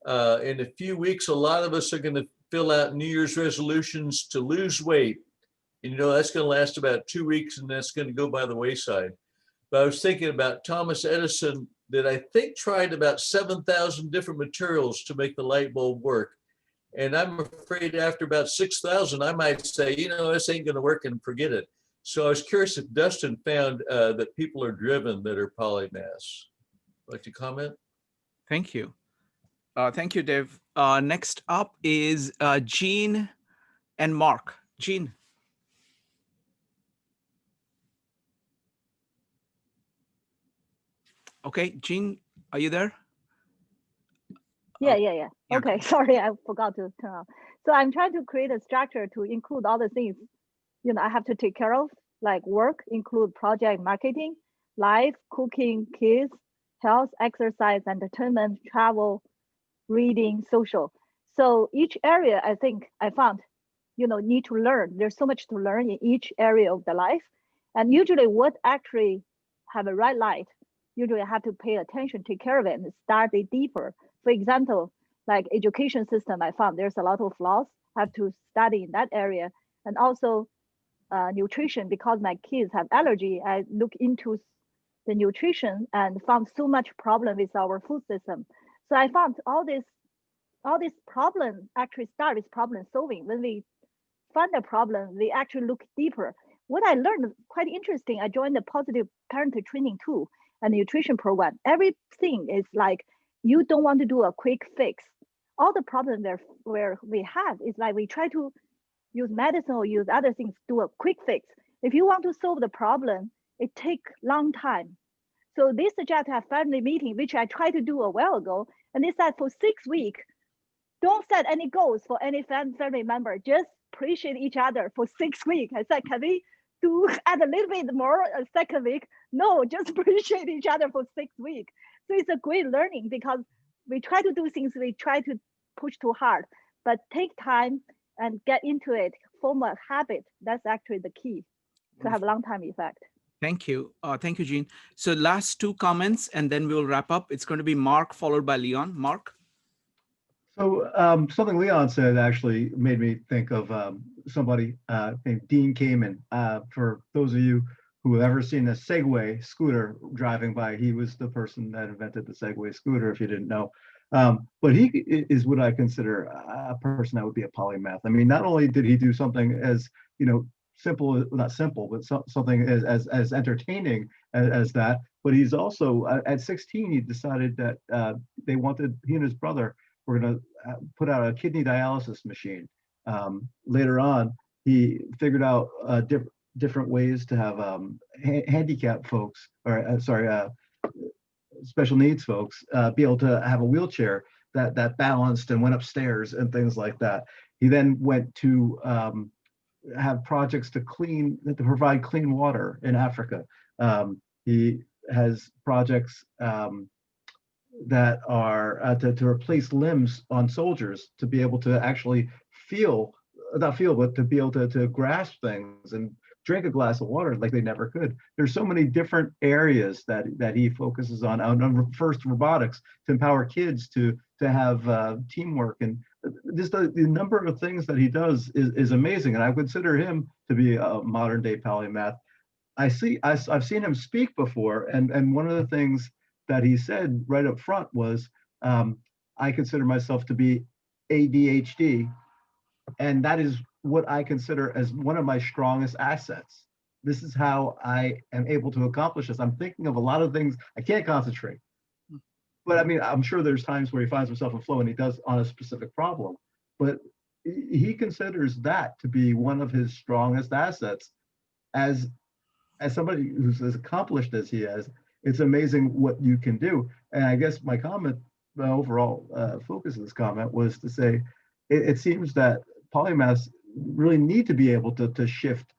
In a few weeks, a lot of us are going to fill out New Year's resolutions to lose weight. And, that's going to last about 2 weeks and that's going to go by the wayside. But I was thinking about Thomas Edison that I think tried about 7,000 different materials to make the light bulb work. And I'm afraid after about 6,000, I might say, this ain't going to work and forget it. So I was curious if Dustin found that people are driven that are polymaths. Like to comment? Thank you. Thank you, Dave. Next up is Jean and Mark. Jean. Okay, Jean, are you there? Yeah. Okay, sorry, I forgot to turn on. So I'm trying to create a structure to include all the things I have to take care of, like work, include project marketing, life, cooking, kids, health, exercise, entertainment, travel, reading, social. So each area, I think I found, need to learn. There's so much to learn in each area of the life. And usually what actually have a right light, usually I have to pay attention, take care of it, and start it deeper. For example, like education system, I found there's a lot of flaws, have to study in that area. And also nutrition, because my kids have allergy, I look into the nutrition and found so much problem with our food system. So I found all this problem actually start with problem solving. When we find a problem, we actually look deeper. What I learned quite interesting, I joined the positive parenting training too, and nutrition program. Everything is like, you don't want to do a quick fix. All the problem where we have is like, we try to use medicine or use other things to do a quick fix. If you want to solve the problem, it takes long time. So they suggest to have family meeting, which I tried to do a while ago. And they said for 6 weeks, don't set any goals for any family member. Just appreciate each other for 6 weeks. I said, can we add a little bit more a second week? No, just appreciate each other for 6 weeks. So it's a great learning because we try to do things, we try to push too hard, but take time and get into it, form a habit. That's actually the key to have long-term effect. Thank you. Thank you, Jean. So last two comments, and then we'll wrap up. It's going to be Mark, followed by Leon. Mark? So something Leon said actually made me think of somebody named Dean Kamen. For those of you who have ever seen a Segway scooter driving by, he was the person that invented the Segway scooter, if you didn't know. But he is what I consider a person that would be a polymath. I mean, not only did he do something as, simple, not simple, but something as entertaining as that, but he's also, at 16, he decided that he and his brother were going to put out a kidney dialysis machine. Later on, he figured out different ways to have handicapped folks, or special needs folks, be able to have a wheelchair that balanced and went upstairs and things like that. He then went to have projects to provide clean water in Africa. He has projects that are to replace limbs on soldiers to be able to actually but to be able to grasp things and drink a glass of water like they never could. There's so many different areas that he focuses on first robotics to empower kids to have teamwork, and just the number of things that he does is amazing. And I consider him to be a modern day polymath. I've seen him speak before, and one of the things that he said right up front was, I consider myself to be ADHD, and that is what I consider as one of my strongest assets. This is how I am able to accomplish this. I'm thinking of a lot of things. I can't concentrate. But I mean, I'm sure there's times where he finds himself in flow and he does on a specific problem. But he considers that to be one of his strongest assets. As somebody who's as accomplished as he is, it's amazing what you can do. And I guess my comment, the overall focus of this comment was to say, it seems that polymaths really need to be able to shift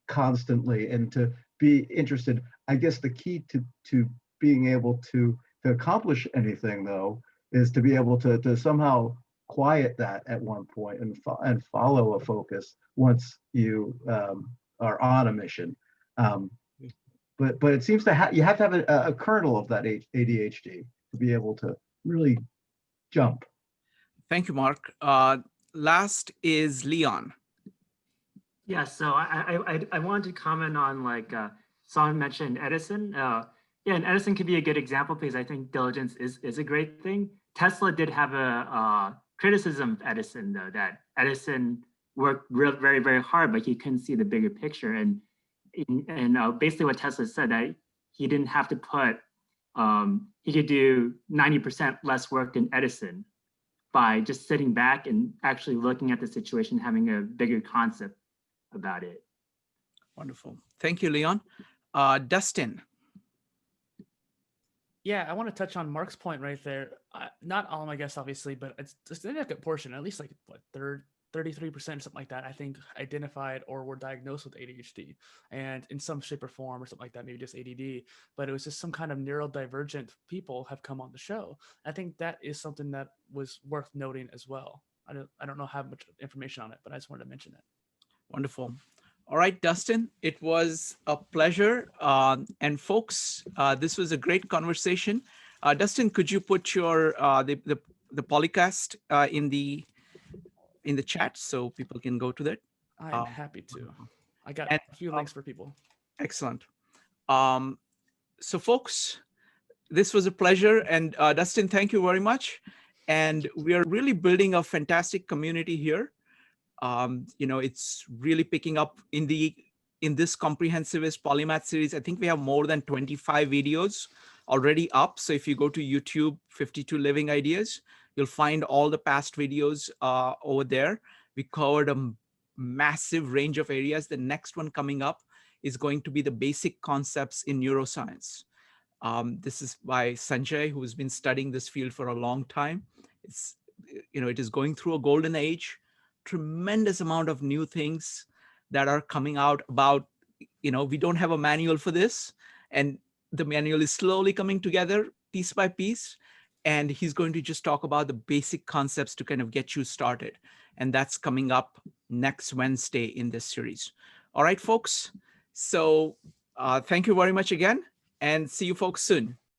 constantly and to be interested. I guess the key to being able to accomplish anything, though, is to be able to somehow quiet that at one point and follow a focus once you are on a mission. But it seems you have to have a kernel of that ADHD to be able to really jump. Thank you, Mark. Last is Leon. Yeah, so I wanted to comment on, like, someone mentioned Edison. Yeah, and Edison could be a good example because I think diligence is a great thing. Tesla did have a criticism of Edison, though, that Edison worked very, very hard, but he couldn't see the bigger picture. And basically what Tesla said, that he didn't have to put, he could do 90% less work than Edison by just sitting back and actually looking at the situation, having a bigger concept about it. Wonderful. Thank you, Leon. Dustin. Yeah, I want to touch on Mark's point right there. Not all, I guess, obviously, but it's a significant portion, at least like what, 30 33%, something like that, I think identified or were diagnosed with ADHD, and in some shape or form or something like that, maybe just ADD, but it was just some kind of neurodivergent people have come on the show. I think that is something that was worth noting as well. I don't know how much information on it, but I just wanted to mention it. Wonderful. All right, Dustin, it was a pleasure. And folks, this was a great conversation. Dustin, could you put your the Polycast in the chat so people can go to that? I'm happy to. I got and, a few links for people. Excellent. So folks, this was a pleasure. And Dustin, thank you very much. And we are really building a fantastic community here. It's really picking up in this Comprehensivist Polymath series. I think we have more than 25 videos already up. So if you go to YouTube, 52 Living Ideas, you'll find all the past videos over there. We covered a massive range of areas. The next one coming up is going to be the basic concepts in neuroscience. This is by Sanjay, who's been studying this field for a long time. It is going through a golden age. Tremendous amount of new things that are coming out about, we don't have a manual for this, and the manual is slowly coming together piece by piece. And he's going to just talk about the basic concepts to kind of get you started. And that's coming up next Wednesday in this series. All right, folks. So thank you very much again, and see you folks soon.